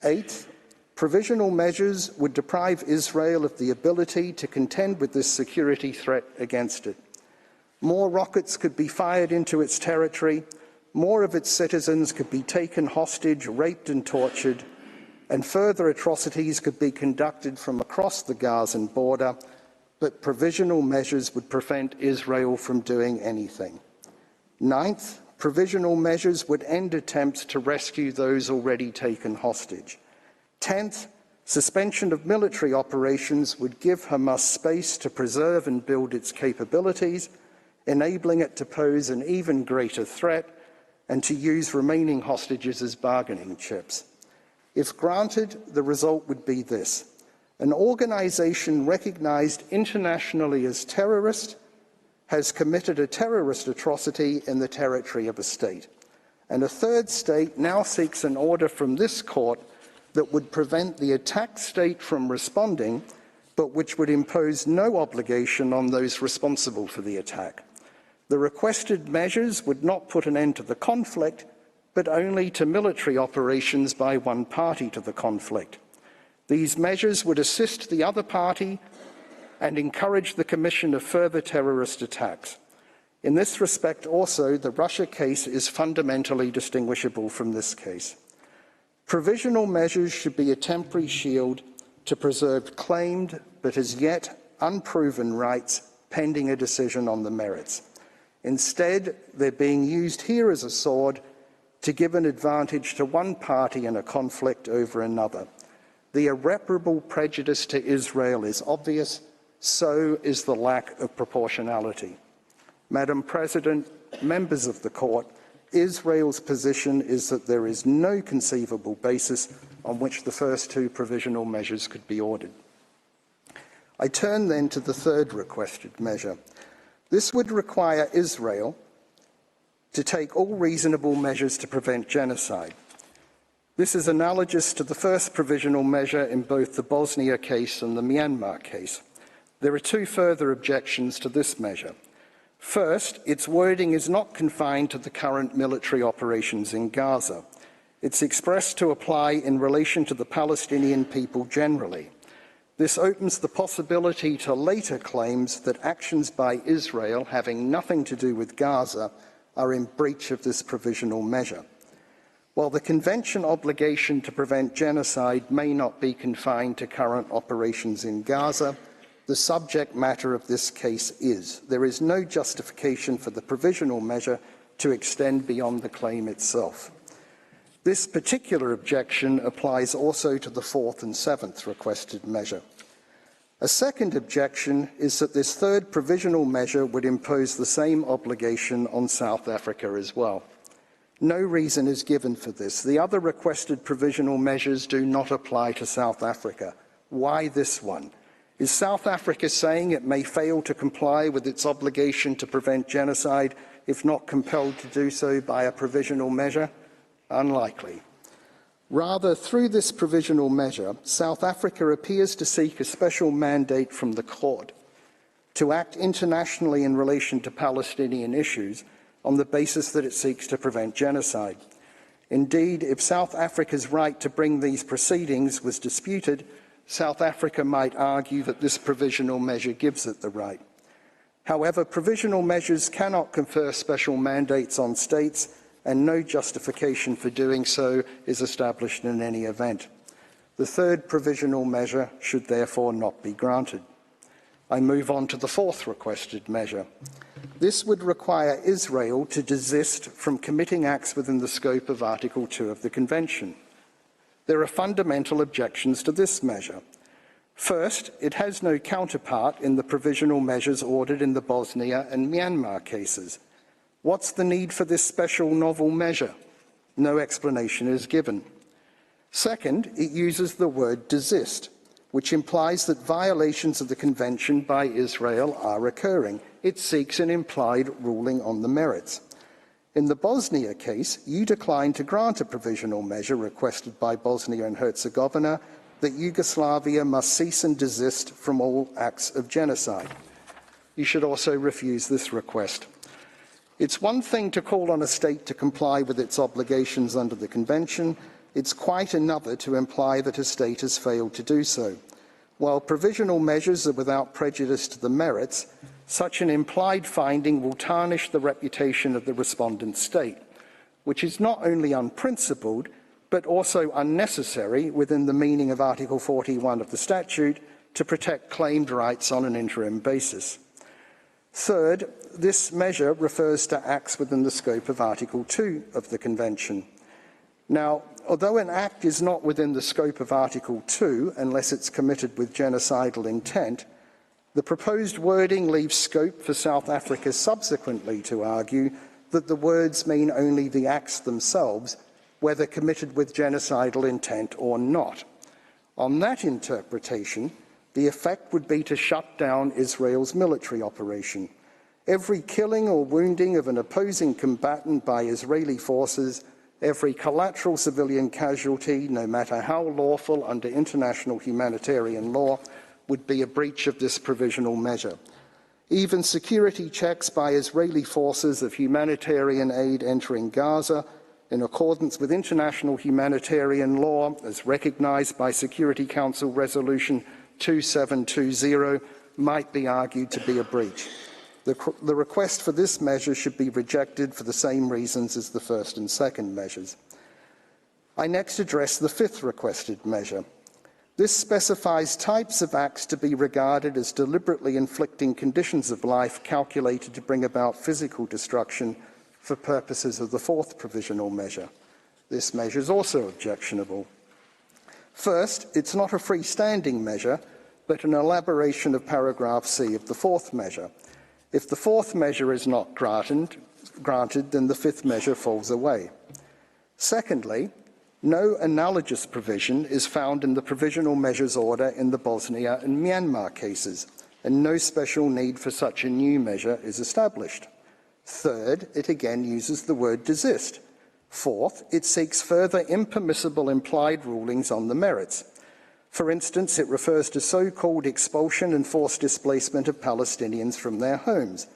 Eighth, provisional measures would deprive Israel of the ability to contend with this security threat against it. More rockets could be fired into its territory, more of its citizens could be taken hostage, raped and tortured, and further atrocities could be conducted from across the Gazan border, but provisional measures would prevent Israel from doing anything. Ninth, provisional measures would end attempts to rescue those already taken hostage. 10th, suspension of military operations would give Hamas space to preserve and build its capabilities, enabling it to pose an even greater threat and to use remaining hostages as bargaining chips. If granted, the result would be this: an organization recognized internationally as terrorist has committed a terrorist atrocity in the territory of a state, and a third state now seeks an order from this court that would prevent the attacked state from responding, but which would impose no obligation on those responsible for the attack. The requested measures would not put an end to the conflict, but only to military operations by one party to the conflict. These measures would assist the other party and encourage the commission of further terrorist attacks. In this respect also, the Russia case is fundamentally distinguishable from this case. Provisional measures should be a temporary shield to preserve claimed but as yet unproven rights pending a decision on the merits. Instead, they're being used here as a sword to give an advantage to one party in a conflict over another. The irreparable prejudice to Israel is obvious, so is the lack of proportionality. Madam President, members of the court, Israel's position is that there is no conceivable basis on which the first two provisional measures could be ordered. I turn then to the third requested measure. This would require Israel to take all reasonable measures to prevent genocide. This is analogous to the first provisional measure in both the Bosnia case and the Myanmar case. There are two further objections to this measure. First, its wording is not confined to the current military operations in Gaza. It's expressed to apply in relation to the Palestinian people generally. This opens the possibility to later claims that actions by Israel having nothing to do with Gaza are in breach of this provisional measure. While the Convention obligation to prevent genocide may not be confined to current operations in Gaza, the subject matter of this case is. There is no justification for the provisional measure to extend beyond the claim itself. This particular objection applies also to the fourth and seventh requested measure. A second objection is that this third provisional measure would impose the same obligation on South Africa as well. No reason is given for this. The other requested provisional measures do not apply to South Africa. Why this one? Is South Africa saying it may fail to comply with its obligation to prevent genocide if not compelled to do so by a provisional measure? Unlikely. Rather, through this provisional measure, South Africa appears to seek a special mandate from the court to act internationally in relation to Palestinian issues on the basis that it seeks to prevent genocide. Indeed, if South Africa's right to bring these proceedings was disputed, South Africa might argue that this provisional measure gives it the right. However, provisional measures cannot confer special mandates on states, and no justification for doing so is established in any event. The third provisional measure should therefore not be granted. I move on to the fourth requested measure. This would require Israel to desist from committing acts within the scope of Article 2 of the Convention. There are fundamental objections to this measure. First, it has no counterpart in the provisional measures ordered in the Bosnia and Myanmar cases. What's the need for this special novel measure? No explanation is given. Second, it uses the word desist, which implies that violations of the Convention by Israel are occurring. It seeks an implied ruling on the merits. In the Bosnia case, you declined to grant a provisional measure requested by Bosnia and Herzegovina that Yugoslavia must cease and desist from all acts of genocide. You should also refuse this request. It's one thing to call on a state to comply with its obligations under the Convention. It's quite another to imply that a state has failed to do so. While provisional measures are without prejudice to the merits, such an implied finding will tarnish the reputation of the respondent state, which is not only unprincipled, but also unnecessary within the meaning of Article 41 of the statute to protect claimed rights on an interim basis. Third, this measure refers to acts within the scope of Article 2 of the Convention. Now, although an act is not within the scope of Article 2 unless it's committed with genocidal intent, the proposed wording leaves scope for South Africa subsequently to argue that the words mean only the acts themselves, whether committed with genocidal intent or not. On that interpretation, the effect would be to shut down Israel's military operation. Every killing or wounding of an opposing combatant by Israeli forces, every collateral civilian casualty, no matter how lawful under international humanitarian law, would be a breach of this provisional measure. Even security checks by Israeli forces of humanitarian aid entering Gaza, in accordance with international humanitarian law as recognized by Security Council Resolution 2720, might be argued to be a breach. The request for this measure should be rejected for the same reasons as the first and second measures. I next address the fifth requested measure. This specifies types of acts to be regarded as deliberately inflicting conditions of life calculated to bring about physical destruction for purposes of the fourth provisional measure. This measure is also objectionable. First, it's not a freestanding measure, but an elaboration of paragraph C of the fourth measure. If the fourth measure is not granted, then the fifth measure falls away. Secondly, no analogous provision is found in the provisional measures order in the Bosnia and Myanmar cases, and no special need for such a new measure is established. Third, it again uses the word desist. Fourth, it seeks further impermissible implied rulings on the merits. For instance, it refers to so-called expulsion and forced displacement of Palestinians from their homes.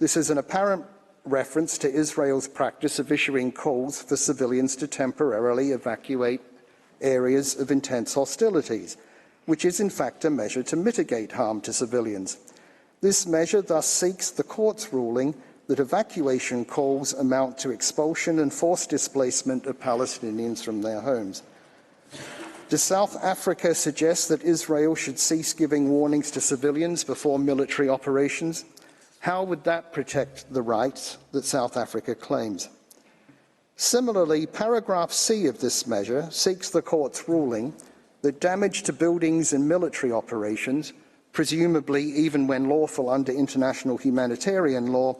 This is an apparent reference to Israel's practice of issuing calls for civilians to temporarily evacuate areas of intense hostilities, which is in fact a measure to mitigate harm to civilians. This measure thus seeks the court's ruling that evacuation calls amount to expulsion and forced displacement of Palestinians from their homes. Does South Africa suggest that Israel should cease giving warnings to civilians before military operations? How would that protect the rights that South Africa claims? Similarly, paragraph C of this measure seeks the court's ruling that damage to buildings in military operations, presumably even when lawful under international humanitarian law,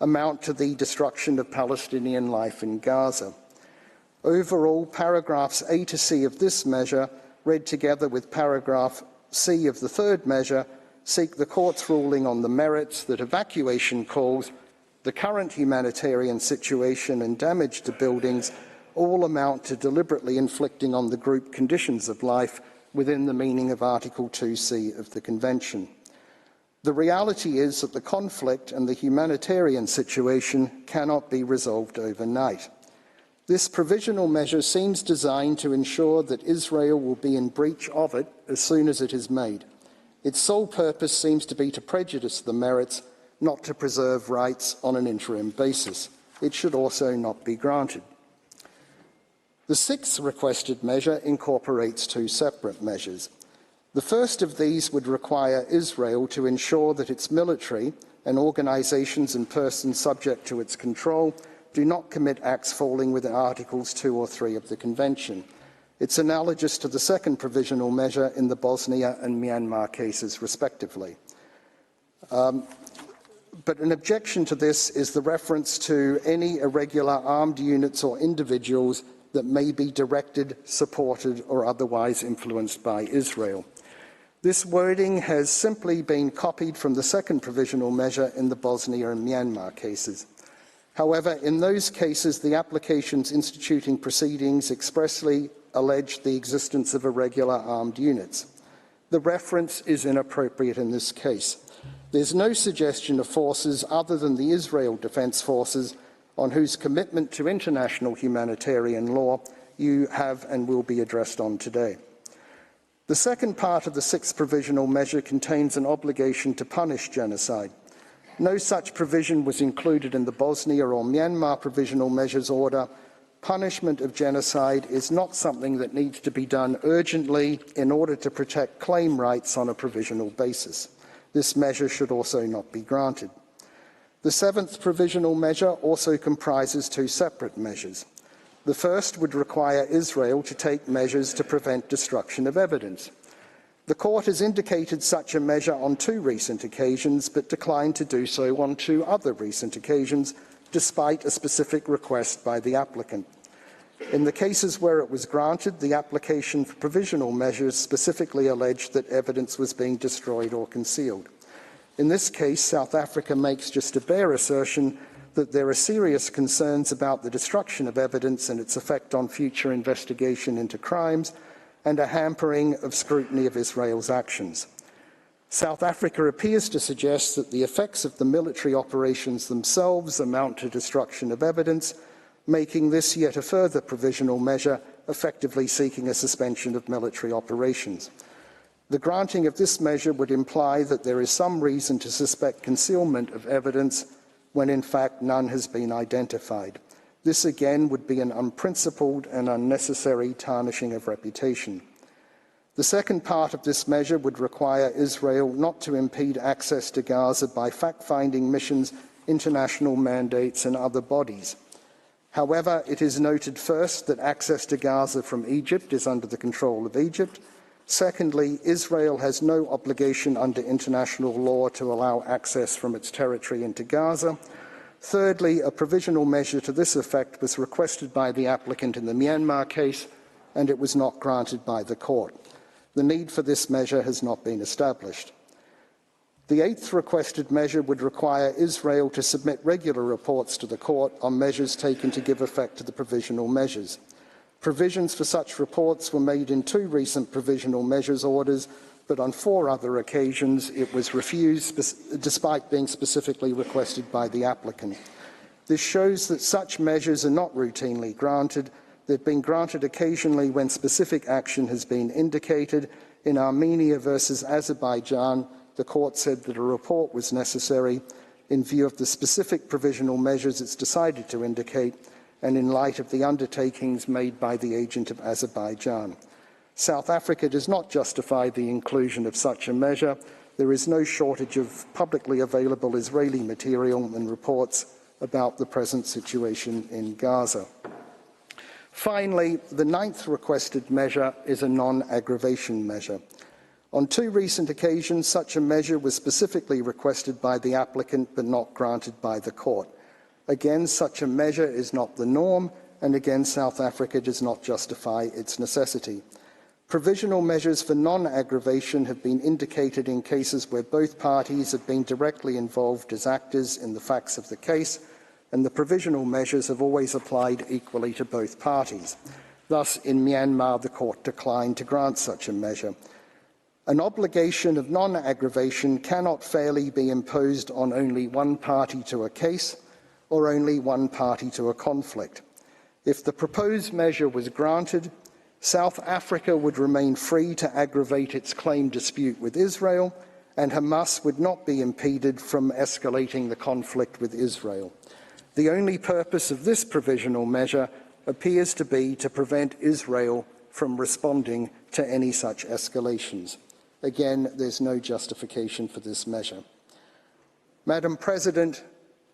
amount to the destruction of Palestinian life in Gaza. Overall, paragraphs A to C of this measure, read together with paragraph C of the third measure, seek the court's ruling on the merits that evacuation calls, the current humanitarian situation and damage to buildings all amount to deliberately inflicting on the group conditions of life within the meaning of Article 2C of the Convention. The reality is that the conflict and the humanitarian situation cannot be resolved overnight. This provisional measure seems designed to ensure that Israel will be in breach of it as soon as it is made. Its sole purpose seems to be to prejudice the merits, not to preserve rights on an interim basis. it should also not be granted. The sixth requested measure incorporates two separate measures. The first of these would require Israel to ensure that its military and organisations and persons subject to its control do not commit acts falling within Articles 2 or 3 of the Convention. It's analogous to the second provisional measure in the Bosnia and Myanmar cases, respectively. But an objection to this is the reference to any irregular armed units or individuals that may be directed, supported, or otherwise influenced by Israel. This wording has simply been copied from the second provisional measure in the Bosnia and Myanmar cases. However, in those cases, the applications instituting proceedings expressly allege the existence of irregular armed units. The reference is inappropriate in this case. There's no suggestion of forces other than the Israel Defence Forces on whose commitment to international humanitarian law you have and will be addressed on today. The second part of the sixth provisional measure contains an obligation to punish genocide. No such provision was included in the Bosnia or Myanmar provisional measures order. Punishment of genocide is not something that needs to be done urgently in order to protect claim rights on a provisional basis. This measure should also not be granted. The seventh provisional measure also comprises two separate measures. The first would require Israel to take measures to prevent destruction of evidence. The Court has indicated such a measure on two recent occasions, but declined to do so on two other recent occasions, despite a specific request by the applicant. In the cases where it was granted, the application for provisional measures specifically alleged that evidence was being destroyed or concealed. In this case, South Africa makes just a bare assertion that there are serious concerns about the destruction of evidence and its effect on future investigation into crimes, and a hampering of scrutiny of Israel's actions. South Africa appears to suggest that the effects of the military operations themselves amount to destruction of evidence, making this yet a further provisional measure, effectively seeking a suspension of military operations. The granting of this measure would imply that there is some reason to suspect concealment of evidence when in fact none has been identified. This again would be an unprincipled and unnecessary tarnishing of reputation. The second part of this measure would require Israel not to impede access to Gaza by fact-finding missions, international mandates and other bodies. However, it is noted first that access to Gaza from Egypt is under the control of Egypt. Secondly, Israel has no obligation under international law to allow access from its territory into Gaza. Thirdly, a provisional measure to this effect was requested by the applicant in the Myanmar case, and it was not granted by the Court. The need for this measure has not been established. The eighth requested measure would require Israel to submit regular reports to the Court on measures taken to give effect to the provisional measures. Provisions for such reports were made in two recent provisional measures orders, but on four other occasions it was refused, despite being specifically requested by the applicant. This shows that such measures are not routinely granted. They've been granted occasionally when specific action has been indicated. In Armenia versus Azerbaijan, the Court said that a report was necessary in view of the specific provisional measures it's decided to indicate, and in light of the undertakings made by the agent of Azerbaijan. South Africa does not justify the inclusion of such a measure. There is no shortage of publicly available Israeli material and reports about the present situation in Gaza. Finally, the ninth requested measure is a non-aggravation measure. On two recent occasions, such a measure was specifically requested by the applicant but not granted by the Court. Again, such a measure is not the norm, and again, South Africa does not justify its necessity. Provisional measures for non-aggravation have been indicated in cases where both parties have been directly involved as actors in the facts of the case, and the provisional measures have always applied equally to both parties. Thus, in Myanmar, the Court declined to grant such a measure. An obligation of non-aggravation cannot fairly be imposed on only one party to a case, or only one party to a conflict. If the proposed measure was granted, South Africa would remain free to aggravate its claim dispute with Israel, and Hamas would not be impeded from escalating the conflict with Israel. The only purpose of this provisional measure appears to be to prevent Israel from responding to any such escalations. Again, there's no justification for this measure. Madam President,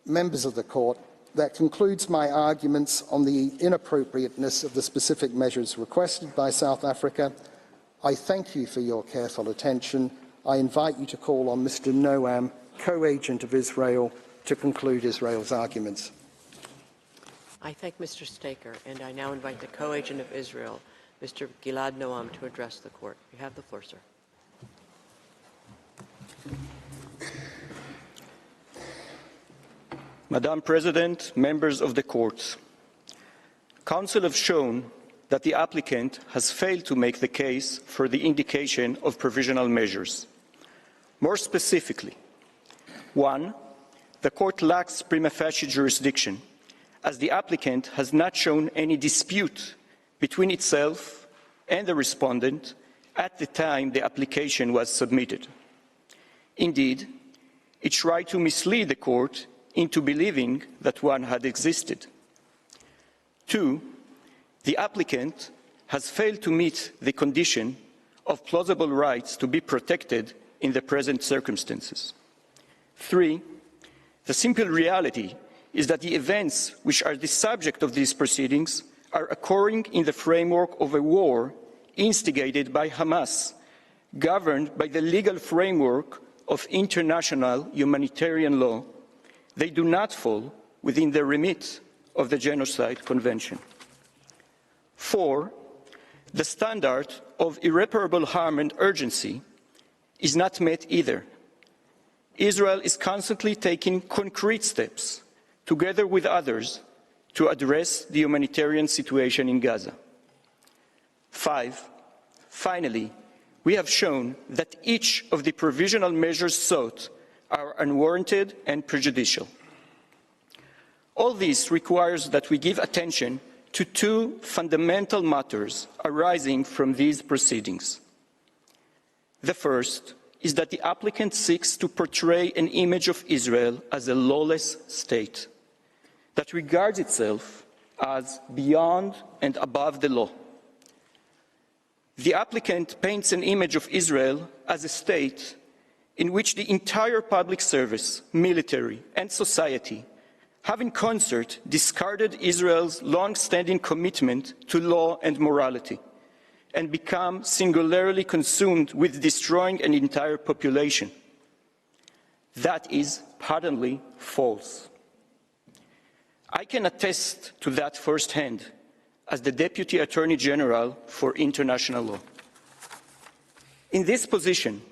members of the Court, that concludes my arguments on the inappropriateness of the specific measures requested by South Africa. I thank you for your careful attention. I invite you to call on Mr. Noam, co-agent of Israel, to conclude Israel's arguments. I thank Mr. Staker, and I now invite the co-agent of Israel, Mr. Gilad Noam, to address the Court. You have the floor, sir. Madam President, members of the Court, Council have shown that the applicant has failed to make the case for the indication of provisional measures. More specifically, 1. The Court lacks prima facie jurisdiction, as the applicant has not shown any dispute between itself and the respondent at the time the application was submitted. Indeed, it tried to mislead the Court into believing that one had existed. 2. The applicant has failed to meet the condition of plausible rights to be protected in the present circumstances. 3. The simple reality is that the events which are the subject of these proceedings are occurring in the framework of a war instigated by Hamas, governed by the legal framework of international humanitarian law. They do not fall within the remit of the Genocide Convention. 4. The standard of irreparable harm and urgency is not met either. Israel is constantly taking concrete steps, together with others, to address the humanitarian situation in Gaza. 5. Finally, we have shown that each of the provisional measures sought are unwarranted and prejudicial. All this requires that we give attention to two fundamental matters arising from these proceedings. The first is that the applicant seeks to portray an image of Israel as a lawless state that regards itself as beyond and above the law. The applicant paints an image of Israel as a state in which the entire public service, military, and society have in concert discarded Israel's long-standing commitment to law and morality and become singularly consumed with destroying an entire population. That is patently false. I can attest to that firsthand as the Deputy Attorney General for International Law. In this position,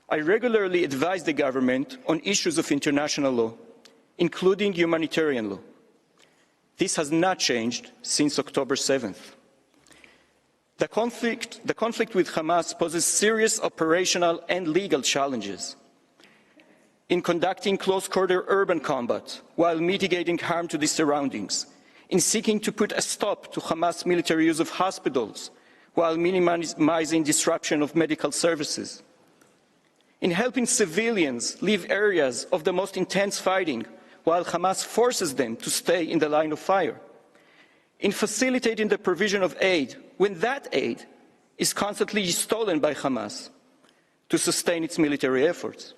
I regularly advise the government on issues of international law, including humanitarian law. This has not changed since October 7th. The conflict with Hamas poses serious operational and legal challenges. In conducting close-quarter urban combat while mitigating harm to the surroundings, in seeking to put a stop to Hamas military use of hospitals while minimizing disruption of medical services, in helping civilians leave areas of the most intense fighting while Hamas forces them to stay in the line of fire, in facilitating the provision of aid when that aid is constantly stolen by Hamas to sustain its military efforts,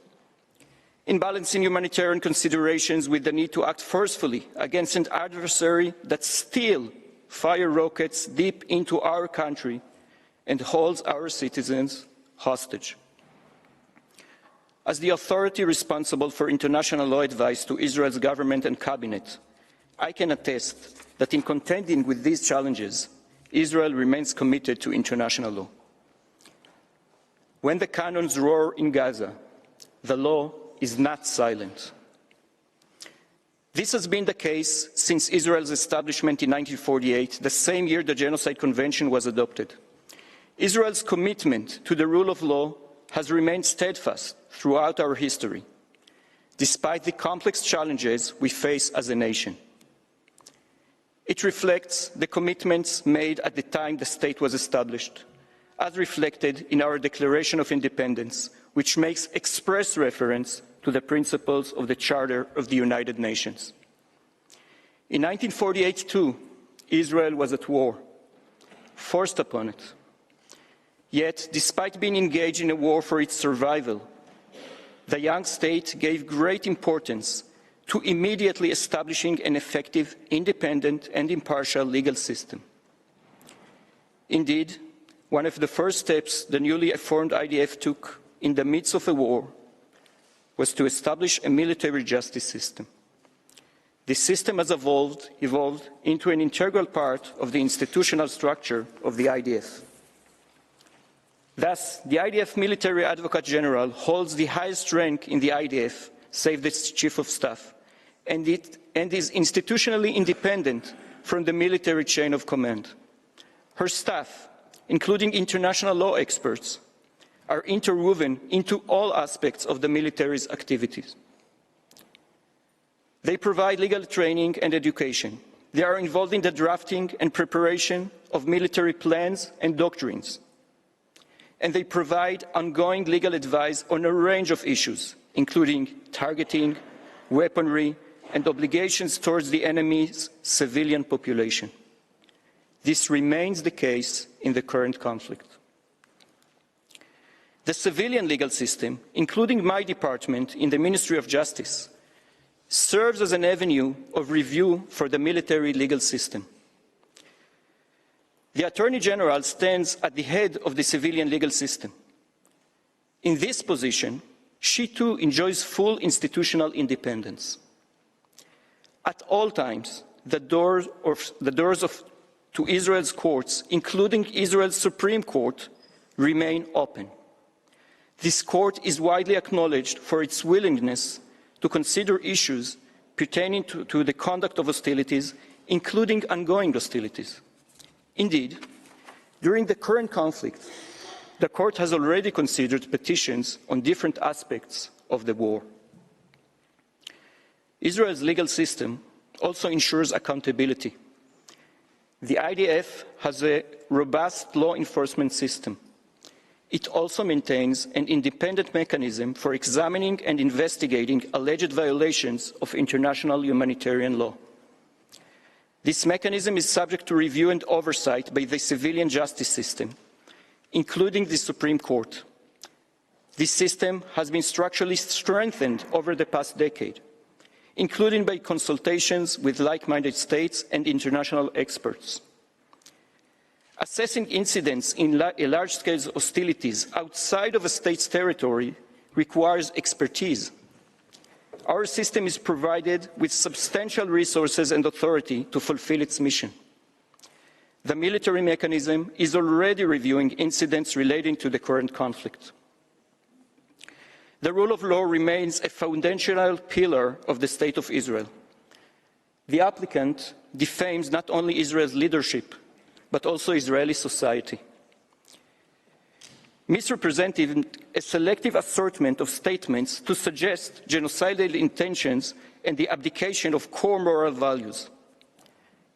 in balancing humanitarian considerations with the need to act forcefully against an adversary that still fires rockets deep into our country and holds our citizens hostage. As the authority responsible for international law advice to Israel's government and cabinet, I can attest that in contending with these challenges, Israel remains committed to international law. When the cannons roar in Gaza, the law is not silent. This has been the case since Israel's establishment in 1948, the same year the Genocide Convention was adopted. Israel's commitment to the rule of law has remained steadfast throughout our history, despite the complex challenges we face as a nation. It reflects the commitments made at the time the state was established, as reflected in our Declaration of Independence, which makes express reference to the principles of the Charter of the United Nations. In 1948, too, Israel was at war, forced upon it. Yet, despite being engaged in a war for its survival, the young state gave great importance to immediately establishing an effective, independent, and impartial legal system. Indeed, one of the first steps the newly formed IDF took in the midst of a war was to establish a military justice system. This system has evolved into an integral part of the institutional structure of the IDF. Thus, the IDF Military Advocate General holds the highest rank in the IDF, save the Chief of Staff, and is institutionally independent from the military chain of command. Her staff, including international law experts, are interwoven into all aspects of the military's activities. They provide legal training and education. They are involved in the drafting and preparation of military plans and doctrines. And they provide ongoing legal advice on a range of issues, including targeting, weaponry, and obligations towards the enemy's civilian population. This remains the case in the current conflict. The civilian legal system, including my department in the Ministry of Justice, serves as an avenue of review for the military legal system. The Attorney General stands at the head of the civilian legal system. In this position, she too enjoys full institutional independence. At all times, the doors to Israel's courts, including Israel's Supreme Court, remain open. This court is widely acknowledged for its willingness to consider issues pertaining to the conduct of hostilities, including ongoing hostilities. Indeed, during the current conflict, the court has already considered petitions on different aspects of the war. Israel's legal system also ensures accountability. The IDF has a robust law enforcement system. It also maintains an independent mechanism for examining and investigating alleged violations of international humanitarian law. This mechanism is subject to review and oversight by the civilian justice system, including the Supreme Court. This system has been structurally strengthened over the past decade, including by consultations with like-minded states and international experts. Assessing incidents in large-scale hostilities outside of a state's territory requires expertise. Our system is provided with substantial resources and authority to fulfill its mission. The military mechanism is already reviewing incidents relating to the current conflict. The rule of law remains a foundational pillar of the State of Israel. The applicant defames not only Israel's leadership, but also Israeli society. Misrepresenting a selective assortment of statements to suggest genocidal intentions and the abdication of core moral values.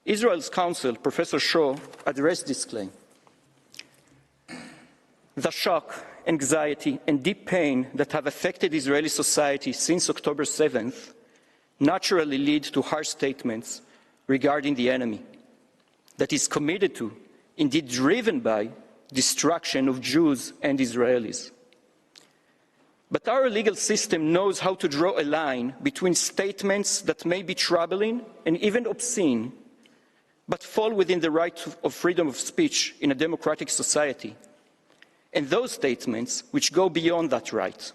Israel's counsel, Professor Shaw, addressed this claim. The shock, anxiety, and deep pain that have affected Israeli society since October 7th naturally lead to harsh statements regarding the enemy that is committed to, indeed driven by, destruction of Jews and Israelis. But our legal system knows how to draw a line between statements that may be troubling and even obscene, but fall within the right of freedom of speech in a democratic society, and those statements which go beyond that right.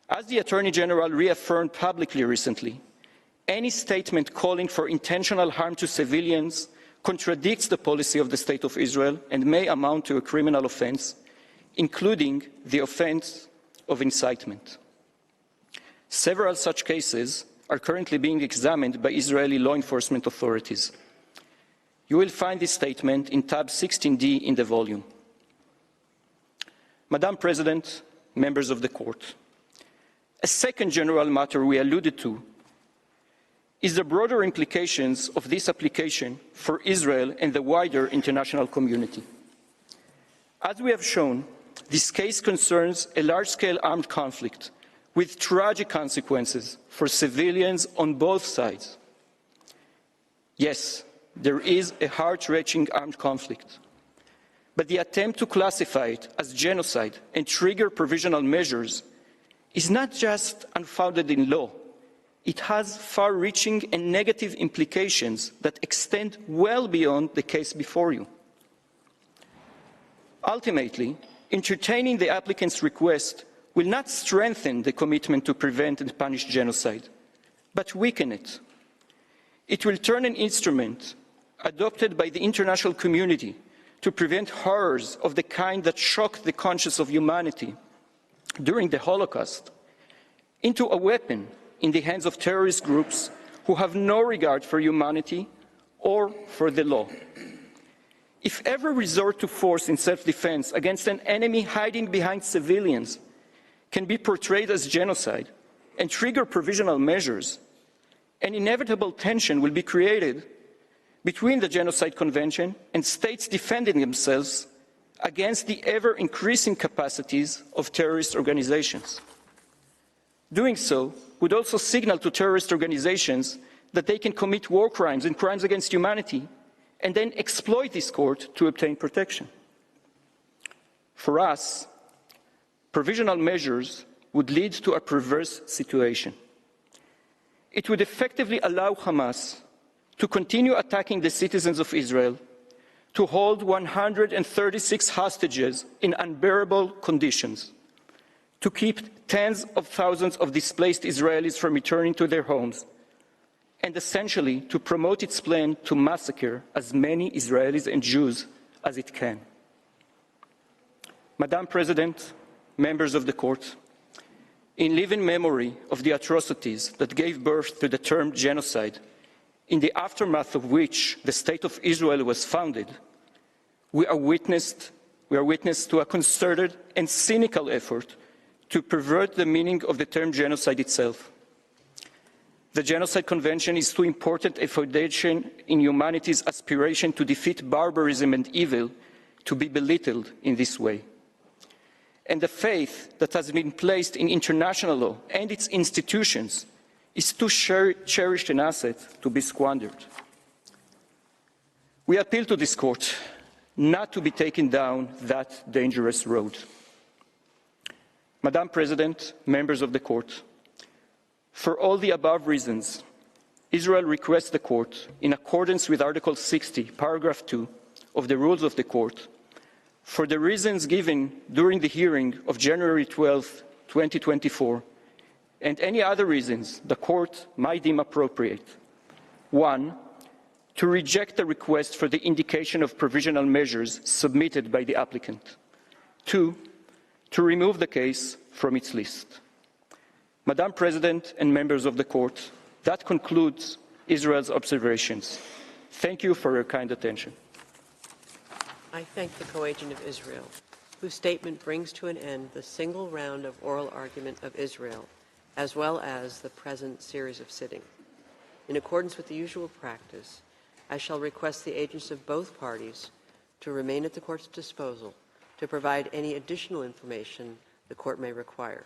As the Attorney General reaffirmed publicly recently, any statement calling for intentional harm to civilians contradicts the policy of the State of Israel and may amount to a criminal offense, including the offense of incitement. Several such cases are currently being examined by Israeli law enforcement authorities. You will find this statement in tab 16D in the volume. Madam President, members of the Court, a second general matter we alluded to is the broader implications of this application for Israel and the wider international community. As we have shown, this case concerns a large-scale armed conflict with tragic consequences for civilians on both sides. Yes, there is a heart-wrenching armed conflict. But the attempt to classify it as genocide and trigger provisional measures is not just unfounded in law. It has far-reaching and negative implications that extend well beyond the case before you. Ultimately, entertaining the applicant's request will not strengthen the commitment to prevent and punish genocide, but weaken it. It will turn an instrument adopted by the international community to prevent horrors of the kind that shocked the conscience of humanity during the Holocaust into a weapon in the hands of terrorist groups who have no regard for humanity or for the law. If ever resort to force in self-defense against an enemy hiding behind civilians can be portrayed as genocide and trigger provisional measures, an inevitable tension will be created between the Genocide Convention and states defending themselves against the ever-increasing capacities of terrorist organizations. Doing so would also signal to terrorist organizations that they can commit war crimes and crimes against humanity and then exploit this court to obtain protection. For us, provisional measures would lead to a perverse situation. It would effectively allow Hamas to continue attacking the citizens of Israel, to hold 136 hostages in unbearable conditions, to keep tens of thousands of displaced Israelis from returning to their homes, and essentially to promote its plan to massacre as many Israelis and Jews as it can. Madam President, members of the court, in living memory of the atrocities that gave birth to the term genocide, in the aftermath of which the State of Israel was founded, we are witness to a concerted and cynical effort to pervert the meaning of the term genocide itself. The Genocide Convention is too important a foundation in humanity's aspiration to defeat barbarism and evil to be belittled in this way. And the faith that has been placed in international law and its institutions is too cherished an asset to be squandered. We appeal to this court not to be taken down that dangerous road. Madam President, members of the court, for all the above reasons, Israel requests the court, in accordance with Article 60, paragraph 2 of the rules of the court, for the reasons given during the hearing of January 12, 2024, and any other reasons the court might deem appropriate. 1, to reject the request for the indication of provisional measures submitted by the applicant. 2, to remove the case from its list. Madam President and members of the court, that concludes Israel's observations. Thank you for your kind attention. I thank the co-agent of Israel, whose statement brings to an end the single round of oral argument of Israel, as well as the present series of sitting. In accordance with the usual practice, I shall request the agents of both parties to remain at the court's disposal to provide any additional information the court may require.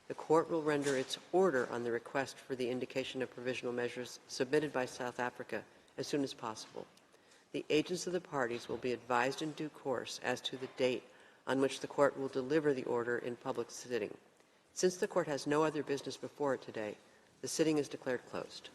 The court will render its order on the request for the indication of provisional measures submitted by South Africa as soon as possible. The agents of the parties will be advised in due course as to the date on which the court will deliver the order in public sitting. Since the court has no other business before it today, the sitting is declared closed.